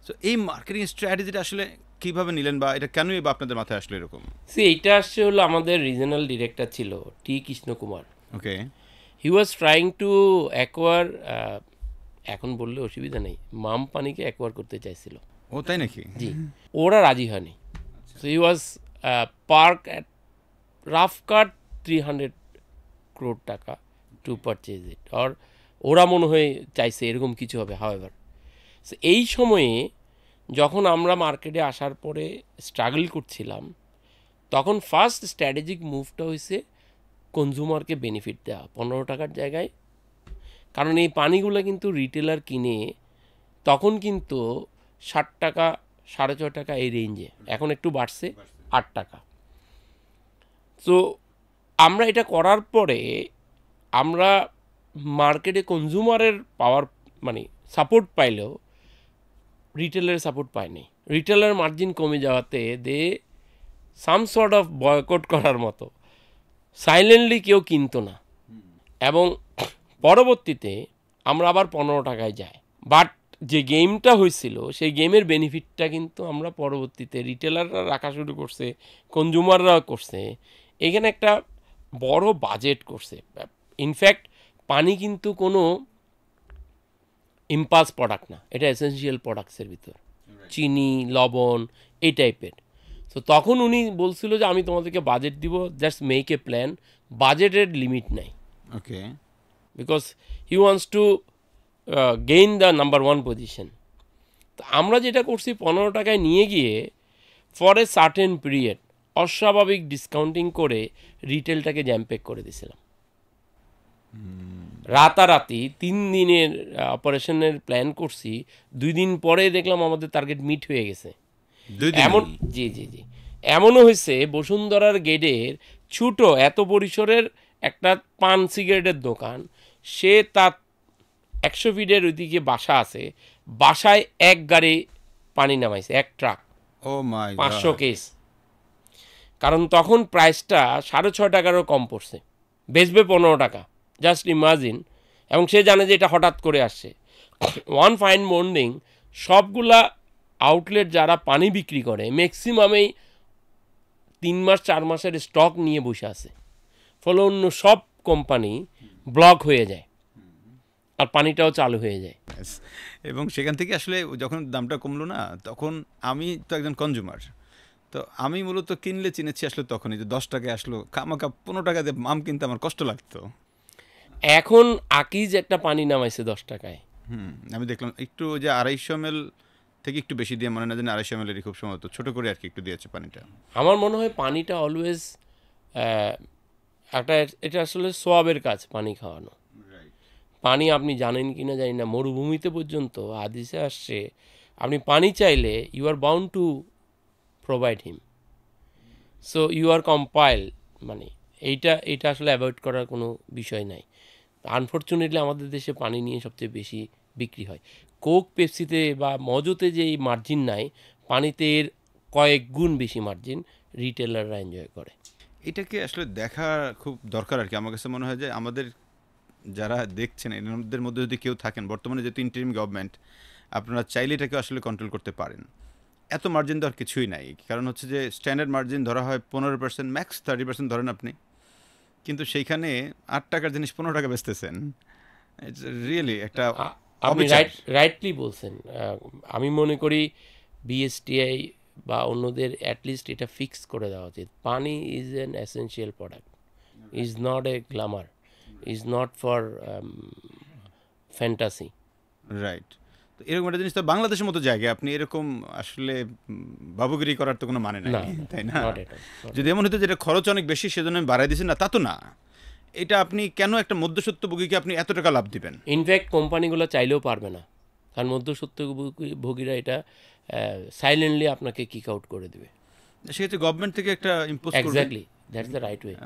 তো এই মার্কেটিং স্ট্র্যাটেজিটা আসলে কীভাবে নিলেন, বা এটা কেনই বা আপনাদের মাথায় আসলো এরকম? এইটা আসছে হলো আমাদের রিজনাল ডিরেক্টর ছিল টি কৃষ্ণ কুমার। ওকে। হি ওয়াজ ট্রাইং টু অ্যাকোয়ার, এখন বললে অসুবিধা নেই, মাম পানিকে অ্যাকোয়ার করতে চাইছিল। ও তাই নাকি? জি, ওরা রাজি হয়নি। So he was park at rough cut 300 crore টাকা টু পারচেজ ইট, আর ওরা মনে হয় চাইছে এরকম কিছু হবে। হাওয়েভার সো এই সময়ে যখন আমরা মার্কেটে আসার পরে স্ট্রাগল করছিলাম, তখন ফার্স্ট স্ট্র্যাটেজিক মুভটা হয়েছে কনজিউমারকে বেনিফিট দেওয়া 15 টাকার জায়গায়। কারণ এই পানিগুলো কিন্তু রিটেলার কিনে তখন কিন্তু 60 টাকা 6.5 টাকা এই রেঞ্জে, এখন একটু বাড়ছে 8 টাকা। তো আমরা এটা করার পরে আমরা মার্কেটে কনজিউমারের পাওয়ার মানে সাপোর্ট পাইলেও রিটেলের সাপোর্ট পায়নি। রিটেলের মার্জিন কমে যাওয়াতে দে সাম সর্ট অফ বয়কট করার মতো সাইলেন্টলি কেউ কিনতো না, এবং পরবর্তীতে আমরা আবার 15 টাকায় যাই। বাট যে গেমটা হয়েছিল সেই গেমের বেনিফিটটা কিন্তু আমরা পরবর্তীতে রিটেলাররা রাখা শুরু করছে, কনজিউমাররাও করছে। এখানে একটা বড় বাজেট করছে। ইনফ্যাক্ট পানি কিন্তু কোনো ইম্পালস প্রোডাক্ট না, এটা এসেনশিয়াল প্রোডাক্টসের ভিতর, চিনি লবণ এই টাইপের। তো তখন উনি বলছিল যে আমি তোমাদেরকে বাজেট দিব, জাস্ট মেক এ প্ল্যান, বাজেটের লিমিট নাই। Okay. Because he wants to gain the number 1 position. তো আমরা যেটা করছি 15 টাকায় নিয়ে গিয়ে ফর এ সার্টেন পিরিয়ড অস্বাভাবিক ডিসকাউন্টিং করে রিটেলটাকে জ্যামপ্যাক করে দিয়েছিলাম। রাতারাতি 3 দিনের অপারেশনের প্ল্যান করছি, 2 দিন পরে দেখলাম আমাদের টার্গেট মিট হয়ে গেছে। এমন জি জি জি এমনও হয়েছে বসুন্ধরার গেটের ছোটো এত পরিসরের একটা পান সিগারেটের দোকান, সে তার 100 ফিটের ওইদিকে বাসা আছে, বাসায় এক গাড়ি পানি নামাইছে, এক ট্রাক, ও মাই গড, 500 কেস। কারণ তখন প্রাইসটা 6.5 টাকারও কম পড়ছে, বেচবে 15 টাকা, জাস্ট ইমাজিন। এবং সে জানে যে এটা হঠাৎ করে আসছে। ওয়ান ফাইন মর্নিং সবগুলা আউটলেট যারা পানি বিক্রি করে ম্যাক্সিমামেই 3 মাস 4 মাসের স্টক নিয়ে বসে আছে, ফলে অন্য সব কোম্পানি ব্লক হয়ে যায়। আর পানিটাও চালু হয়ে যায়। Yes. এবং সেখান থেকে আসলে যখন দামটা কমলো না, তখন আমি তো একজন কনজিউমার, তো আমি মূলত কিনলে চিনেছি আসলে তখনই যে 10 টাকায় আসলো, খামাখা 15 টাকা দিয়ে আম কিনতে আমার কষ্ট লাগতো। এখন আকিজ একটা পানি নামাইছে 10 টাকায়। আমি দেখলাম একটু ওই যে 250 ml থেকে একটু বেশি দিয়ে, মনে না জানি 250 ml খুব সম্ভবত ছোট করে আর কি একটু দিয়েছে পানিটা। আমার মনে হয় পানিটা অলওয়েজ একটা, এটা আসলে সোয়াবের কাজ পানি খাওয়ানো। পানি আপনি জানেন কি না জানি না, মরুভূমিতে পর্যন্ত হাদিসে আসছে আপনি পানি চাইলে you are bound to provide him, so you are compile, মানে এইটা আসলে অ্যাভয়েড করার কোনো বিষয় নাই। আনফর্চুনেটলি আমাদের দেশে পানি নিয়ে সবচেয়ে বেশি বিক্রি হয়। কোক পেপসিতে বা মজোতে যেই মার্জিন নাই, পানিতে এর কয়েক গুণ বেশি মার্জিন রিটেলাররা এনজয় করে। এটাকে আসলে দেখা খুব দরকার আর কি। আমার কাছে মনে হয় যে আমাদের যারা দেখছেন এদের মধ্যে যদি কেউ থাকেন, বর্তমানে যেহেতু ইন্টারিম গভর্নমেন্ট, আপনারা চাইলে এটাকে আসলে কন্ট্রোল করতে পারেন। এত মার্জিন দেওয়ার কিছুই নাই, কারণ হচ্ছে যে স্ট্যান্ডার্ড মার্জিন ধরা হয় 15%, ম্যাক্স 30% ধরেন আপনি, কিন্তু সেইখানে 8 টাকার জিনিস 15 টাকা বেচতেছেন। ইটস রিয়েলি একটা আপনি অবিচার। রাইটলি বলছেন। আমি মনে করি বিএসটিআই বা অন্যদের অ্যাটলিস্ট এটা ফিক্স করে দেওয়া উচিত। পানি is an essential product, is not a Glamour, is not for fantasy. Right. তো এরকম একটা জিনিস তো বাংলাদেশের মতো জায়গায় আপনি এরকম আসলে বাবুগিরি করার তো কোনো মানে নাই, না, তাই না? Not at all. যদি এমন হতো যেটা খরচ অনেক বেশি সেজন্য আমি বাড়াই দিয়েছি, না তা তো না। এটা আপনি কেন একটা মধ্যস্বত্বভোগীকে আপনি এত টাকা লাভ দিবেন? ইনফ্যাক্ট কোম্পানিগুলো চাইলেও পারবে না, কারণ মধ্যস্বত্বভোগীরা এটা সাইলেন্টলি আপনাকে কিক আউট করে দেবে। সেক্ষেত্রে গভর্নমেন্ট থেকে একটা ইম্পোজ করবে। Exactly, that's the right way.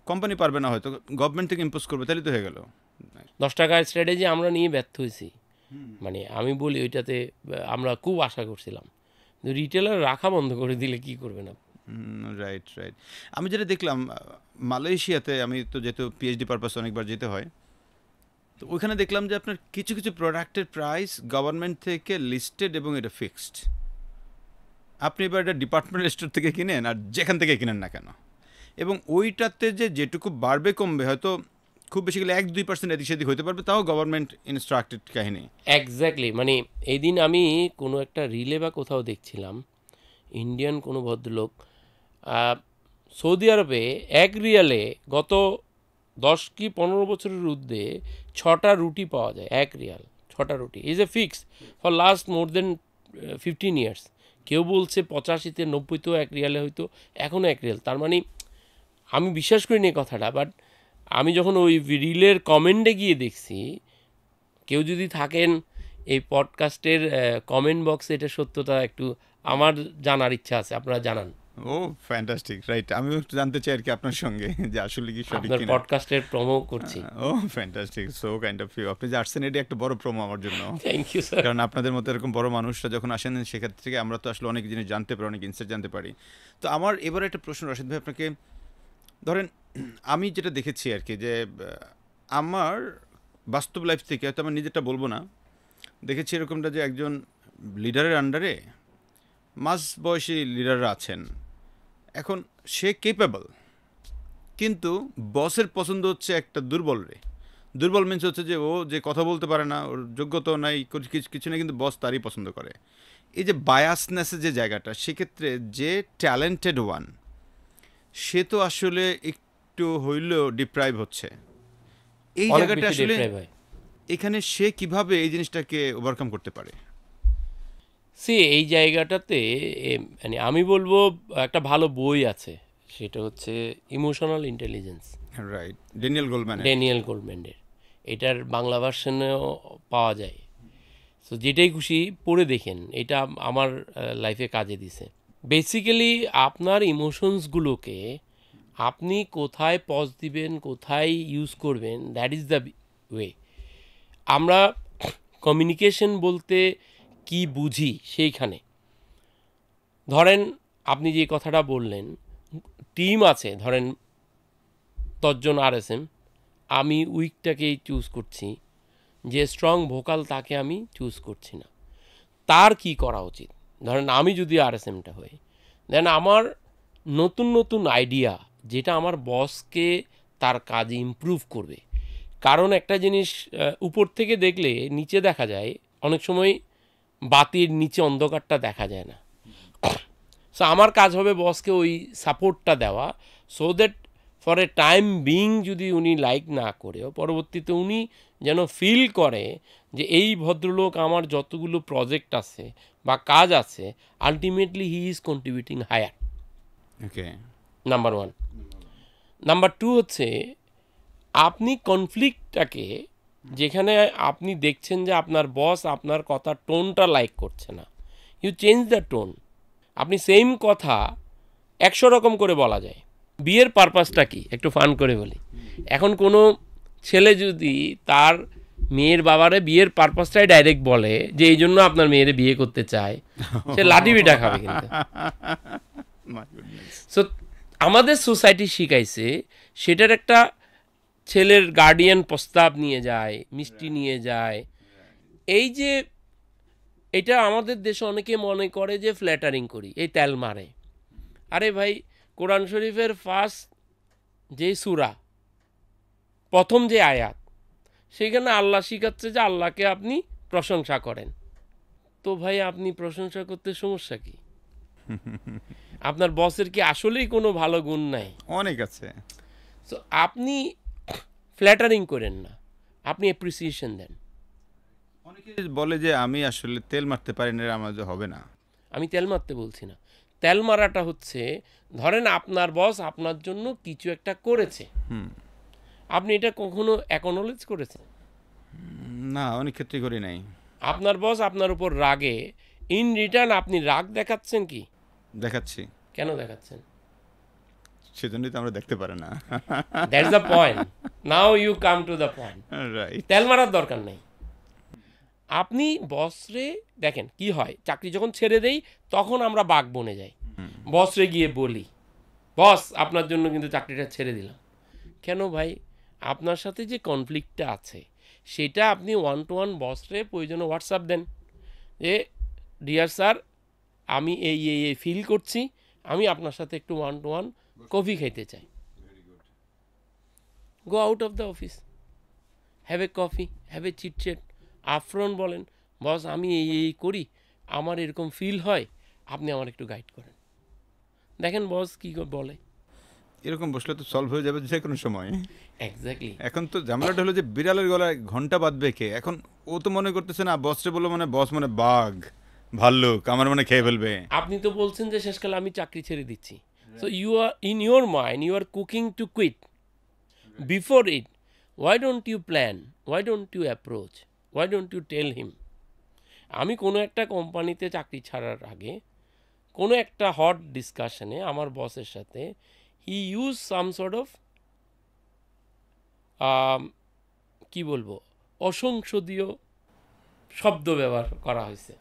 Company পারবে না হয়তো, গভর্নমেন্ট থেকে ইম্পোজ করবে, তাহলে তো হয়ে গেল। 10 টাকার স্ট্র্যাটেজি আমরা নিয়ে ব্যর্থ হয়েছি। মানে আমি বলি ওইটাতে আমরা খুব আশা করছিলাম, কিন্তু রিটেলার রাখা বন্ধ করে দিলে কি করবেন আপনি? Right right. আমি যেটা দেখলাম মালয়েশিয়াতে, আমি তো যেহেতু পিএইচডি পারপাস অনেকবার যেতে হয়, তো ওইখানে দেখলাম যে আপনার কিছু কিছু প্রোডাক্টের প্রাইস গভর্নমেন্ট থেকে লিস্টেড এবং এটা ফিক্সড। আপনি এবার এটা ডিপার্টমেন্টাল স্টোর থেকে কিনেন আর যেখান থেকে কিনেন না কেন, এবং ওইটাতে যে যেটুকু বাড়বে কমবে হয়তো খুব বেশি গেলে 1-2% এদিক সেদিক হতে পারবে, তাও গভর্নমেন্ট ইনস্ট্রাক্টেড কাহিনী। এক্স্যাক্টলি, মানে এই দিন আমি কোনো একটা রিলে বা কোথাও দেখছিলাম, ইন্ডিয়ান কোনো ভদ্রলোক সৌদি আরবে 1 রিয়ালে গত 10 কি 15 বছরের ঊর্ধ্বে 6টা রুটি পাওয়া যায়। 1 রিয়াল 6টা রুটি is a fix for last more than 15 years. কেউ বলছে 85-তে 90-তেও 1 রিয়ালে হয়তো, এখনও 1 রিয়াল। তার মানে আমি বিশ্বাস করিনি এই কথাটা, বাট আমি যখন ওই রিলের কমেন্টে গিয়ে দেখছি, কেউ যদি থাকেন এই পডকাস্টের কমেন্ট বক্সে, এটা সত্যতা একটু আমার জানার ইচ্ছা আছে, আপনারা জানান। ও ফ্যান্টাস্টিক, রাইট। আমিও একটু জানতে চাই আর কি আপনার সঙ্গে যে আসলে কি সঠিক আপনার কিনা। পডকাস্টের প্রমো করছি। Oh fantastic, so kind of you. আপনি যে আসছেন এটি একটা বড় প্রোমো আমার জন্য। Thank you sir. কারণ আপনাদের মতো এরকম বড় মানুষরা যখন আসেন, সেক্ষেত্রে থেকে আমরা তো আসলে অনেক জিনিস জানতে পারি, অনেক ইনসাইট জানতে পারি। তো আমার এবার একটা প্রশ্ন রাশিদ ভাই আপনাকে, ধরেন আমি যেটা দেখেছি আর কি, যে আমার বাস্তব লাইফ থেকে, হয়তো আমার নিজেরটা বলবো না, দেখেছি এরকমটা যে একজন লিডারের আন্ডারে মাঝ বয়সী লিডাররা আছেন। এখন সে কেপেবল, কিন্তু বসের পছন্দ হচ্ছে একটা দুর্বল রে। দুর্বল মিনস হচ্ছে যে ও যে কথা বলতে পারে না, ওর যোগ্যতাও নাই, কিছু নেই, কিন্তু বস তারই পছন্দ করে। এই যে বায়াসনেসের যে জায়গাটা, সেক্ষেত্রে যে ট্যালেন্টেড ওয়ান, সে তো আসলে একটু হইলেও ডিপ্রাইভ হচ্ছে। এই অনেক জায়গাটা বেশি আসলে deprive হয়। এখানে সে কিভাবে এই জিনিসটাকে ওভারকাম করতে পারে? এই জায়গাটাতে মানে আমি বলবো একটা ভালো বই আছে, সেটা হচ্ছে ইমোশনাল ইন্টেলিজেন্স, রাইট, ড্যানিয়েল গোল্ডম্যানের। এটার বাংলা ভার্সনেও পাওয়া যায়। সো যেটাই খুশি পড়ে দেখেন, এটা আমার লাইফে কাজে দিছে। বেসিক্যালি আপনার ইমোশনসগুলোকে আপনি কোথায় পজ দিবেন, কোথায় ইউজ করবেন, দ্যাট ইজ দ্য ওয়ে। আমরা কমিউনিকেশন বলতে কি বুঝি সেইখানে, ধরেন আপনি যে কথাটা বললেন, টিম আছে ধরেন 10 জন RSM, আমি উইকটাকেই চুজ করছি, যে স্ট্রং ভোকাল তাকে আমি চুজ করছি না। তার কি করা উচিত? ধরেন আমি যদি RSMটা হই, দেন আমার নতুন নতুন আইডিয়া, যেটা আমার বসকে তার কাজে ইমপ্রুভ করবে, কারণ একটা জিনিস উপর থেকে দেখলে নিচে দেখা যায়, অনেক সময় বাতির নিচে অন্ধকারটা দেখা যায় না। সো আমার কাজ হবে বসকে ওই সাপোর্টটা দেওয়া, so that for a time being যদি উনি লাইক না করেও পরবর্তীতে উনি যেন ফিল করে যে এই ভদ্রলোক আমার যতগুলো প্রজেক্ট আছে বা কাজ আছে ultimately he is contributing higher. Okay, number one. Number two হচ্ছে আপনি কনফ্লিক্টটাকে, যেখানে আপনি দেখছেন যে আপনার বস আপনার কথা টোনটা লাইক করছে না, ইউ চেঞ্জ দ্য টোন। আপনি সেম কথা 100 রকম করে বলা যায়। বিয়ের পারপাসটা কি একটু ফান করে বলি। এখন কোনো ছেলে যদি তার মেয়ের বাবারে বিয়ের পারপাসটাই ডাইরেক্ট বলে যে এই জন্য আপনার মেয়েরে বিয়ে করতে চায়, সে লাঠি বিটা খাবে কিন্তু। সো আমাদের সোসাইটি শিখাইছে সেটার একটা ছেলের গার্ডিয়ান প্রস্তাব নিয়ে যায়, মিষ্টি নিয়ে যায়। এই যে এটা আমাদের দেশে অনেকে মনে করে যে ফ্ল্যাটারিং করি, এই তেল মারে। আরে ভাই, কোরআন শরীফের ফার্স্ট যে সূরা, প্রথম যে আয়াত, সেখানে আল্লাহ শিখাচ্ছে যে আল্লাহকে আপনি প্রশংসা করেন। তো ভাই আপনি প্রশংসা করতে সমস্যা কি? আপনার বসের কি আসলেই কোনো ভালো গুণ নাই? অনেক আছে। সো আপনি ফ্ল্যাটারিং করেন না, আপনি অ্যাপ্রিসিয়েশন দেন। অনেকে বলে যে আমি আসলে তেল মারতে পারি না, আমার যে হবে না। আমি তেল মারতে বলছি না। তেল মারাটা হচ্ছে, ধরেন আপনার বস আপনার জন্য কিছু একটা করেছে, আপনি এটা কখনো অ্যাকনোলেজ করেছেন? না, অনেক ক্ষেত্রে করি নাই। আপনার বস আপনার উপর রাগে, ইন রিটার্ন আপনি রাগ দেখাচ্ছেন কি? দেখাচ্ছি। কেন দেখাচ্ছেন? সেজন্যই তো আমরা দেখতে পারি না। That's the point. Now you come to the point. Right. তেল মারার দরকার নেই। আপনি বসরে দেখেন কি হয়, চাকরি যখন ছেড়ে দেই তখন আমরা বাঘ বনে যাই, বসরে গিয়ে বলি বস আপনার জন্য কিন্তু চাকরিটা ছেড়ে দিলাম। কেন ভাই? আপনার সাথে যে কনফ্লিক্টটা আছে সেটা আপনি 1-to-1 বসরে প্রয়োজনে হোয়াটসঅ্যাপ দেন যে ডিয়ার স্যার, আমি এই ফিল করছি, আমি আপনার সাথে একটু 1-to-1 কফি খাইতে চাই। Go out of the office, have a coffee, have a chitchat. আফরন বলেন বস আমি এই করি, আমার এরকম ফিল হয়, আপনি আমার একটু গাইড করেন। দেখেন বস কী বলে। এরকম বসলে তো সলভ হয়ে যাবে যে কোনো সময়। এক্স্যাক্টলি। এখন তো ঝামেলাটা হলো যে বিড়ালের গলায় ঘন্টা বাঁধবে কে? এখন ও তো মনে করতেছে না বসরে বললো মানে বস মানে বাঘ ভাল্লুক আমার মানে খেয়ে ফেলবে। আপনি তো বলছেন যে শেষকালে আমি চাকরি ছেড়ে দিচ্ছি। So you are in your mind you are cooking to quit. Before it why don't you plan, why don't you approach, why don't you tell him. আমি কোনো একটা কোম্পানিতে চাকরি ছাড়ার আগে কোনো একটা হট ডিসকাশনে আমার বসের সাথে he use some sort of কি বলবো অসংসদীয় শব্দ ব্যবহার করা হয়েছে।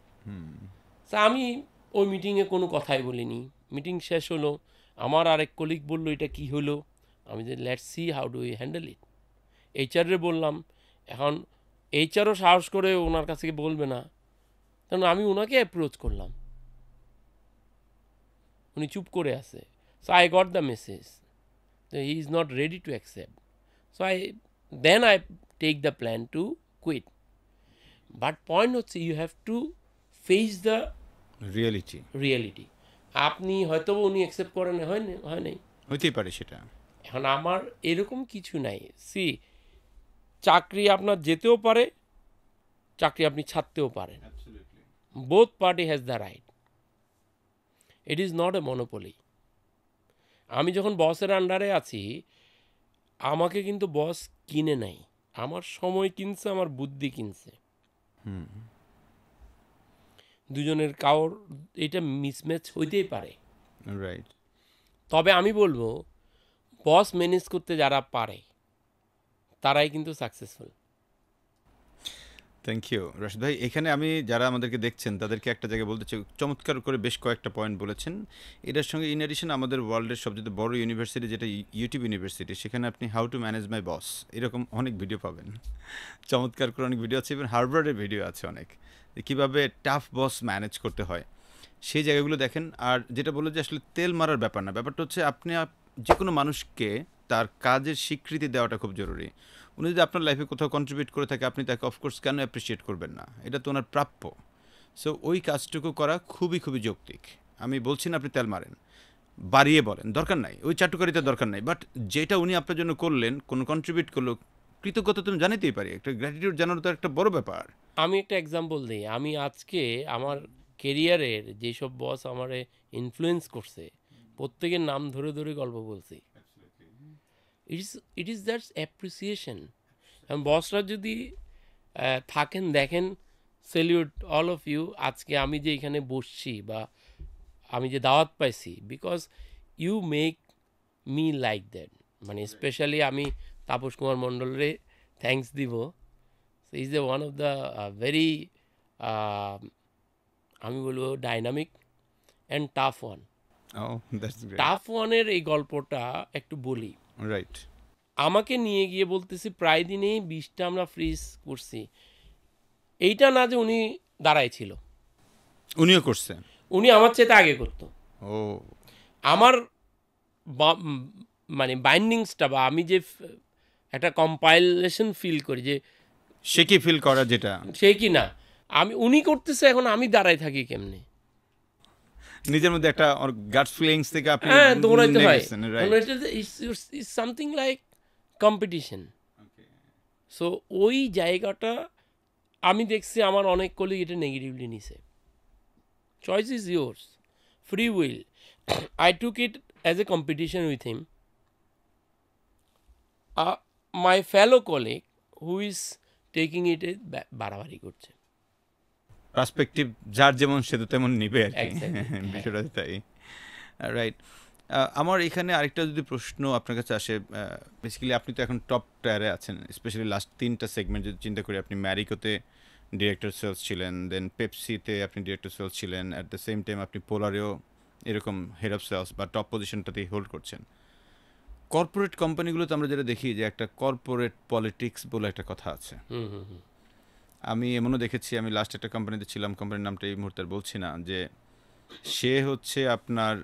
তা আমি ওই মিটিংয়ে কোনো কথাই বলিনি। মিটিং শেষ হলো, আমার আরেক কলিগ বললো এটা কি হলো, আমি যে let's see how do you handle it. এইচআরে বললাম, এখন এইচআরও সাহস করে ওনার কাছে বলবে না, কারণ আমি ওনাকে অ্যাপ্রোচ করলাম, উনি চুপ করে আছে। So I got the message he is not ready to accept. So then I take the plan to quit. But point হচ্ছে you have to face the reality. আপনি হয়তো উনি অ্যাকসেপ্ট করেন, হয় নাই, হইতেই পারে সেটা। এখন আমার এরকম কিছু নাই। সি, চাকরি আপনার যেতেও পারে, চাকরি আপনি ছাড়তেও পারেন। Both party has the right. It is not a monopoly. আমি যখন বসের আন্ডারে আছি, আমাকে কিন্তু বস কিনে নাই, আমার সময় কিনছে, আমার বুদ্ধি কিনছে। দুজনের কারোর এটা মিসম্যাচ হইতেই পারে। রাইট। তবে আমি বলবো বস ম্যানেজ করতে যারা পারে তারাই কিন্তু সাকসেসফুল। থ্যাংক ইউ রাশিদ ভাই। এখানে আমি যারা আমাদেরকে দেখছেন তাদেরকে একটা জায়গায় বলতে চাই, চমৎকার করে বেশ কয়েকটা পয়েন্ট বলেছেন। এটার সঙ্গে ইন এডিশন আমাদের ওয়ার্ল্ডের সবচেয়ে বড় ইউনিভার্সিটি যেটা ইউটিউব ইউনিভার্সিটি, সেখানে আপনি হাউ টু ম্যানেজ মাই বস এরকম অনেক ভিডিও পাবেন। চমৎকার করে অনেক ভিডিও আছে, ইভেন হার্ভার্ডের ভিডিও আছে অনেক, কীভাবে টাফ বস ম্যানেজ করতে হয় সেই জায়গাগুলো দেখেন। আর যেটা বললো যে আসলে তেল মারার ব্যাপার না, ব্যাপারটা হচ্ছে আপনি যে কোনো মানুষকে তার কাজের স্বীকৃতি দেওয়াটা খুব জরুরি। উনি যদি আপনার লাইফে কোথাও কন্ট্রিবিউট করে থাকে, আপনি তাকে অফকোর্স কেন অ্যাপ্রিসিয়েট করবেন না? এটা তো ওনার প্রাপ্য। সো ওই কাজটুকু করা খুবই খুবই যৌক্তিক। আমি বলছি না আপনি তেল মারেন, বাড়িয়ে বলেন, দরকার নাই, ওই চাটুকারিতা দরকার নাই। বাট যেটা উনি আপনার জন্য করলেন, কোনো কন্ট্রিবিউট করলো, কৃতজ্ঞতা তুমি জানাতেই পারি। একটা গ্র্যাটিটিউড জানানো তো একটা বড় ব্যাপার। আমি একটা এক্সাম্পল দিই। আমি আজকে আমার কেরিয়ারের যেসব বস আমারে ইনফ্লুয়েন্স করছে, প্রত্যেকের নাম ধরে ধরে গল্প বলছি। It is that's appreciation. বসরা যদি থাকেন, দেখেন, সেলিউট অল অফ ইউ। আজকে আমি যে এখানে বসছি বা আমি যে দাওয়াত পাইছি, because you make me like that. মানে স্পেশালি আমি তাপস কুমার মণ্ডলরে থ্যাঙ্কস দিব। Is the one of the very, আমি বলবো, dynamic and tough one. Tough ওয়ানের এই গল্পটা একটু বলি। রাইট। আমাকে নিয়ে গিয়ে বলতেছি প্রায় দিনেই 20টা আমরা ফ্রিজ করছি। এইটা না যে উনি দাঁড়ায় ছিল, উনিও করছে। উনি আমার চেয়ে আগে করতো। ও, আমার মানে বাইন্ডিংসটা বা আমি যে একটা কম্পাইলেশন ফিল করি যে সে কি ফিল করা, যেটা সে কি না আমি উনি করতেছে, এখন আমি দাঁড়ায় থাকি কেমনে? নিজের মধ্যে একটা গাট ফিলিংস থেকে আপনি হ্যাঁ, দৌড়াইতে হয়। Right. Something like competition. So ওই জায়গাটা আমি দেখছি আমার অনেক কলিগ এটা নেগেটিভলি নিছে। Choice is yours, free will. I took it as a competition with him. My fellow colleague who is taking it a বাড়াবাড়ি করছে। পার্সপেক্টিভ যার যেমন সে তো তেমন নিবে আর কি, Exactly. বিষয়টা তাই। রাইট। আমার এখানে আরেকটা যদি প্রশ্ন আপনার কাছে আসে, বেসিক্যালি আপনি তো এখন টপ টায়ারে আছেন, স্পেশালি লাস্ট 3টা সেগমেন্ট যদি চিন্তা করি, আপনি ম্যারিকোতে ডিরেক্টর সেলস ছিলেন, দেন পেপসিতে আপনি ডিরেক্টর সেলস ছিলেন, অ্যাট দ্য সেম টাইম আপনি পোলারেও এরকম হেড অফ সেলস বা টপ পজিশনটাতেই হোল্ড করছেন। কর্পোরেট কোম্পানিগুলোতে আমরা যেটা দেখি যে একটা কর্পোরেট পলিটিক্স বলে একটা কথা আছে। আমি এমনও দেখেছি, আমি লাস্ট একটা কোম্পানিতে ছিলাম, কোম্পানির নামটা এই মুহূর্তে বলছি না, যে সে হচ্ছে আপনার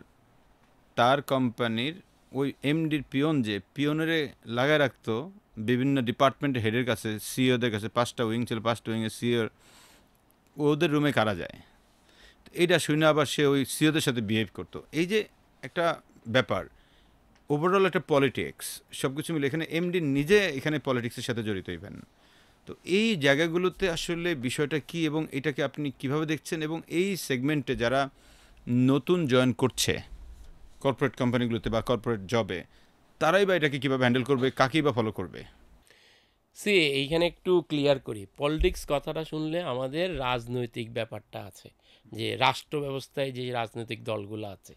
তার কোম্পানির ওই এমডির পিয়ন, যে পিয়নেরে লাগায় রাখতো বিভিন্ন ডিপার্টমেন্টের হেডের কাছে, সিওদের কাছে। 5টা উইং ছিল, 5টা উইংয়ের সিওর ওদের রুমে কারা যায়, এইটা শুনে আবার সে ওই সিওদের সাথে বিহেভ করতো। এই যে একটা ব্যাপার, ওভারঅল একটা পলিটিক্স, সব কিছু মিলে এখানে এমডি নিজে এখানে পলিটিক্সের সাথে জড়িত ইভেন। তো এই জায়গাগুলোতে আসলে বিষয়টা কি এবং এটাকে আপনি কিভাবে দেখছেন, এবং এই সেগমেন্টে যারা নতুন জয়েন করছে কর্পোরেট কোম্পানিগুলোতে বা কর্পোরেট জবে, তারাই বা এটাকে কীভাবে হ্যান্ডেল করবে, কাকেই বা ফলো করবে? সে এইখানে একটু ক্লিয়ার করি। পলিটিক্স কথাটা শুনলে আমাদের রাজনৈতিক ব্যাপারটা আছে, যে রাষ্ট্র ব্যবস্থায় যে রাজনৈতিক দলগুলো আছে,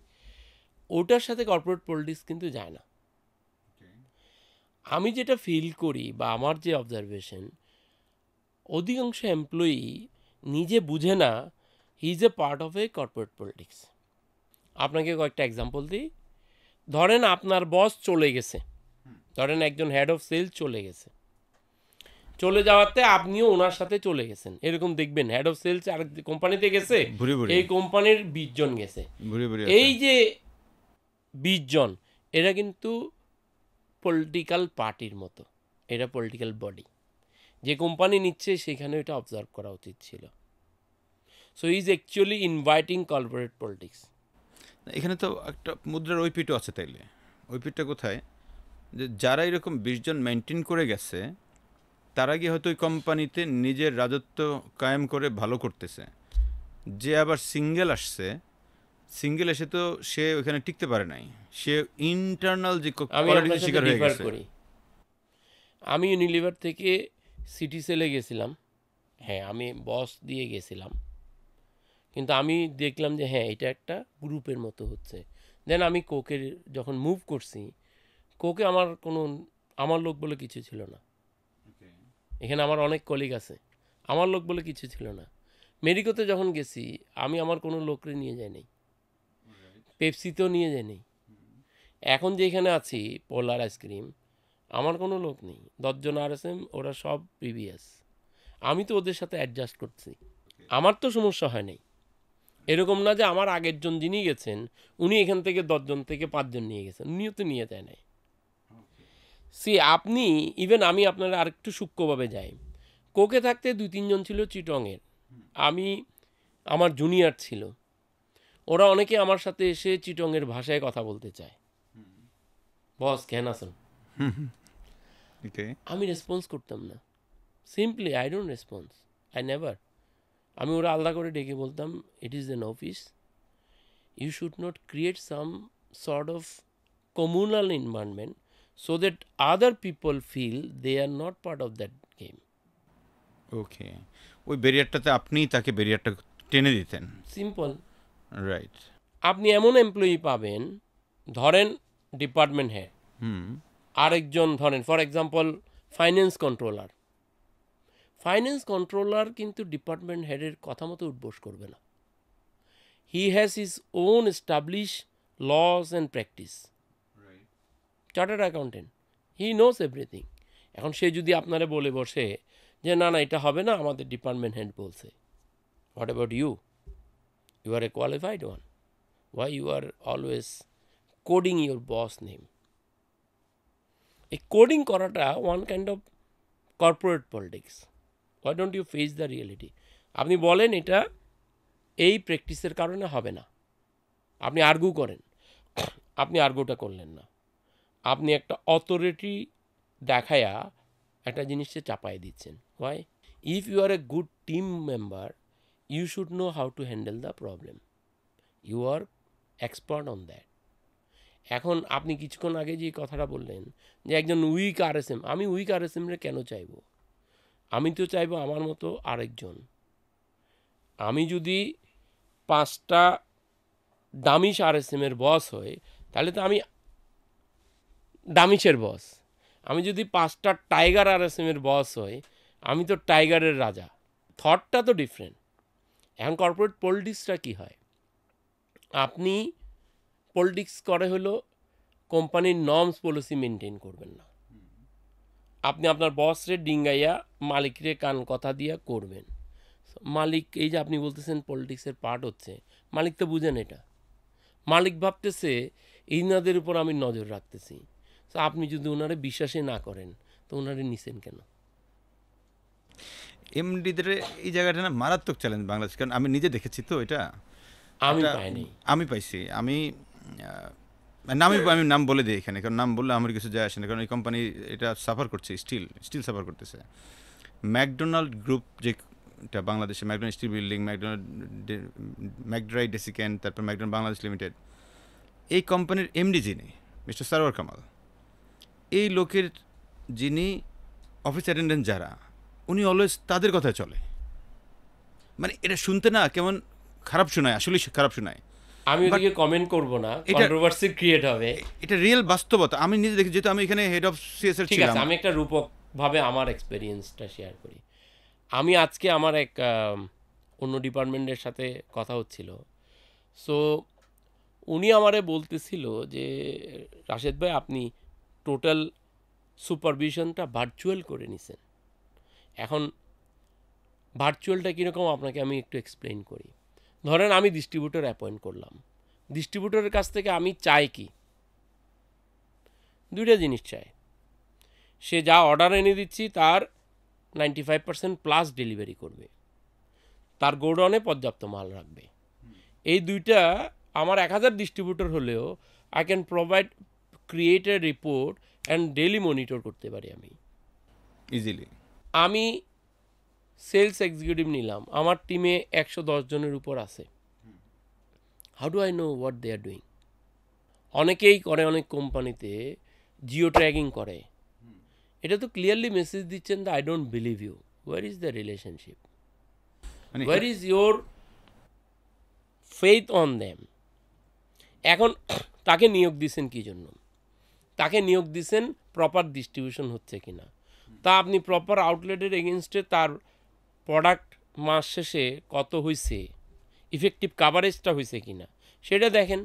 ওটার সাথে কর্পোরেট পলিটিক্স কিন্তু যায় না। আমি যেটা ফিল করি বা আমার যে অবজারভেশন, অধিকাংশ এমপ্লয়ি নিজে বুঝে না he is a part of A corporate politics. আপনাকে কয়েকটা এক্সাম্পল দিই। ধরেন আপনার বস চলে গেছে, ধরেন একজন হেড অফ সেলস চলে গেছে, চলে যাওয়াতে আপনিও ওনার সাথে চলে গেছেন। এরকম দেখবেন হেড অফ সেলস আর কোম্পানিতে গেছে, এই কোম্পানির 20 জন গেছে। এই যে 20 জন, এরা কিন্তু পলিটিক্যাল পার্টির মতো, এটা পলিটিক্যাল বডি। যে কোম্পানি নিচ্ছে সেখানে এটা অবজার্ভ করা উচিত ছিল। So is actually inviting corporate politics. এখানে তো একটা মুদ্রার ওই পিঠও আছে। তাইলে ওই পিঠটা কোথায়, যে যারা এরকম 20 জন মেনটেন করে গেছে, তারা গিয়ে হয়তো ওই কোম্পানিতে নিজের রাজত্ব কায়েম করে ভালো করতেছে। যে আবার সিঙ্গেল আসছে, সিঙ্গেল এসে তো সে ওখানে টিকতে পারে নাই, সে ইন্টারনাল যে কোয়ালিটির শিকার হয়ে গেছে। আমি ইউনিলিভার থেকে সিটি সেলে গেছিলাম, হ্যাঁ আমি বস দিয়ে গেছিলাম, কিন্তু আমি দেখলাম যে হ্যাঁ এটা একটা গ্রুপের মতো হচ্ছে। দেন আমি কোকের যখন মুভ করছি, কোকে আমার লোক বলে কিছু ছিল না। এখানে আমার অনেক কলিগ আছে, আমার লোক বলে কিছু ছিল না। মেরিকোতে যখন গেছি, আমি আমার কোনো লোকরে নিয়ে যাই নাই, পেপসিতেও নিয়ে যাই নাই। এখন যেখানে আছি পোলার আইসক্রিম, আমার কোনো লোক নেই, 10 জন RSM, ওরা সব প্রিভিয়াস। আমি তো ওদের সাথে অ্যাডজাস্ট করছি, আমার তো সমস্যা হয় নাই। এরকম না যে আমার আগের জন যিনি গেছেন উনি এখান থেকে 10 জন থেকে 5 জন নিয়ে গেছেন, উনিও তো নিয়ে যায় নাই। সি আপনি ইভেন আমি আপনারা আরেকটু সূক্ষ্মভাবে যাই, কোকে থাকতে 2-3 জন ছিল চিটংয়ের, আমি আমার জুনিয়র ছিল, ওরা অনেকে আমার সাথে এসে চিটংয়ের ভাষায় কথা বলতে চায়, বস কেন আসেন, ওকে, আমি রেসপন্স করতাম না, simply I don't response, I never. আমি ওরা আলাদা করে ডেকে বলতাম, it is an office, you should not create some sort of communal environment so that other people feel they are not part of that game. ওকে, ওই ব্যারিয়ারটাতে আপনি তাকে ব্যারিয়ারটা টেনে দিতেন। সিম্পল। রাইট। আপনি এমন এমপ্লয়ি পাবেন, ধরেন ডিপার্টমেন্ট হেড, আরেকজন ধরেন for example finance controller, finance controller কিন্তু ডিপার্টমেন্ট হেডের কথা মতো উঠবোস করবে না। He has his own established laws and practice. Chartered accountant, he knows everything. এখন সে যদি আপনারা বলে বসে যে না না এটা হবে না, আমাদের ডিপার্টমেন্ট হেড বলছে, what about you, you are a qualified one, why you are always coding your boss name. এই কোডিং করাটা one kind of corporate politics. Why don't you face the reality? আপনি বলেন এটা এই প্র্যাকটিসের কারণে হবে না, আপনি আর্গু করেন, আপনি আর্গুটা করলেন না, আপনি একটা অথরিটি দেখায়া একটা জিনিসকে চাপাই দিচ্ছেন। Why? If you are a good team member, you should know how to handle the problem, you are expert on that. এখন আপনি কিছুক্ষণ আগে যে কথাটা বললেন যে একজন উইক আরএসএম, আমি উইক আরএসএমরে কেন চাইব? আমি তো চাইবো আমার মতো আরেকজন। আমি যদি 5টা ডামিশ আরএসএমের বস হই, তাহলে তো আমি ডামিশের বস। আমি যদি 5টা টাইগার আরএসএমের বস হই, আমি তো টাইগারের রাজা। থটটা তো ডিফারেন্ট। এখন কর্পোরেট পলিটিক্সটা কী হয়, আপনি পলিটিক্স করে হলো কোম্পানির নর্মস পলিসি মেনটেন করবেন না, আপনি আপনার বসরে ডিঙ্গাইয়া মালিকরে কান কথা দিয়া করবেন। মালিক, এই যে আপনি বলতেছেন পলিটিক্সের পার্ট হচ্ছে, মালিক তো বুঝেন এটা, মালিক ভাবতেছে ইনাদের উপর আমি নজর রাখতেছি। তো আপনি যদি ওনারে বিশ্বাসে না করেন তো ওনারে নিছেন কেন? এমডিদের এই জায়গাটা না মারাত্মক চ্যালেঞ্জ বাংলাদেশ, কারণ আমি নিজে দেখেছি তো এটা। আমি এটা পাইনি। আমি পাইছি। আমি নাম বলে দিই এখানে, কারণ নাম বললে আমার কিছু যায় আসে না, কারণ এই কোম্পানি এটা সাফার করছে, স্টিল সাফার করতেছে। ম্যাকডোনাল্ড গ্রুপ, যেটা বাংলাদেশে ম্যাকডোনাল্ড স্টিল বিল্ডিং, ম্যাকড্রাই ডেসিকেন, তারপর ম্যাকডোনাল্ড বাংলাদেশ লিমিটেড, এই কোম্পানির এমডি যিনি মিস্টার সারওয়ার কামাল, এই লোকের যিনি অফিস অ্যাটেন্ডেন্ট যারা, উনি অলওয়েজ তাদের কথায় চলে। মানে এটা শুনতে না কেমন খারাপ শোনায়, আসলে খারাপ শোনায়। আমি ওদিকে কমেন্ট করব না, কন্ট্রোভার্সি ক্রিয়েট হবে। এটা রিয়েল বাস্তবতা, আমি নিজে দেখি, যেহেতু আমি এখানে হেড অফ সিএসএর ঠিক ছিলাম। আছে, আমি একটা রূপকভাবে আমার এক্সপেরিয়েন্সটা শেয়ার করি। আমি আজকে আমার এক অন্য ডিপার্টমেন্টের সাথে কথা হচ্ছিল, সো উনি আমারে বলতেছিল যে রাশেদ ভাই আপনি টোটাল সুপারভিশনটা ভার্চুয়াল করে নিছেন। এখন ভার্চুয়ালটা কীরকম আপনাকে আমি একটু এক্সপ্লেন করি। ধরেন আমি ডিস্ট্রিবিউটর অ্যাপয়েন্ট করলাম, ডিস্ট্রিবিউটরের কাছ থেকে আমি চাই কি, দুইটা জিনিস চাই। সে যা অর্ডার এনে দিচ্ছি তার 95% প্লাস ডেলিভারি করবে, তার গোডাউনে পর্যাপ্ত মাল রাখবে। এই দুইটা আমার 1000 ডিস্ট্রিবিউটর হলেও I can provide, create a report and daily monitor করতে পারি আমি ইজিলি। আমি সেলস এক্সিকিউটিভ নিলাম, আমার টিমে 110 জনের উপর আছে। How do I know what they are doing? অনেকেই করে, অনেক কোম্পানিতে জিও ট্র্যাকিং করে। এটা তো ক্লিয়ারলি মেসেজ দিচ্ছেন যে I don't believe you. Where is the relationship? Where is your faith on them? এখন তাকে নিয়োগ দিচ্ছেন কী জন্য? তাকে নিয়োগ দিচ্ছেন প্রপার ডিস্ট্রিবিউশন হচ্ছে কি না, তা আপনি প্রপার আউটলেটের এগেনস্টে তার প্রোডাক্ট মাস শেষে কত হয়েছে, ইফেক্টিভ কাভারেজটা হয়েছে কি না সেটা দেখেন,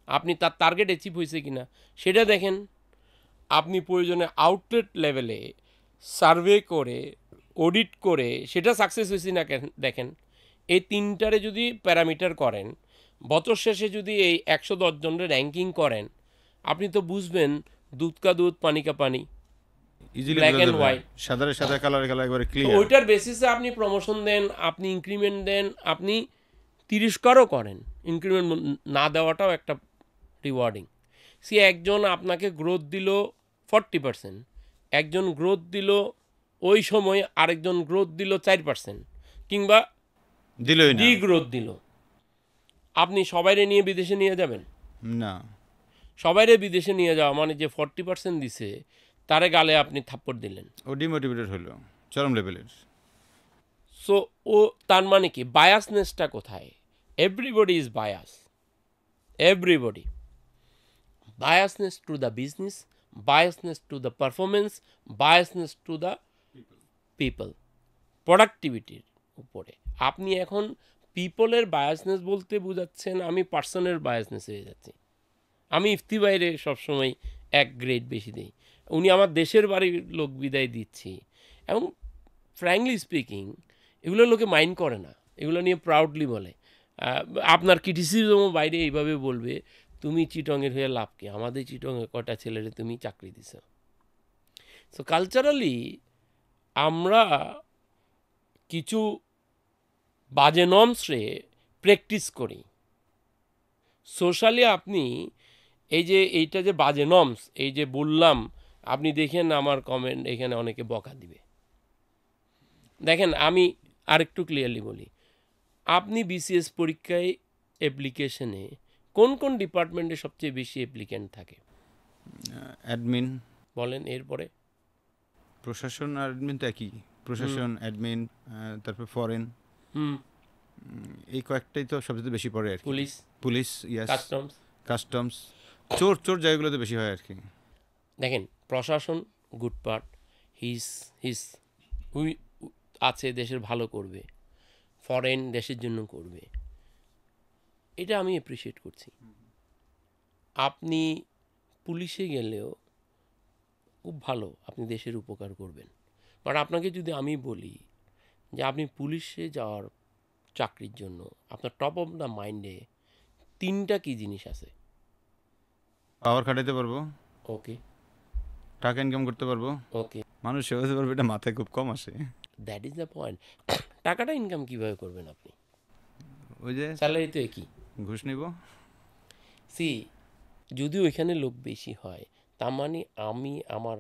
আপনি তার টার্গেট অ্যাচিভ হয়েছে কি না সেটা দেখেন, আপনি প্রয়োজনে আউটলেট লেভেলে সার্ভে করে অডিট করে সেটা সাকসেস হয়েছে না দেখেন। এই তিনটারে যদি প্যারামিটার করেন, বছর শেষে যদি এই 110 জনের র্যাঙ্কিং করেন, আপনি তো বুঝবেন দুধ কা দুধ পানি কা পানি। Easily black and white. সাদা সাদা কালার একবারে তো ক্লিয়ার। ওইটার বেসিসে আপনি প্রমোশন দেন, আপনি ইনক্রিমেন্ট দেন, আপনি তিরস্কারও করেন। ইনক্রিমেন্ট না দেওয়াটাও একটা রিওয়ার্ডিং। সে একজন আপনাকে গ্রোথ দিল 40%, একজন গ্রোথ দিল ওই সময় আরেকজন গ্রোথ দিল 4%, কিংবা দিলই না, গ্রোথ দিল, আপনি সবাইরে নিয়ে বিদেশে নিয়ে যাবেন? না সবাইরে বিদেশে নিয়ে যাওয়া মানে যে 40% দিছে তারে গালে আপনি থাপ্পড় দিলেন। ও ডিমোটিভেটেড হলো চরম লেভেলের। সো ও তার মানে কি বায়াসনেসটা কোথায়? Everybody is bias, everybody. Biasness to the business, biasness to the performance, biasness to the people, প্রোডাক্টিভিটির উপরে। আপনি এখন পিপলের বায়াসনেস বলতে বোঝাচ্ছেন আমি পার্সনের বায়াসনেস হয়ে যাচ্ছি। আমি ইফতি বাইরে সবসময় এক গ্রেড বেশি দিই, উনি আমার দেশের বাড়ির লোক বিদায় দিচ্ছি। এবং ফ্র্যাঙ্কলি স্পিকিং এগুলো লোকে মাইন্ড করে না, এগুলো নিয়ে প্রাউডলি বলে। আপনার ক্রিটিসিজমও বাইরে এইভাবে বলবে, তুমি চিটংয়ের হয়ে লাভ কি, আমাদের চিটংয়ে কটা ছেলেরে তুমি চাকরি দিছ। সো কালচারালি আমরা কিছু বাজে নর্মসে প্র্যাকটিস করি। সোশ্যালি আপনি এই যে এইটা যে বাজে নর্মস, এই যে বললাম, আপনি দেখেন আমার কমেন্ট এখানে অনেকে বকা দিবে। দেখেন আমি আরেকটু ক্লিয়ারলি বলি, আপনি বিসিএস পরীক্ষায় অ্যাপ্লিকেশনে কোন কোন ডিপার্টমেন্টে সবচেয়ে বেশি অ্যাপ্লিক্যান্ট থাকে অ্যাডমিন বলেন? এরপরে প্রশাসন আর অ্যাডমিন তো একই, প্রশাসন অ্যাডমিন তারপর ফরেন, এই কয়েকটাই তো সবচেয়ে বেশি পড়ে আর কি। পুলিশ, পুলিশ, ইয়াস, কাস্টমস। কাস্টমস, চোর জায়গাগুলোতে বেশি হয় আর কি। দেখেন প্রশাসন গুড পার্ট, হিস উই আছে, দেশের ভালো করবে, ফরেন দেশের জন্য করবে, এটা আমি অ্যাপ্রিসিয়েট করছি। আপনি পুলিশে গেলেও খুব ভালো, আপনি দেশের উপকার করবেন। বাট আপনাকে যদি আমি বলি যে আপনি পুলিশে যাওয়ার চাকরির জন্য আপনার টপ অফ দ্য মাইন্ডে 3টা কি জিনিস আছে? পাওয়ার খাটাইতে পারবো, ওকে, টাকা ইনকাম করতে পারবো, ওকে, মানুষ সেবা হতে পারবে, এটা মাথায় খুব কম আসে। That is the point. টাকাটা ইনকাম কীভাবে করবেন আপনি? ওই যে স্যালারি তো একই। ঘুষ নিব, সি যদি ওইখানে লোক বেশি হয়, তার মানে আমি আমার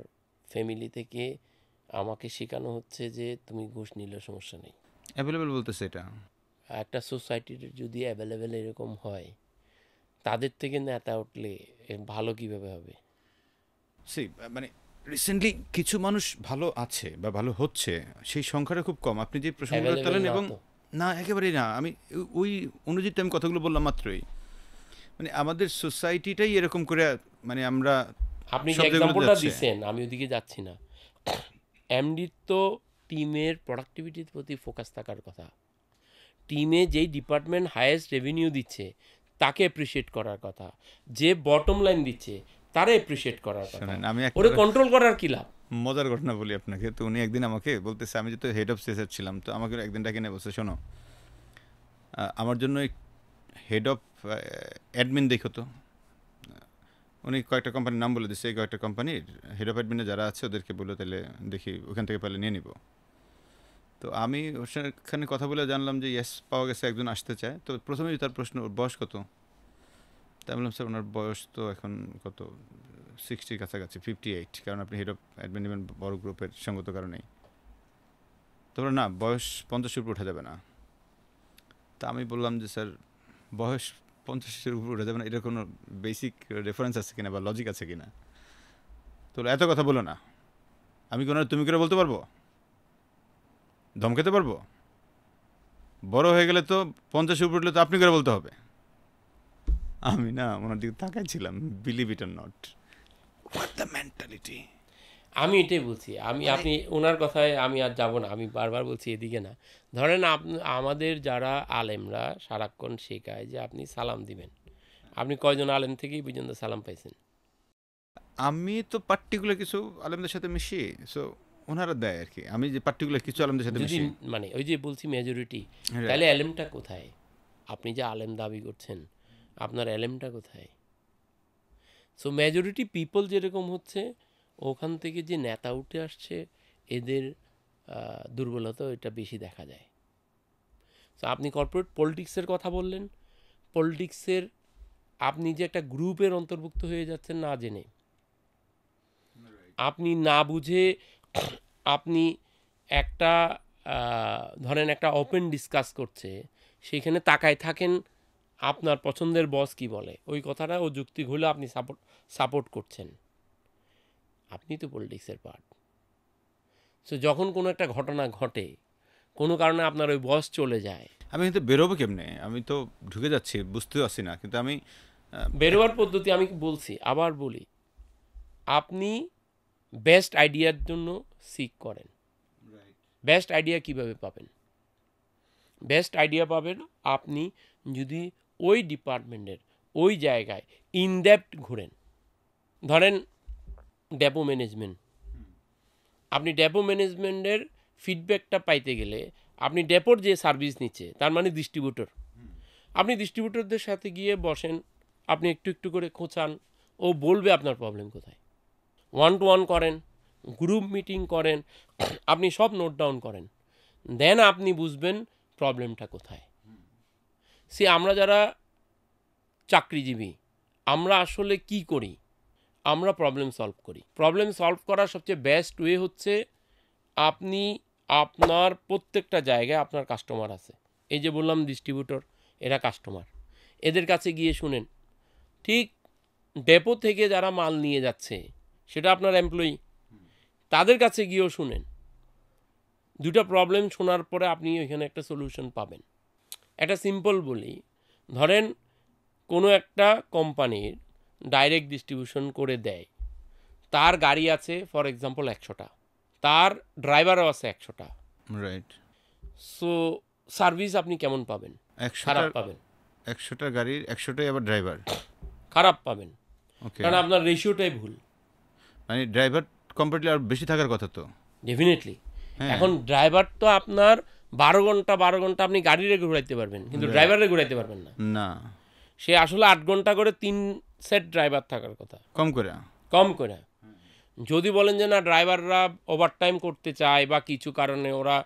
ফ্যামিলি থেকে আমাকে শেখানো হচ্ছে যে তুমি ঘুষ নিলে সমস্যা নেই। অ্যাভেলেবেল বলতেছে এটা। একটা সোসাইটির যদি অ্যাভেলেবেল এরকম হয়, তাদের থেকে নেতা উঠলে ভালো কিভাবে হবে? মানে রিসেন্টলি কিছু মানুষ ভালো আছে বা ভালো হচ্ছে, সেই সংখ্যাটা খুব কম। আপনি যে প্রসঙ্গগুলো Available তোলেন, না এবং তো। না একেবারেই না, আমি ওই অনুযায়ী আমি কথাগুলো বললাম মাত্রই। মানে আমাদের সোসাইটিটাই এরকম করে, মানে আমরা আপনি যে সব জায়গাগুলোতে এক্সাম্পলটা যাচ্ছে। দিচ্ছেন আমি ওদিকে যাচ্ছি না। এমডির তো টিমের প্রোডাক্টিভিটির প্রতি ফোকাস থাকার কথা। টিমে যেই ডিপার্টমেন্ট হাইয়েস্ট রেভিনিউ দিচ্ছে তাকে অ্যাপ্রিসিয়েট করার কথা, যে বটম লাইন দিচ্ছে তারা অ্যাপ্রিসিয়েট করার কথা। শোনেন, আমি ওরে একটা কন্ট্রোল করার কি লাভ? মজার ঘটনা বলি আপনাকে। তো উনি একদিন আমাকে বলতেছে, আমি যেহেতু হেড অফ সেলস ছিলাম, তো আমাকে একদিন ডাকে নিয়ে বলছে, শোনো আমার জন্য হেড অফ অ্যাডমিন দেখো তো। উনি কয়েকটা কোম্পানির নাম বলে দিচ্ছে, এই কয়েকটা কোম্পানির হেড অফ অ্যাডমিনে যারা আছে ওদেরকে বললো, তাহলে দেখি ওখান থেকে পারলে নিয়ে নিব। তো আমি ওর সাথে কথা বলে জানলাম যে ইয়েস, পাওয়া গেছে, একজন আসতে চায়। তো প্রথমেই তার প্রশ্ন, ওর বয়স কত? তাই বললাম, স্যার ওনার বয়স তো এখন কত 60 কাছাকাছি, 58, কারণ আপনি হেড অফ অ্যাডমিন নেবেন বড় গ্রুপের সঙ্গত কারণেই। তো না, বয়স 50-এর উপর উঠা যাবে না। তা আমি বললাম যে স্যার বয়স 50-এর উপর উঠা যাবে না, এটার কোনো বেসিক রেফারেন্স আছে কিনা বা লজিক আছে কিনা? তো এত কথা বলো না, আমি কোনো তুমি করে বলতে পারবো, ধমকাতে পারবো? বড় হয়ে গেলে তো 50-এর উপর উঠলে তো আপনি করে বলতে হবে। আমি না ওনার দিকে তাকাইছিলাম, believe it or not, what the mentality. আমি এটাই বলছি, আপনি ওনার কথায় আমি আর যাব না, আমি বারবার বলছি এদিকে না। ধরেন আমাদের যারা আলেমরা সারাক্ষণ শেখায় যে আপনি সালাম দিবেন, আপনি কয়জন আলেম থেকেই পর্যন্ত সালাম পাইছেন? আমি তো পার্টিকুলার কিছু আলেমদের সাথে মিশি, সো ওনারা দেয় আর কি। আমি যে পার্টিকুলার কিছু আলেমদের সাথে যদি মিশি, মানে ওই যে বলছি মেজরিটি, Right. তাহলে আলেমটা কোথায়? আপনি যে আলেম দাবি করছেন, আপনার আলেমটা কোথায়? সো মেজরিটি পিপল যেরকম হচ্ছে, ওখান থেকে যে নেতা উঠে আসছে এদের দুর্বলতা এটা বেশি দেখা যায়। তো আপনি কর্পোরেট পলিটিক্সের কথা বললেন, পলিটিক্সের আপনি যে একটা গ্রুপের অন্তর্ভুক্ত হয়ে যাচ্ছেন না জেনে, আপনি না বুঝে আপনি একটা ধরেন একটা ওপেন ডিসকাস করছে, সেখানে তাকায় থাকেন আপনার পছন্দের বস কি বলে, ওই কথাটা ও যুক্তি হলে আপনি সাপোর্ট করছেন, আপনি তো পলিটিক্সের পার্ট। সো যখন কোনো একটা ঘটনা ঘটে, কোনো কারণে আপনার ওই বস চলে যায়, আমি কিন্তু বেরোবো কেমনে? আমি তো ঢুকে যাচ্ছি, বুঝতে পারছি না। কিন্তু আমি বেরোবার পদ্ধতি আমি বলছি, আবার বলি, আপনি বেস্ট আইডিয়ার জন্য সিক করেন। বেস্ট আইডিয়া কিভাবে পাবেন? বেস্ট আইডিয়া পাবেন আপনি যদি ওই ডিপার্টমেন্টের ওই জায়গায় ইনডেপথ ঘুরেন। ধরেন ডেপো ম্যানেজমেন্ট, আপনি ডেপো ম্যানেজমেন্টের ফিডব্যাকটা পাইতে গেলে আপনি ডেপোর যে সার্ভিস নিচ্ছে, তার মানে ডিস্ট্রিবিউটর, আপনি ডিস্ট্রিবিউটরদের সাথে গিয়ে বসেন, আপনি একটু একটু করে খোঁচান, ও বলবে আপনার প্রবলেম কোথায়। ওয়ান টু ওয়ান করেন, গ্রুপ মিটিং করেন, আপনি সব নোট ডাউন করেন, দেন আপনি বুঝবেন প্রবলেমটা কোথায়। আমরা যারা চাকরিজীবী, আমরা আসলে কি করি? আমরা প্রবলেম সলভ করি। প্রবলেম সলভ করার সবচেয়ে বেস্ট ওয়ে হচ্ছে আপনি আপনার প্রত্যেকটা জায়গায় আপনার কাস্টমার আছে। এই যে বললাম ডিস্ট্রিবিউটর, এরা কাস্টমার, এদের কাছে গিয়ে শুনেন। ঠিক ডেপো থেকে যারা মাল নিয়ে যাচ্ছে সেটা আপনার এমপ্লয়ি, তাদের কাছে গিয়েও শুনেন। দুটা প্রবলেম শোনার পরে আপনি ওইখানে একটা সলিউশন পাবেন। একটা সিম্পল বলি, ধরেন কোনো একটা কোম্পানির ডাইরেক্ট ডিস্ট্রিবিউশন করে দেয়, তার গাড়ি আছে ফর এক্সাম্পল 100টা, তার ড্রাইভারও আছে 100টা। রাইট। সো সার্ভিস আপনি কেমন পাবেন? খারাপ পাবেন। 100টা গাড়ির 100টাই আবার ড্রাইভার, খারাপ পাবেন, ওকে। কারণ আপনার রেশিওটাই ভুল। মানে ড্রাইভার কম্পারেটলি আর বেশি থাকার কথা তো। ডেফিনেটলি। হ্যাঁ। এখন ড্রাইভার তো আপনার 12 ঘন্টা আপনি গাড়িরে ঘুরাইতে পারবেন, কিন্তু ড্রাইভারে ঘুরাইতে পারবেন না। না, সে আসলে 8 ঘন্টা করে 3 সেট ড্রাইভার থাকার কথা, কম করে। কম করে। যদি বলেন যে না ড্রাইভাররা ওভারটাইম করতে চায় বা কিছু কারণে ওরা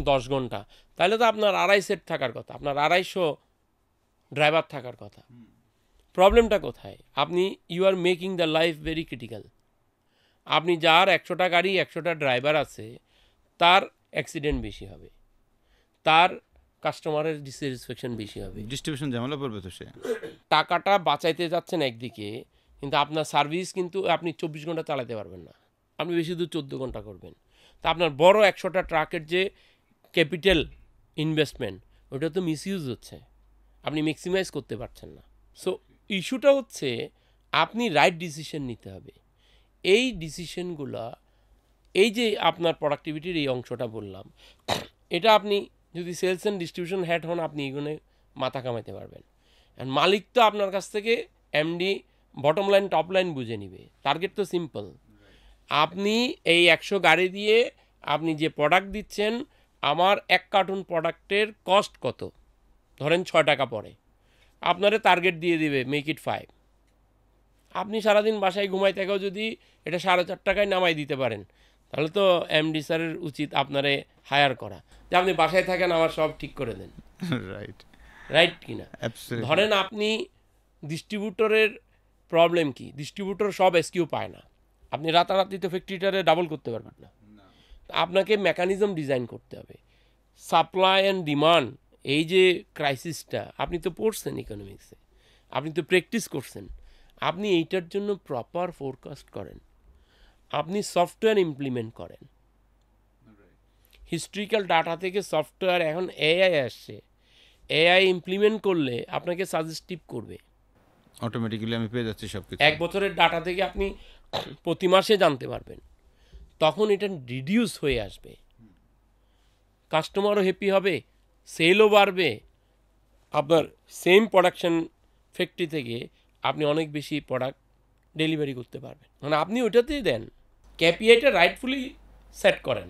10 ঘন্টা, তাহলে তো আপনার 2.5 সেট থাকার কথা, আপনার 250 ড্রাইভার থাকার কথা। প্রবলেমটা কোথায়? আপনি you are making the life very critical. আপনি যার 100টা গাড়ি 100টা ড্রাইভার আছে, তার অ্যাক্সিডেন্ট বেশি হবে, তার কাস্টমারের ডিসস্যাটিসফ্যাকশন বেশি হবে, ডিস্ট্রিবিউশন ঝামেলা পড়বে তো সে। টাকাটা বাঁচাইতে যাচ্ছেন একদিকে, কিন্তু আপনার সার্ভিস কিন্তু আপনি 24 ঘন্টা চালাতে পারবেন না, আপনি বেশি দূর 14 ঘন্টা করবেন। তা আপনার বড় 100টা ট্রাকের যে ক্যাপিটাল ইনভেস্টমেন্ট, ওটা তো মিসইউজ হচ্ছে, আপনি ম্যাক্সিমাইজ করতে পারছেন না। সো ইস্যুটা হচ্ছে আপনি রাইট ডিসিশন নিতে হবে। এই ডিসিশনগুলো, এই যে আপনার প্রোডাক্টিভিটির এই অংশটা বললাম, এটা আপনি যদি সেলস অ্যান্ড ডিস্ট্রিবিউশন হেড হন, আপনি এগুলো মাথা কামাইতে পারবেন। অ্যান্ড মালিক তো আপনার কাছ থেকে MD bottom line top line বুঝে নিবে। টার্গেট তো সিম্পল, আপনি এই 100 গাড়ি দিয়ে আপনি যে প্রোডাক্ট দিচ্ছেন, আমার 1 কার্টুন প্রোডাক্টের কস্ট কত, ধরেন 6 টাকা পড়ে, আপনারে টার্গেট দিয়ে দিবে মেক ইট 5। আপনি সারাদিন বাসায় ঘুমাই থেকেও যদি এটা 4.5 টাকায় নামাই দিতে পারেন, তাহলে তো এমডি স্যারের উচিত আপনারে হায়ার করা, যে আপনি বাসায় থাকেন, আমার সব ঠিক করে দেন। রাইট, রাইট কিনা? অ্যাবসলিউটলি। ধরেন আপনি ডিস্ট্রিবিউটরের প্রবলেম কি, ডিস্ট্রিবিউটর সব এসকিউ পায় না, আপনি রাতারাতি তো ফ্যাক্টরিটারে ডাবল করতে পারবেন না, আপনাকে মেকানিজম ডিজাইন করতে হবে। সাপ্লাই অ্যান্ড ডিমান্ড, এই যে ক্রাইসিসটা আপনি তো পড়ছেন ইকোনমিক্সে, আপনি তো প্র্যাকটিস করছেন, আপনি এইটার জন্য প্রপার ফোরকাস্ট করেন, আপনি সফটওয়্যার ইমপ্লিমেন্ট করেন। হিস্ট্রিক্যাল ডাটা থেকে সফটওয়্যার, এখন এআই আসছে, এআই ইমপ্লিমেন্ট করলে আপনাকে সাজেস্টিভ করবে, অটোমেটিক্যালি আমি পেয়ে যাচ্ছি সব কিছু। 1 বছরের ডাটা থেকে আপনি প্রতি মাসে জানতে পারবেন, তখন এটা রিডিউস হয়ে আসবে, কাস্টমারও হ্যাপি হবে, সেলও বাড়বে, আপনার সেম প্রোডাকশন ফ্যাক্টরি থেকে আপনি অনেক বেশি প্রোডাক্ট ডেলিভারি করতে পারবেন। মানে আপনি ওইটাতেই দেন, ক্যাপিআইটা রাইটফুলি সেট করেন।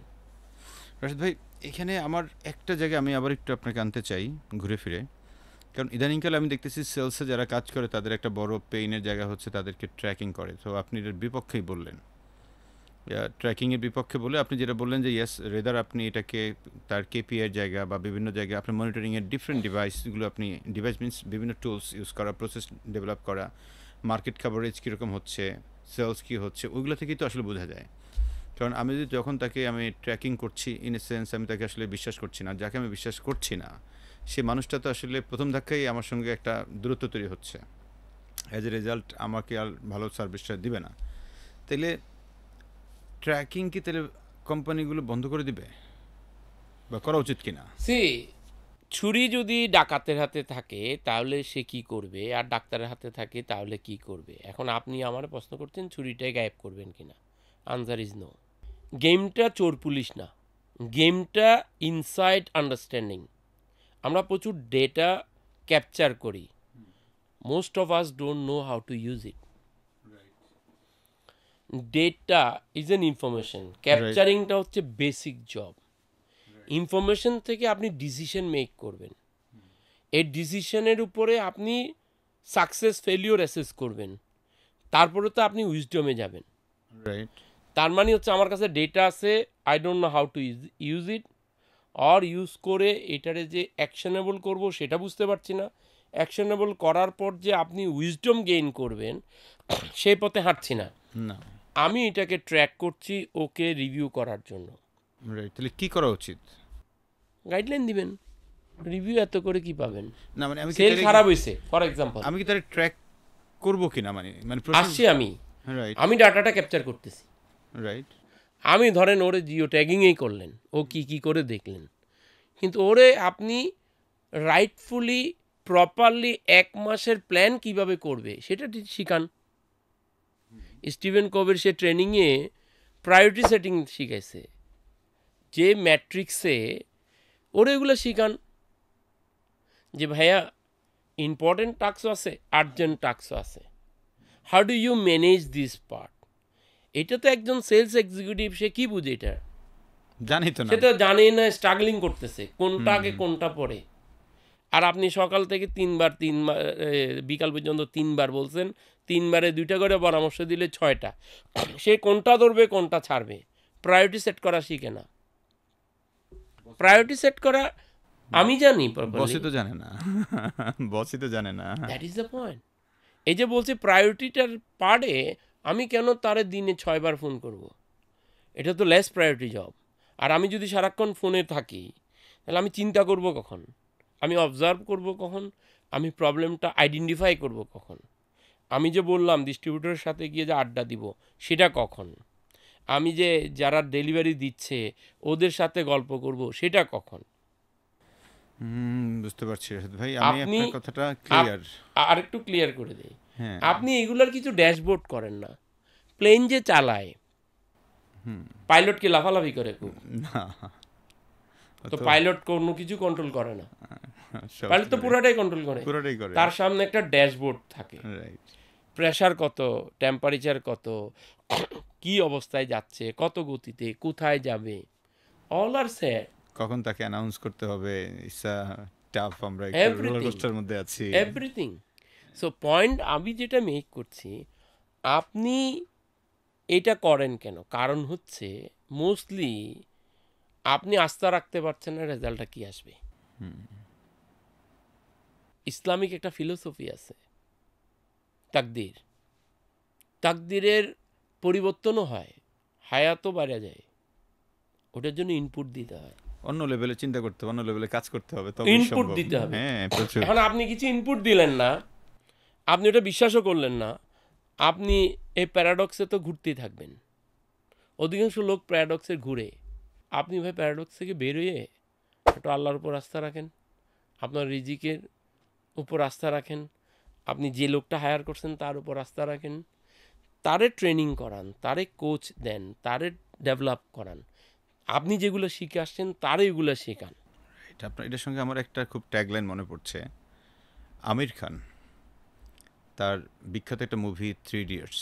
রাশিদ ভাই, এখানে আমার একটা জায়গায় আমি আবার একটু আপনাকে আনতে চাই ঘুরে ফিরে, কারণ ইদানিংকালে আমি দেখতেছি সেলসে যারা কাজ করে তাদের একটা বড় পেইনের জায়গা হচ্ছে তাদেরকে ট্র্যাকিং করে। তো আপনি এর বিপক্ষেই বললেন, ট্র্যাকিংয়ের বিপক্ষে বলে আপনি যেটা বললেন যে ইয়েস রেদার আপনি এটাকে তার কেপিআইয়ের জায়গা বা বিভিন্ন জায়গায় আপনার মনিটরিংয়ের ডিফারেন্ট ডিভাইসগুলো আপনি ডিভাইস মিনস বিভিন্ন টুলস ইউজ করা, প্রসেস ডেভেলপ করা, মার্কেট কাভারেজ কীরকম হচ্ছে, সেলস কী হচ্ছে, ওইগুলো থেকেই তো আসলে বোঝা যায়। কারণ আমি যদি যখন তাকে আমি ট্র্যাকিং করছি ইন এ সেন্স আমি তাকে আসলে বিশ্বাস করছি না, যাকে আমি বিশ্বাস করছি না সে মানুষটা তো আসলে প্রথম ধাক্কায় আমার সঙ্গে একটা দূরত্ব তৈরি হচ্ছে, অ্যাজ এ রেজাল্ট আমাকে আর ভালো সার্ভিসটা দিবে না। তাইলে ট্র্যাকিং কি তাহলে কোম্পানিগুলো বন্ধ করে দিবে বা করা উচিত কিনা? ছুরি যদি ডাকাতের হাতে থাকে তাহলে সে কি করবে, আর ডাক্তারের হাতে থাকে তাহলে কি করবে? এখন আপনি আমার প্রশ্ন করছেন ছুরিটাই গায়েব করবেন কিনা। Answer is no. গেমটা চোর পুলিশ না, গেমটা ইনসাইড আন্ডারস্ট্যান্ডিং। আমরা প্রচুর ডেটা ক্যাপচার করি, most of us don't know how to use it. Data is an information, ক্যাপচারিংটা হচ্ছে বেসিক জব। ইনফরমেশন থেকে আপনি ডিসিশন মেক করবেন, এই ডিসিশনের উপরে আপনি সাকসেস ফেলিওর অ্যাসেস করবেন, তারপরে তো আপনি উইজডমে যাবেন। রাইট, তার মানে হচ্ছে আমার কাছে ডেটা আছে, I don't know how to use it, or use করে এটারে যে অ্যাকশনেবল করব সেটা বুঝতে পারছি না, অ্যাকশনেবল করার পর যে আপনি উইজডম গেইন করবেন সেই পথে হাঁটছি না। না আমি এটাকে ট্র্যাক করছি ওকে রিভিউ করার জন্য। রাইট, তাহলে কী করা উচিত? গাইডলাইন দিবেন, রিভিউ এত করে কি পাবেন? না মানে আমি সেল খারাপ হয়েছে ফর এক্সাম্পল, আমি কি তাহলে ট্র্যাক করবো কিনা? মানে মানে আসছি রাইট আমি ডাটাটা ক্যাপচার করতেছি। রাইট, আমি ধরেন ওরে জিও ট্যাগিংয়েই করলেন, ও কি কি করে দেখলেন, কিন্তু ওরে আপনি রাইটফুলি প্রপারলি 1 মাসের প্ল্যান কিভাবে করবে সেটা শিখান। স্টিভেন কোভের সে ট্রেনিংয়ে প্রায়োরিটি সেটিং শিখাইছে, যে ম্যাট্রিক্সে ওরে এগুলো শিখান যে ভাইয়া ইম্পর্টেন্ট টাস্কও আছে, আর্জেন্ট টাস্কও আছে, how do you manage this part. এটা তো একজন সেলস এক্সিকিউটিভ সে কি বুঝে এটা? জানি তো না, সে তো জানেই না, স্ট্রাগলিং করতেছে কোনটা আগে কোনটা পরে। আর আপনি সকাল থেকে তিনবার বিকাল পর্যন্ত 3বার বলছেন, 3বারে 2টা করে পরামর্শ দিলে 6টা, সে কোনটা ধরবে কোনটা ছাড়বে? প্রায়োরিটি সেট করা শিখে না। প্রায়োরিটি সেট করা আমি জানি, বসই তো জানে না বসই তো জানে না। That is the point. এই যে বলছে প্রায়োরিটিটার পার্টে আমি কেন তারে দিনে 6বার ফোন করব? এটা তো লেস প্রায়োরিটি জব। আর আমি যদি সারাক্ষণ ফোনে থাকি তাহলে আমি চিন্তা করব কখন, আমি অবজার্ভ করব কখন, আমি প্রবলেমটা আইডেন্টিফাই করব কখন, আমি যে বললাম ডিস্ট্রিবিউটরের সাথে গিয়ে যে আড্ডা দিব সেটা কখন, আমি যে যারা ডেলিভারি দিচ্ছে ওদের সাথে গল্প করব সেটা কখন। বুঝতে পারছি রাশেদ ভাই, আমি আপনার কথাটা ক্লিয়ার। আর একটু ক্লিয়ার করে দিই, হ্যাঁ, আপনি এগুলোর কিছু ড্যাশবোর্ড করেন না। প্লেন যে চালায় পাইলটকে লাফালাফি করে খুব, না তো পাইলট কোনো কিছু কন্ট্রোল করে না, পাইলট তো পুরোটাই কন্ট্রোল করে। তার সামনে একটা ড্যাশবোর্ড থাকে, প্রেসার কত, টেম্পারেচার কত, কি অবস্থায় যাচ্ছে, কত গতিতে, কোথায় যাবে, অল আর সেট। কখন তাকে অ্যানাউন্স করতে হবে, ইটস টাফ, আমরা রোলার কোস্টারের মধ্যে আছি, এভরিথিং। সো পয়েন্ট আমি যেটা মেক করছি, আপনি এটা করেন কেন? কারণ হচ্ছে মোস্টলি আপনি আস্থা রাখতে পারছেন না রেজাল্টটা কি আসবে। ইসলামিক একটা ফিলোসফি আছে, তাকদির, তাকদিরের পরিবর্তনও হয়, হায়াতও বাড়া যায়, ওটার জন্য ইনপুট দিতে হয়, অন্য লেভেলে চিন্তা করতে হবে, অন্য লেভেলে কাজ করতে হবে, তবে ইনপুট দিতে হবে। হ্যাঁ, প্রচুর। এখন আপনি কিছু ইনপুট দিলেন না, আপনি ওটা বিশ্বাসও করলেন না, আপনি এই প্যারাডক্সে তো ঘুরতেই থাকবেন। অধিকাংশ লোক প্যারাডক্সে ঘুরে। আপনি ভাই প্যারাডক্স থেকে বেরোয়ে একটু আল্লাহর উপর আস্থা রাখেন, আপনার রিজিকের উপর আস্থা রাখেন, আপনি যে লোকটা হায়ার করছেন তার উপর আস্থা রাখেন, তারে ট্রেনিং করান, তারে কোচ দেন, তারে ডেভেলপ করান, আপনি যেগুলো শিখে আসছেন তারে এগুলো শেখান। আপনার এটার সঙ্গে আমার একটা খুব ট্যাগলাইন মনে পড়ছে, আমির খান তার বিখ্যাত একটা মুভি 3 ইডিয়টস,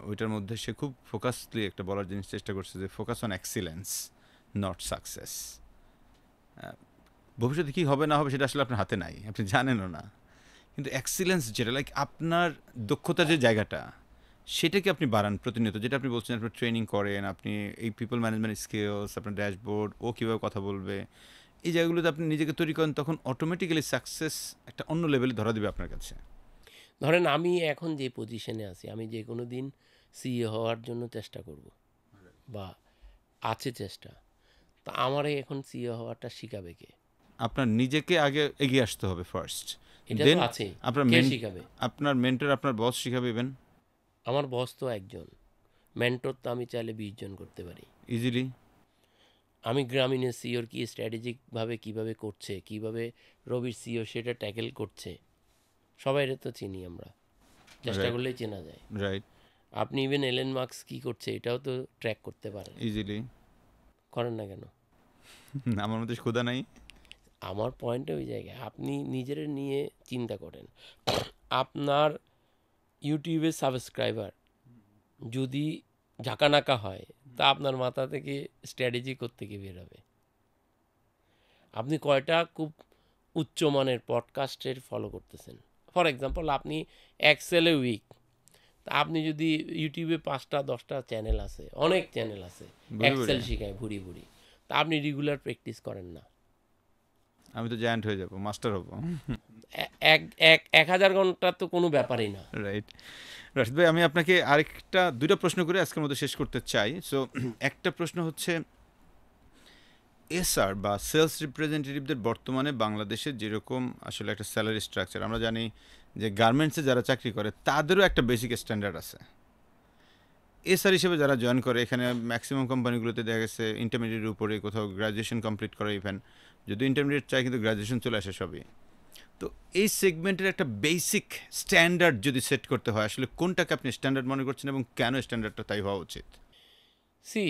ওইটার মধ্যে সে খুব ফোকাসলি একটা বলার জিনিস চেষ্টা করছে যে focus on excellence not success. ভবিষ্যতে কী হবে না হবে সেটা আসলে আপনার হাতে নাই, আপনি জানেনও না, কিন্তু এক্সিলেন্স যেটা লাইক আপনার দক্ষতার যে জায়গাটা, সেটাকে আপনি বাড়ান প্রতিনিয়ত, যেটা আপনি বলছেন আপনি ট্রেনিং করেন, আপনি এই পিপল ম্যানেজমেন্ট স্কিলস, আপনার ড্যাশবোর্ড, ও কীভাবে কথা বলবে, এই জায়গাগুলোতে আপনি নিজেকে তৈরি করেন, তখন অটোমেটিক্যালি সাকসেস একটা অন্য লেভেলে ধরা দেবে আপনার কাছে। ধরেন আমি এখন যে পজিশনে আছি, আমি যে কোনো দিন সিইও হওয়ার জন্য চেষ্টা করব, বা আছে চেষ্টা। তা আমারে এখন সিইও হওয়াটা শিখাবে কে? আপনার নিজেকে আগে এগিয়ে আসতে হবে ফার্স্ট, এটা তো দেন আছেই। আপনার কে শিখাবে? আপনার মেন্টর, আপনার বস শিখাবে ইভেন আমার বস তো একজন, মেন্টর তো আমি চাইলে 20 জন করতে পারি। ইজিলি। আমি গ্রামীণের সিওর কি স্ট্র্যাটেজিকভাবে কীভাবে করছে, কীভাবে রবির সিও সেটা ট্যাকেল করছে, সবাই তো চিনি আমরা, চেষ্টা Right. করলেই চেনা যায়। রাইট, আপনি ইভেন এলেন মার্কস কী করছে এটাও তো ট্র্যাক করতে পারেন, ইজিলি। করেন না কেন? আমার মধ্যে ক্ষুধা নাই। আমার পয়েন্টটা ওই জায়গায়, আপনি নিজের নিয়ে চিন্তা করেন। আপনার ইউটিউবের সাবস্ক্রাইবার যদি ঝাঁকানাকা হয়, তা আপনার মাথা থেকে স্ট্র্যাটেজি থেকে বের হবে। আপনি কয়টা খুব উচ্চমানের পডকাস্টের ফলো করতেছেন? ফর এক্সাম্পল, আপনি এক্সেলে উইক, তা আপনি যদি ইউটিউবে 5টা 10টা চ্যানেল আছে, অনেক চ্যানেল আছে ভুরি এক্সেল ভুরি। শেখায় ভুরি ভুরি, তা আপনি রেগুলার প্র্যাকটিস করেন না। আমি তো জায়ান্ট হয়ে যাব, মাস্টার হব। এক এক 1000 ঘন্টা তো কোনো ব্যাপারই না। রাইট। রাশিদ ভাই, আমি আপনাকে আরেকটা দুইটা প্রশ্ন করে আজকের মধ্যে শেষ করতে চাই। সো একটা প্রশ্ন হচ্ছে, এসআর বা সেলস রিপ্রেজেন্টেটিভদের বর্তমানে বাংলাদেশে যেরকম আসলে একটা স্যালারি স্ট্রাকচার, আমরা জানি যে গার্মেন্টসে যারা চাকরি করে তাদেরও একটা বেসিক স্ট্যান্ডার্ড আছে। এসআর হিসেবে যারা জয়েন করে, এখানে ম্যাক্সিমাম কোম্পানিগুলোতে দেখা গেছে ইন্টারমিডিয়েটের উপরে, কোথাও গ্র্যাজুয়েশন কমপ্লিট করে, ইভেন যদি ইন্টারমিডিয়েট চাই কিন্তু গ্র্যাজুয়েশন চলে আসে সবই। তো এই সেগমেন্টের একটা বেসিক স্ট্যান্ডার্ড যদি সেট করতে হয়, আসলে কোনটাকে আপনি স্ট্যান্ডার্ড মনে করছেন এবং কেন স্ট্যান্ডার্ডটা তাই হওয়া উচিত? সি,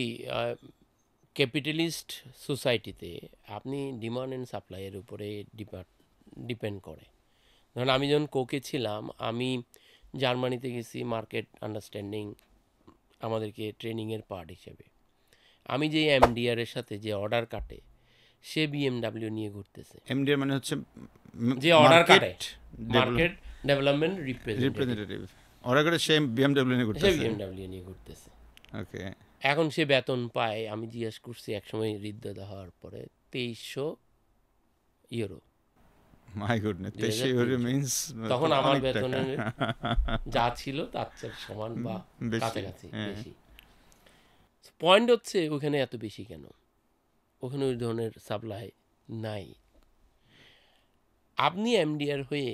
ক্যাপিটালিস্ট সোসাইটিতে আপনি ডিমান্ড অ্যান্ড সাপ্লাইয়ের উপরে ডিপেন্ড করে। ধরুন আমি যখন কোকে ছিলাম, আমি জার্মানিতে গেছি মার্কেট আন্ডারস্ট্যান্ডিং আমাদেরকে ট্রেনিংয়ের পার্ট হিসেবে। আমি যে এমডিআরের সাথে যে অর্ডার কাটে, সে বিএমডাব্লিউ নিয়ে ঘুরতেছে। এমডিআর মানে হচ্ছে যে অর্ডার কাটে, মার্কেট ডেভেলপমেন্ট রিপ্রেজেন্টেটিভ। অর্ডার করে সে বিএমডব্লিউ নিয়ে সে করতেছে। বিএমডাব্লিউ নিয়ে ঘুরতেছে। ওকে। এখন সে বেতন পায়, আমি জিজ্ঞেস করছি একসময় হৃদয়তা হওয়ার পরে, 2300 ইউরো। মাই গুডনেস, 2003 2300 মিন্স তখন আমার অনেক টাকা। বেতনের যা ছিল তার চেয়ে সমান বা বেশি, কাছাকাছি হ্যাঁ। বেশি। পয়েন্ট হচ্ছে ওখানে এত বেশি কেন? ওখানে ওই ধরনের সাপ্লাই নাই। আপনি এমডিআর হয়ে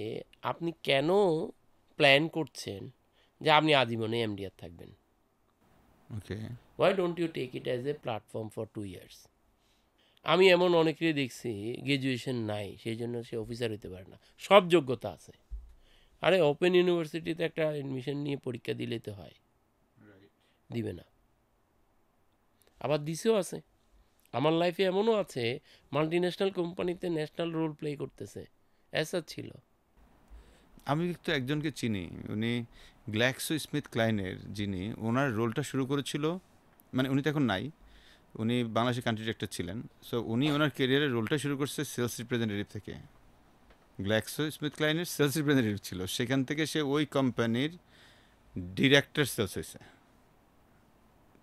আপনি কেন প্ল্যান করছেন যে আপনি আজীবনে এমডিআর থাকবেন? Okay. Why don't you take it as a platform for 2 years? আমি এমন অনেকেই দেখছি গ্র্যাজুয়েশন নাই, সেই জন্য সে অফিসার হতে পারে না, সব যোগ্যতা আছে। আরে ওপেন ইউনিভার্সিটিতে একটা অ্যাডমিশন নিয়ে পরীক্ষা দিলেই তো হয়, দিবে না? আবার দিছেও আছে। আমার লাইফে এমনও আছে মাল্টি ন্যাশনাল কোম্পানিতে ন্যাশনাল রোল প্লে করতেছে, অ্যাসার ছিল। আমি তো একজনকে চিনি, উনি গ্ল্যাক্সো স্মিথ ক্লাইনের যিনি, ওনার রোলটা শুরু করেছিল, মানে উনি তো এখন নাই, উনি বাংলাদেশের কান্ট্রি ডিরেক্টর ছিলেন। সো উনি ওনার ক্যারিয়ারের রোলটা শুরু করছে সেলস রিপ্রেজেন্টেটিভ থেকে। গ্ল্যাক্সো স্মিথ ক্লাইনের সেলস রিপ্রেজেন্টেটিভ ছিল, সেখান থেকে সে ওই কোম্পানির ডিরেক্টর সেলস হয়েছে।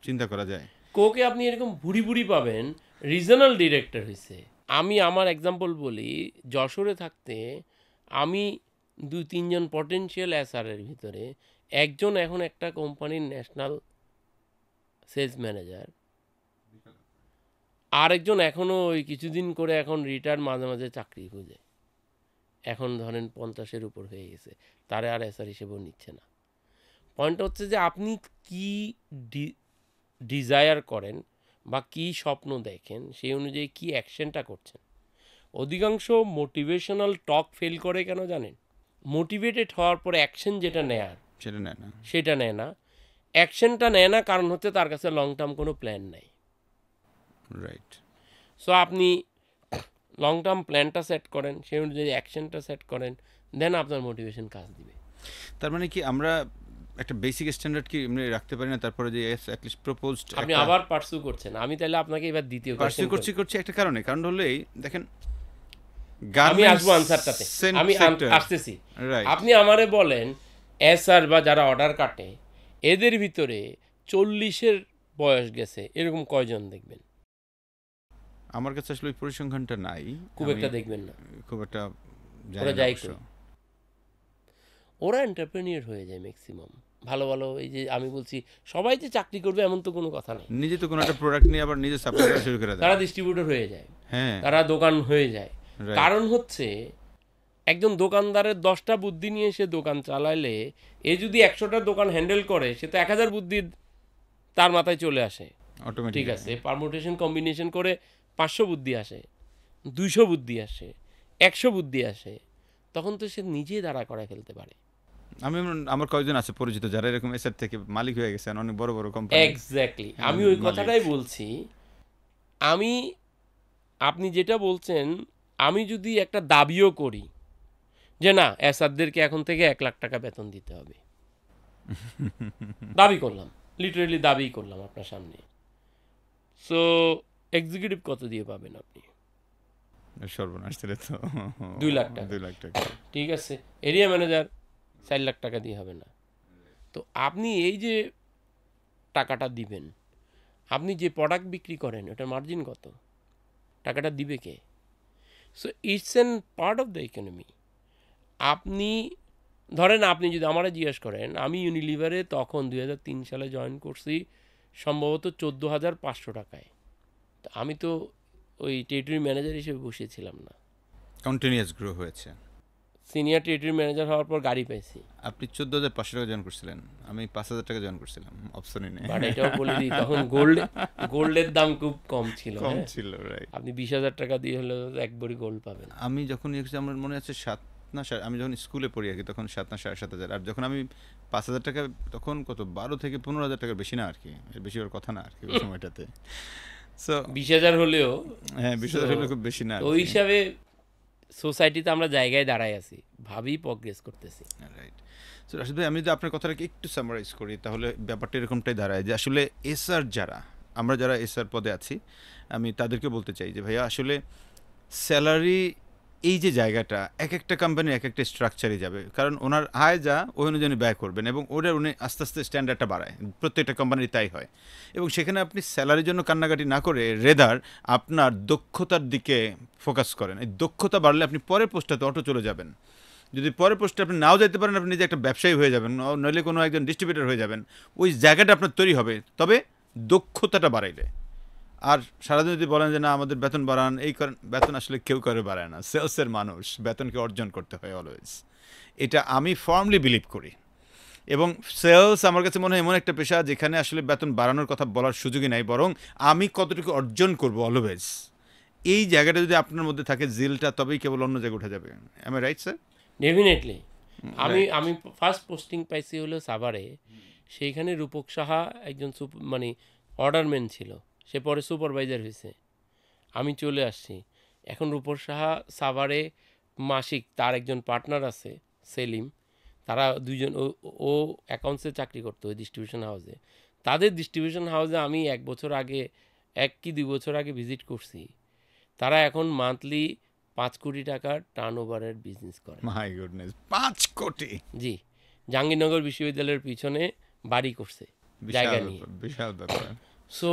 চিন্তা করা যায়। কোকে আপনি এরকম ভুরি ভুরি পাবেন, রিজনাল ডিরেক্টর হয়েছে। আমি আমার এক্সাম্পল বলি, যশোরে থাকতে আমি 2-3 জন পটেনশিয়াল এসআরের ভিতরে একজন এখন একটা কোম্পানির ন্যাশনাল সেলস ম্যানেজার, আরেকজন এখনও ওই কিছুদিন করে এখন রিটায়ার, মাঝে মাঝে চাকরি খুঁজে, এখন ধরেন 50-এর উপর হয়ে গেছে, তারা আর এসআর হিসেবেও নিচ্ছে না। পয়েন্ট হচ্ছে যে আপনি কি ডিজায়ার করেন বা কি স্বপ্ন দেখেন, সেই অনুযায়ী কি অ্যাকশনটা করছেন। অধিকাংশ মোটিভেশনাল টক ফেল করে কেন জানেন? মোটিভেটেড হওয়ার পরে অ্যাকশন যেটা নেয়ার সেটা নেয় না। সেটা নেয় না। অ্যাকশনটা নেয় না কারণ হচ্ছে তার কাছে লং টার্ম কোনো প্ল্যান নাই। রাইট। সো আপনি লং টার্ম প্ল্যানটা সেট করেন, সেই অনুযায়ী অ্যাকশনটা সেট করেন, দেন আপনার মোটিভেশন কাজ দিবে। তার মানে কি আমরা একটা বেসিক স্ট্যান্ডার্ড কি এমনি রাখতে পারি না, তারপরে যে অ্যাটলিস্ট প্রপোজড আপনি আবার পার্সু করছেন, আমি তাহলে আপনাকে এবার দ্বিতীয় পার্সিউ করছি একটা কারণে হলেই দেখেন, আমি আসবো আনসারটাতে, আমি আসতেছি। রাইট। আপনি আমারে বলেন এসআর বা যারা অর্ডার কাটে এদের ভিতরে 40-এর বয়স গেছে এরকম কয়জন দেখবেন? আমার কাছে আসলে ওই পরিসংখ্যানটা নাই, খুব একটা দেখবেন না। খুব একটা ওরা যায় কই? ওরা এন্টারপ্রেনিয়র হয়ে যায় ম্যাক্সিমাম। ভালো ভালো, এই যে আমি বলছি সবাই যে চাকরি করবে এমন তো কোনো কথা নেই। নিজে তো কোনো একটা প্রোডাক্ট নিয়ে আবার নিজে সাপ্লাই করা শুরু করে দেয়। তারা ডিস্ট্রিবিউটর হয়ে যায়, হ্যাঁ, তারা দোকান হয়ে যায়। right. কারণ হচ্ছে একজন দোকানদারের 10টা বুদ্ধি নিয়ে সে দোকান চালাইলে এ যদি 100টা দোকান হ্যান্ডেল করে সে তো 1000 বুদ্ধি তার মাথায় চলে আসে। অটোমেটিক ঠিক আছে, পারমুটেশন কম্বিনেশন করে 500 বুদ্ধি আসে, 200 বুদ্ধি আসে, 100 বুদ্ধি আসে, তখন তো সে নিজেই দাঁড়া করে ফেলতে পারে। আমার কয়েকজন আছে পরিচিত যারা এরকম এসআর থেকে মালিক হয়ে গেছেন, অনেক বড় বড় কোম্পানি। এক্স্যাক্টলি, আমি ওই কথাটাই বলছি। আপনি যেটা বলছেন, আমি যদি একটা দাবিও করি যে না এসআরদেরকে এখন থেকে 1 লাখ টাকা বেতন দিতে হবে, দাবি করলাম, লিটারেলি দাবি করলাম আপনার সামনে, সো এক্সিকিউটিভ কত দিয়ে পাবেন আপনি? সর্বনাশ, তাহলে তো 2 লাখ টাকা। 2 লাখ টাকা। ঠিক আছে, এরিয়া ম্যানেজার 4 লাখ টাকা দিয়ে হবে না। তো আপনি এই যে টাকাটা দিবেন, আপনি যে প্রোডাক্ট বিক্রি করেন ওটার মার্জিন কত? টাকাটা দিবে কে? So it's an part of the economy. আপনি ধরেন, আপনি যদি আমারে জিজ্ঞেস করেন, আমি ইউনিলিভারে তখন 2003 সালে জয়েন করছি সম্ভবত 14,500 টাকায়। তো আমি তো ওই টেরিটরি ম্যানেজার হিসেবে বসেছিলাম না, কন্টিনিউয়াস গ্রো হয়েছে। সিনিয়র টেরিটরি ম্যানেজার হওয়ার পর গাড়ি পাইছি। আপনি 14,500 টাকা জয়েন করছিলেন, আমি 5,000 টাকা জয়েন করছিলাম অপশনই নেই। বাট এটাও বলে দিই, তখন গোল্ডের দাম খুব কম ছিল। কম হ্যাঁ, ছিল, রাইট। আপনি 20,000 টাকা দিয়ে হলে 1 ভরি গোল্ড পাবেন। আমি যখন আমার মনে আছে 7 না আমি যখন স্কুলে পড়ি আর কি, তখন 7 না 7,500। আর যখন আমি 5,000 টাকা, তখন কত 12 থেকে 15,000 টাকার বেশি না আর কি, এর বেশি হওয়ার কথা না আর কি ওই সময়টাতে। সো 20,000 হলেও, হ্যাঁ 20,000 হলে খুব বেশি না। ওই হিসাবে সোসাইটিতে আমরা জায়গায় দাঁড়ায় আছি, ভাবি প্রগ্রেস করতেছি। রাইট। সো রাশিদ ভাই, আমি যদি আপনার কথাটাকে একটু সামারাইজ করি তাহলে ব্যাপারটা এরকমটাই দাঁড়ায় যে আসলে এসআর আমরা যারা এসআর পদে আছি, আমি তাদেরকে বলতে চাই যে ভাইয়া আসলে স্যালারি এই যে জায়গাটা এক একটা কোম্পানি এক একটা স্ট্রাকচারে যাবে, কারণ ওনার আয় যা ওই অনুযায়ী ব্যয় করবেন এবং উনি আস্তে আস্তে স্ট্যান্ডার্ডটা বাড়ায়, প্রত্যেকটা কোম্পানির তাই হয়। এবং সেখানে আপনি স্যালারির জন্য কান্নাকাটি না করে রেদার আপনার দক্ষতার দিকে ফোকাস করেন। এই দক্ষতা বাড়লে আপনি পরের পোস্টটাতে অটো চলে যাবেন। যদি পরের পোস্টে আপনি নাও যেতে পারেন, আপনি নিজে একটা ব্যবসায়ী হয়ে যাবেন, নইলে কোনো একজন ডিস্ট্রিবিউটর হয়ে যাবেন, ওই জায়গাটা আপনার তৈরি হবে, তবে দক্ষতাটা বাড়াইলে। আর সারাদিন যদি বলেন যে না আমাদের বেতন বাড়ান, এই কারণ বেতন আসলে কেউ করে বাড়ায় না, সেলসের মানুষ, বেতনকে অর্জন করতে হয় অলওয়েজ। এটা আমি ফার্মলি বিলিভ করি। এবং সেলস আমার কাছে মনে হয় এমন একটা পেশা যেখানে আসলে বেতন বাড়ানোর কথা বলার সুযোগই নাই, বরং আমি কতটুকু অর্জন করব অলওয়েজ, এই জায়গাটা যদি আপনার মধ্যে থাকে জিলটা, তবেই কেবল অন্য জায়গায় উঠে যাবে। Am I right sir? Definitely. আমি ফার্স্ট পোস্টিং পাইছি হলো সাভারে। সেইখানে রূপক সাহা একজন মানে অর্ডারম্যান ছিল, সে পরে সুপারভাইজার হয়েছে। আমি চলে আসছি। এখন রূপক সাহা সাভারে মাসিক, তার একজন পার্টনার আছে সেলিম, তারা দুইজন, ও অ্যাকাউন্টসে চাকরি করতো ওই ডিস্ট্রিবিউশন হাউসে। তাদের ডিস্ট্রিবিউশন হাউসে আমি 1 বছর আগে, 1 কি 2 বছর আগে ভিজিট করছি। তারা এখন মান্থলি 5 কোটি টাকার টার্ন ওভারের বিজনেস করে। মাই গুডনেস, 5 কোটি! জি, জাহাঙ্গীরনগর বিশ্ববিদ্যালয়ের পিছনে বাড়ি করছে জায়গা নিয়ে। বিশাল ব্যাপার। সো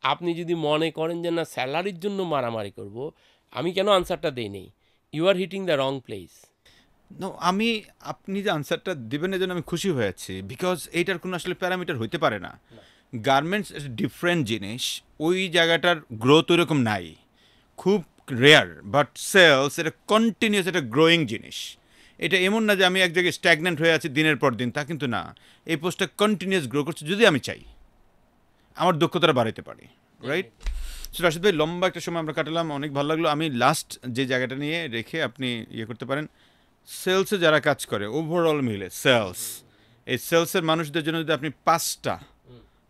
আপনি যদি মনে করেন যে না স্যালারির জন্য মারামারি করব, আমি কেন আনসারটা দেই নেই? You are hitting the wrong place. No, আপনি যে আনসারটা দিবেন এর জন্য আমি খুশি হয়েছি, বিকজ এইটার কোনো আসলে প্যারামিটার হইতে পারে না। গার্মেন্টস ডিফারেন্ট জিনিস, ওই জায়গাটার গ্রোথ ওইরকম নাই, খুব রেয়ার। বাট সেলস এটা কন্টিনিউয়াস, এটা গ্রোয়িং জিনিস। এটা এমন না যে আমি এক জায়গায় স্ট্যাগনেন্ট হয়ে আছি দিনের পর দিন, তা কিন্তু না। এই পোস্টটা কন্টিনিউয়াস গ্রো করছে যদি আমি চাই, আমার দক্ষতাটা বাড়াইতে পারি, রাইট? সো রাশিদ ভাই, লম্বা একটা সময় আমরা কাটালাম, অনেক ভালো লাগলো। আমি লাস্ট যে জায়গাটা নিয়ে রেখে আপনি ইয়ে করতে পারেন, সেলসে যারা কাজ করে ওভারঅল মিলে সেলস, এই সেলসের মানুষদের জন্য যদি আপনি 5টা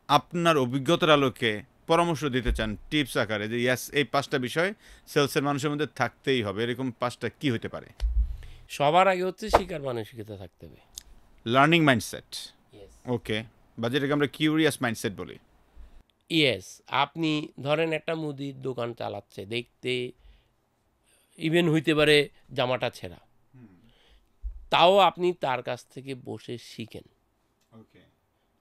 আপনার অভিজ্ঞতার আলোকে পরামর্শ দিতে চান টিপস আকারে, যে ইয়াস এই 5টা বিষয় সেলসের মানুষের মধ্যে থাকতেই হবে, এরকম 5টা কি হতে পারে? সবার আগে হচ্ছে শিকার মানসিকতা থাকতে হবে। লার্নিং মাইন্ডসেট, ওকে, বা যেটাকে আমরা কিউরিয়াস মাইন্ডসেট বলি। ইয়েস, আপনি ধরেন একটা মুদির দোকান চালাচ্ছে, দেখতে ইভেন হইতে পারে জামাটা ছেঁড়া, তাও আপনি তার কাছ থেকে বসে শিখেন।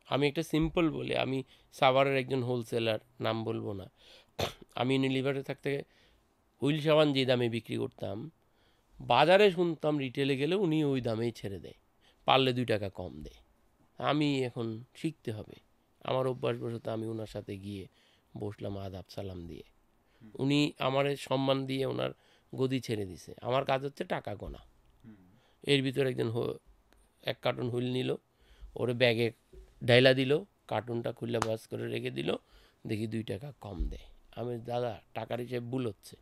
আমি একটা সিম্পল বলি, আমি সাভারের একজন হোলসেলার, নাম বলবো না, আমি ইউনিলিভারে থাকতে হুইল সাবান যে দামে বিক্রি করতাম, বাজারে শুনতাম রিটেলে গেলে উনি ওই দামেই ছেড়ে দেয়, পারলে 2 টাকা কম দেয়। আমি এখন শিখতে হবে, আমার অভ্যাসবশত আমি ওনার সাথে গিয়ে বসলাম আদাব সালাম দিয়ে, উনি আমার সম্মান দিয়ে ওনার গদি ছেড়ে দিছে। আমার কাজ হচ্ছে টাকা গোনা। এর ভিতরে একজন 1 কার্টুন হুইল নিল, ওরে ব্যাগে ডাইলা দিল, কার্টুনটা খুললে বাস করে রেখে দিল, দেখি 2 টাকা কম দেয়। আমি দাদা টাকার হিসেব ভুল হচ্ছে।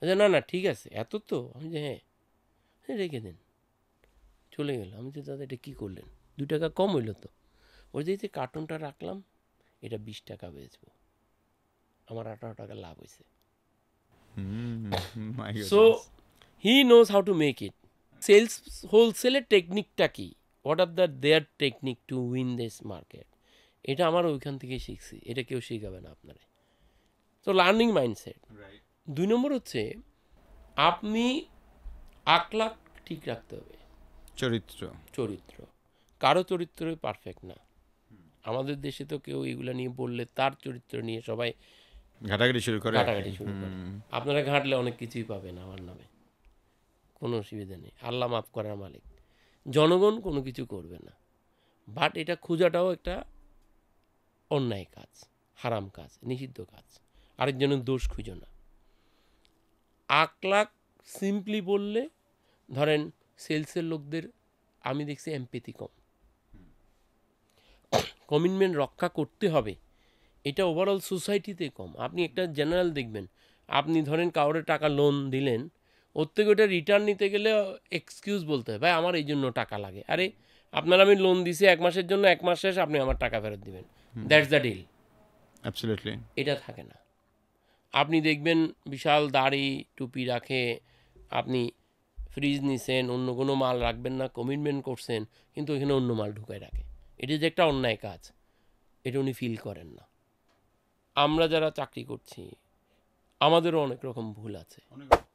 না না ঠিক আছে এত তো, আমি যে হ্যাঁ রেখে দিন, চলে গেল। আমি যে দাদা এটা কী করলেন, 2 টাকা কম হইল তো। ওই যে কার্টুনটা রাখলাম, এটা 20 টাকা বেচবো, আমার 18 টাকা লাভ হয়েছে। So he knows how to make it. Sales হোলসেলের টেকনিকটা কি, what are their technique to win this market, এটা আমার ওইখান থেকে শিখছি, এটা কেউ শেখাবে না আপনারে। তো লার্নিং মাইন্ডসেট। 2 নম্বর হচ্ছে আপনি আখলাক ঠিক রাখতে হবে। চরিত্র কারো চরিত্রই পারফেক্ট না। আমাদের দেশে তো কেউ এগুলো নিয়ে বললে তার চরিত্র নিয়ে সবাই ঘাটাঘাটি শুরু করে। আপনারা ঘাঁটলে অনেক কিছুই পাবেন আমার নামে, কোনো অসুবিধা নেই, আল্লাহ মাফ করার মালিক। জনগণ কোনো কিছু করবে না, বাট এটা খোঁজাটাও একটা অন্যায় কাজ, হারাম কাজ, নিষিদ্ধ কাজ। আরেকজনের দোষ খুঁজো না। আখলাক সিম্পলি বললে, ধরেন সেলসের লোকদের আমি দেখছি এমপ্যাথি কম, কমিটমেন্ট রক্ষা করতে হবে, এটা ওভারঅল সোসাইটিতে কম। আপনি একটা জেনারেল দেখবেন, আপনি ধরেন কাউরে টাকা লোন দিলেন, ওর থেকে ওটা রিটার্ন নিতে গেলে এক্সকিউজ বলতে হয়, ভাই আমার এই জন্য টাকা লাগে। আরে আপনার আমি লোন দিছি 1 মাসের জন্য, 1 মাস শেষ আপনি আমার টাকা ফেরত দিবেন, দ্যাটস দ্য ডিল। অ্যাবসলিউটলি এটা থাকে না। আপনি দেখবেন বিশাল দাড়ি টুপি রাখে, আপনি ফ্রিজ নিছেন, অন্য কোনো মাল রাখবেন না, কমিটমেন্ট করছেন, কিন্তু ওইখানে অন্য মাল ঢুকায় রাখে। এটা যে একটা অন্যায় কাজ, এটা উনি ফিল করেন না। আমরা যারা চাকরি করছি আমাদেরও অনেক রকম ভুল আছে,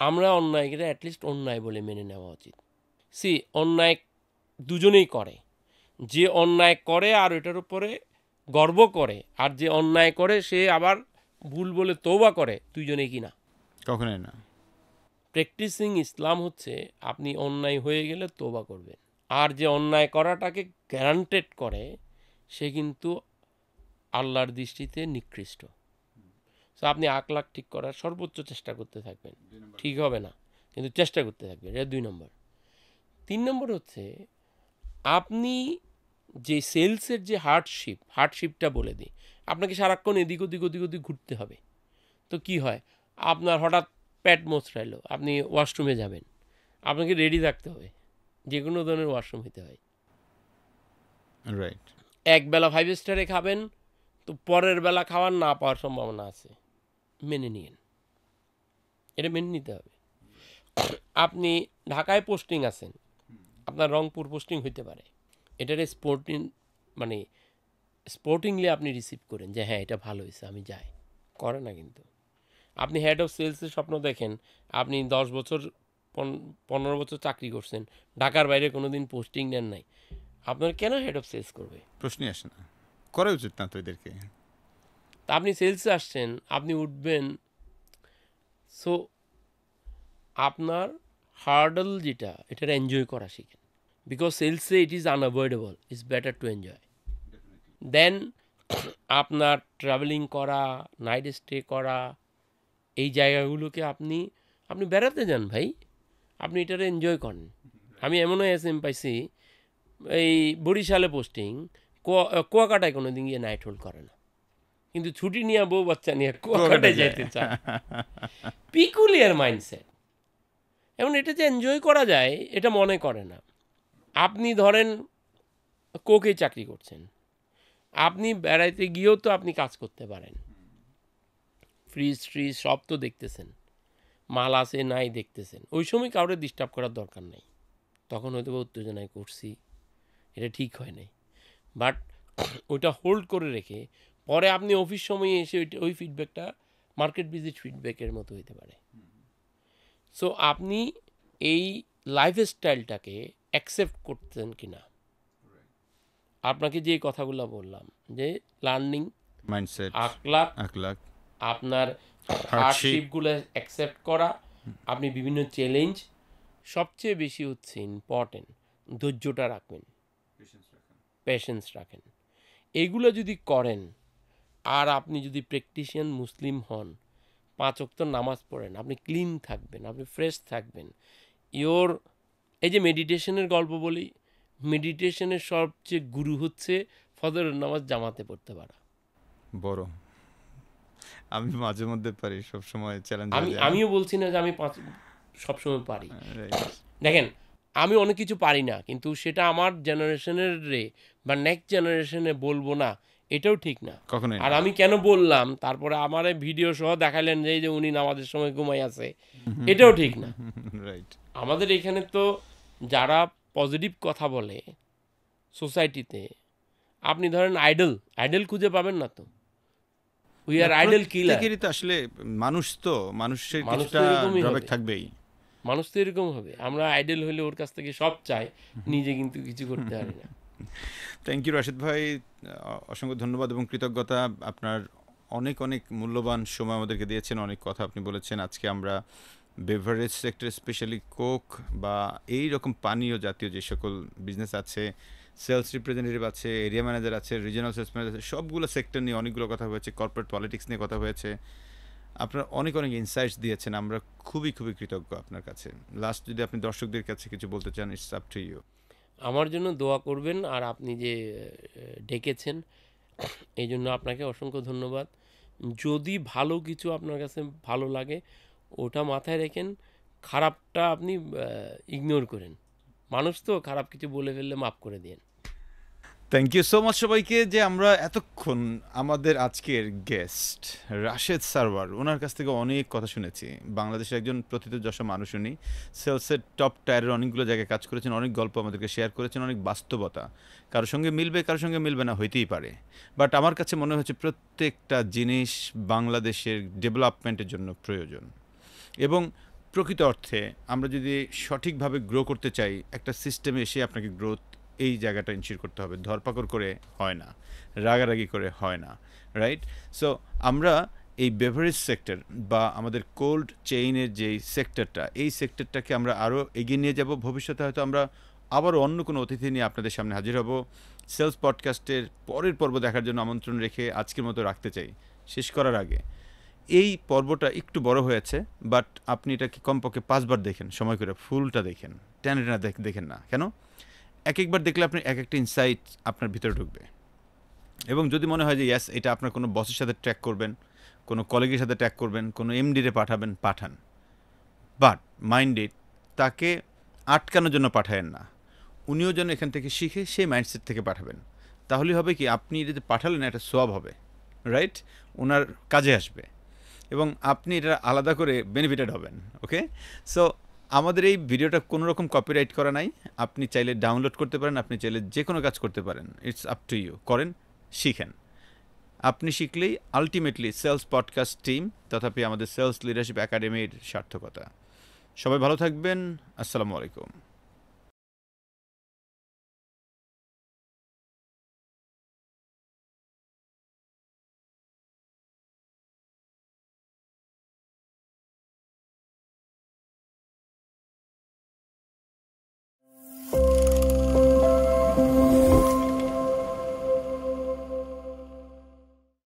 আমরা অন্যায়কে অ্যাটলিস্ট অন্যায় বলে মেনে নেওয়া উচিত। অন্যায় দুজনেই করে, যে অন্যায় করে আর এটার উপরে গর্ব করে, আর যে অন্যায় করে সে আবার ভুল বলে তওবা করে, দুইজনেই কিনা কখনোই না। প্র্যাকটিসিং ইসলাম হচ্ছে আপনি অন্যায় হয়ে গেলে তওবা করবেন, আর যে অন্যায় করাটাকে গ্যারান্টেড করে সে কিন্তু আল্লাহর দৃষ্টিতে নিকৃষ্ট। সো আপনি আখলাক ঠিক করার সর্বোচ্চ চেষ্টা করতে থাকবেন, ঠিক হবে না কিন্তু চেষ্টা করতে থাকবেন, এটা 2 নম্বর। 3 নম্বর হচ্ছে আপনি যে সেলসের যে হার্ডশিপটা বলে দিই, আপনাকে সারাক্ষণ এদিক ওদিক ঘুরতে হবে। তো কি হয়, আপনার হঠাৎ পেট মোচড়াইলো, আপনি ওয়াশরুমে যাবেন, আপনাকে রেডি থাকতে হবে, যে কোনো ধরনের ওয়াশরুম হইতে হয়। রাইট। একবেলা 5 স্টারে খাবেন, তো পরের বেলা খাওয়ার না পাওয়ার সম্ভাবনা আছে, মেনে নিন, এটা মেনে নিতে হবে। আপনি ঢাকায় পোস্টিং আছেন, আপনার রংপুর পোস্টিং হইতে পারে, এটারে স্পোর্টিংলি আপনি রিসিভ করেন যে হ্যাঁ এটা ভালো হয়েছে আমি যাই, করে না কিন্তু। আপনি হেড অফ সেলসের স্বপ্ন দেখেন, আপনি 10 বছর 15 বছর চাকরি করছেন, ঢাকার বাইরে কোনো দিন পোস্টিং নেন নাই, আপনার কেন হেড অফ সেলস করবে? প্রশ্নই আসে না, করা উচিত না তো এদেরকে। তা আপনি সেলসে আসছেন, আপনি উঠবেন, সো আপনার হার্ডল যেটা, এটার এনজয় করা শিখেন, বিকজ সেলসে it is unavoidable, it's better to enjoy. Then আপনার ট্রাভেলিং করা, নাইট স্টে করা, এই জায়গাগুলোকে আপনি বেড়াতে যান ভাই, আপনি এটারে এনজয় করেন। আমি এমনও এসএম পাইছি, এই বরিশালে পোস্টিং, কুয়াকাটায় কোনো দিন গিয়ে নাইট হোল্ড করে না, কিন্তু ছুটি নিয়ে বউ বাচ্চা নিয়ে কুয়াকাটায় যাইতে চায়। Peculiar mindset. এমন এটা যে এনজয় করা যায় এটা মনে করে না। আপনি ধরেন কোকে চাকরি করছেন, আপনি বেড়াইতে গিয়েও তো আপনি কাজ করতে পারেন, ফ্রিজ সব তো দেখতেছেন, মাল আছে নাই দেখতেছেন, ওই সময় কাউরে ডিস্টার্ব করার দরকার নেই। তখন হয়তো উত্তেজনায় করছি, এটা ঠিক হয় নাই, বাট ওইটা হোল্ড করে রেখে পরে আপনি অফিস সময়ে এসে ওই ফিডব্যাকটা মার্কেট ভিজিট ফিডব্যাকের মতো হতে পারে। সো আপনি এই লাইফস্টাইলটাকে অ্যাকসেপ্ট করতেন কি না, আপনাকে যে কথাগুলো বললাম, যে লার্নিং, মাইন্ডসেট, আখলাক, আখলাক, আপনার হার্ডশিপ, হার্ডশিপগুলো অ্যাকসেপ্ট করা, আপনি বিভিন্ন চ্যালেঞ্জ, সবচেয়ে বেশি হচ্ছে ইম্পর্টেন্ট ধৈর্যটা রাখবেন, পেশেন্স রাখেন। এগুলো যদি করেন, আর আপনি যদি প্র্যাকটিশিয়ান মুসলিম হন, 5 ওয়াক্ত নামাজ পড়েন, আপনি ক্লিন থাকবেন, আপনি ফ্রেশ থাকবেন। এই যে মেডিটেশনের গল্প বলি, মেডিটেশনের সবচেয়ে গুরু হচ্ছে ফজরের নামাজ জামাতে পড়তে পারা। বড় আমি মাঝে মধ্যে পারি, সবসময় চ্যালেঞ্জ আমিও বলছি না যে আমি সবসময় পারি। দেখেন, আমি অনেক কিছু পারি না, কিন্তু সেটা আমার জেনারেশনের বা নেক্সট জেনারেশনে বলবো না, এটাও ঠিক না। কখনোই। আর আমি কেন বললাম, তারপরে আমার ভিডিও সহ দেখালেন যে এই যে উনি নামাজের সময় ঘুমাই আছে, এটাও ঠিক না। রাইট। আমাদের এখানে তো যারা পজিটিভ কথা বলে সোসাইটিতে, আপনি ধরেন আইডল খুঁজে পাবেন না তো। উই আর আইডল কিলার। তো আসলে মানুষ, তো মানুষের কিছুটা ড্রব্যাক থাকবেই। মানুষ তো এরকম হবে। আমরা আইডল হলে ওর কাছ থেকে সব চাই, নিজে কিন্তু কিছু করতে পারি না। থ্যাংক ইউ রাশেদ ভাই, অসংখ্য ধন্যবাদ এবং কৃতজ্ঞতা। আপনার অনেক অনেক মূল্যবান সময় আমাদেরকে দিয়েছেন, অনেক কথা আপনি বলেছেন। আজকে আমরা বেভারেজ সেক্টর, স্পেশালি কোক বা এই রকম পানীয় জাতীয় যে সকল বিজনেস আছে, সেলস রিপ্রেজেন্টেটিভ আছে, এরিয়া ম্যানেজার আছে, রিজিওনাল সেলস ম্যানেজার আছে, সবগুলো সেক্টর নিয়ে অনেকগুলো কথা হয়েছে, কর্পোরেট পলিটিক্স নিয়ে কথা হয়েছে। আপনার অনেক অনেক ইনসাইটস দিয়েছেন, আমরা খুবই খুবই কৃতজ্ঞ আপনার কাছে। লাস্ট যদি আপনি দর্শকদের কাছে কিছু বলতে চান, ইটস আপ টু ইউ। আমার জন্য দোয়া করবেন, আর আপনি যে ডেকেছেন এই জন্য আপনাকে অসংখ্য ধন্যবাদ। যদি ভালো কিছু আপনার কাছে ভালো লাগে, ওটা মাথায় রেখেন, খারাপটা আপনি ইগনোর করেন। মানুষ তো খারাপ কিছু বলে ফেললে মাফ করে দিন। থ্যাংক ইউ সো মাচ সবাইকে, যে আমরা এতক্ষণ আমাদের আজকের গেস্ট রাশেদ সারওয়ার, ওনার কাছ থেকে অনেক কথা শুনেছি। বাংলাদেশের একজন প্রথিতযশা মানুষ উনি, সেলসের টপ টায়ারের অনেকগুলো জায়গায় কাজ করেছেন, অনেক গল্প আমাদেরকে শেয়ার করেছেন, অনেক বাস্তবতা। কারোর সঙ্গে মিলবে, কারোর সঙ্গে মিলবে না, হইতেই পারে। বাট আমার কাছে মনে হচ্ছে প্রত্যেকটা জিনিস বাংলাদেশের ডেভেলপমেন্টের জন্য প্রয়োজন। এবং প্রকৃত অর্থে আমরা যদি সঠিকভাবে গ্রো করতে চাই, একটা সিস্টেমে এসে আপনাকে গ্রোথ এই জায়গাটা ইনশিওর করতে হবে। ধরপাকড় করে হয় না, রাগারাগি করে হয় না, রাইট? সো আমরা এই বেভারেজ সেক্টর বা আমাদের কোল্ড চেইনের যেই সেক্টরটা, এই সেক্টরটাকে আমরা আরও এগিয়ে নিয়ে যাব। ভবিষ্যতে হয়তো আমরা আবারও অন্য কোনো অতিথি নিয়ে আপনাদের সামনে হাজির হব। সেলস পডকাস্টের পরের পর্ব দেখার জন্য আমন্ত্রণ রেখে আজকের মতো রাখতে চাই। শেষ করার আগে, এই পর্বটা একটু বড় হয়েছে, বাট আপনি এটাকে কমপক্ষে 5 বার দেখেন, সময় করে ফুলটা দেখেন, টেনে টেনে দেখেন না কেন? এক একবার দেখলে আপনি এক একটা ইনসাইট আপনার ভিতরে ঢুকবে। এবং যদি মনে হয় যে ইয়াস, এটা আপনার কোনো বসের সাথে ট্র্যাক করবেন, কোনো কলিগের সাথে ট্র্যাক করবেন, কোনো এমডিরে পাঠাবেন, পাঠান। বাট মাইন্ডেড, তাকে আটকানোর জন্য পাঠায়েন না। উনিও যেন এখান থেকে শিখে সেই মাইন্ডসেট থেকে পাঠাবেন। তাহলে হবে কি, আপনি যদি পাঠালেন একটা সোয়াব হবে, রাইট? ওনার কাজে আসবে এবং আপনি এটা আলাদা করে বেনিফিটেড হবেন। ওকে, সো আমাদের এই ভিডিওটা কোনো রকম কপিরাইট করা নাই। আপনি চাইলে ডাউনলোড করতে পারেন, আপনি চাইলে যে কোনো কাজ করতে পারেন। It's up to you. করেন, শিখেন। আপনি শিখলেই আলটিমেটলি সেলস পডকাস্ট টিম তথাপি আমাদের সেলস লিডারশিপ একাডেমির সার্থকতা। সবাই ভালো থাকবেন। আসসালামু আলাইকুম।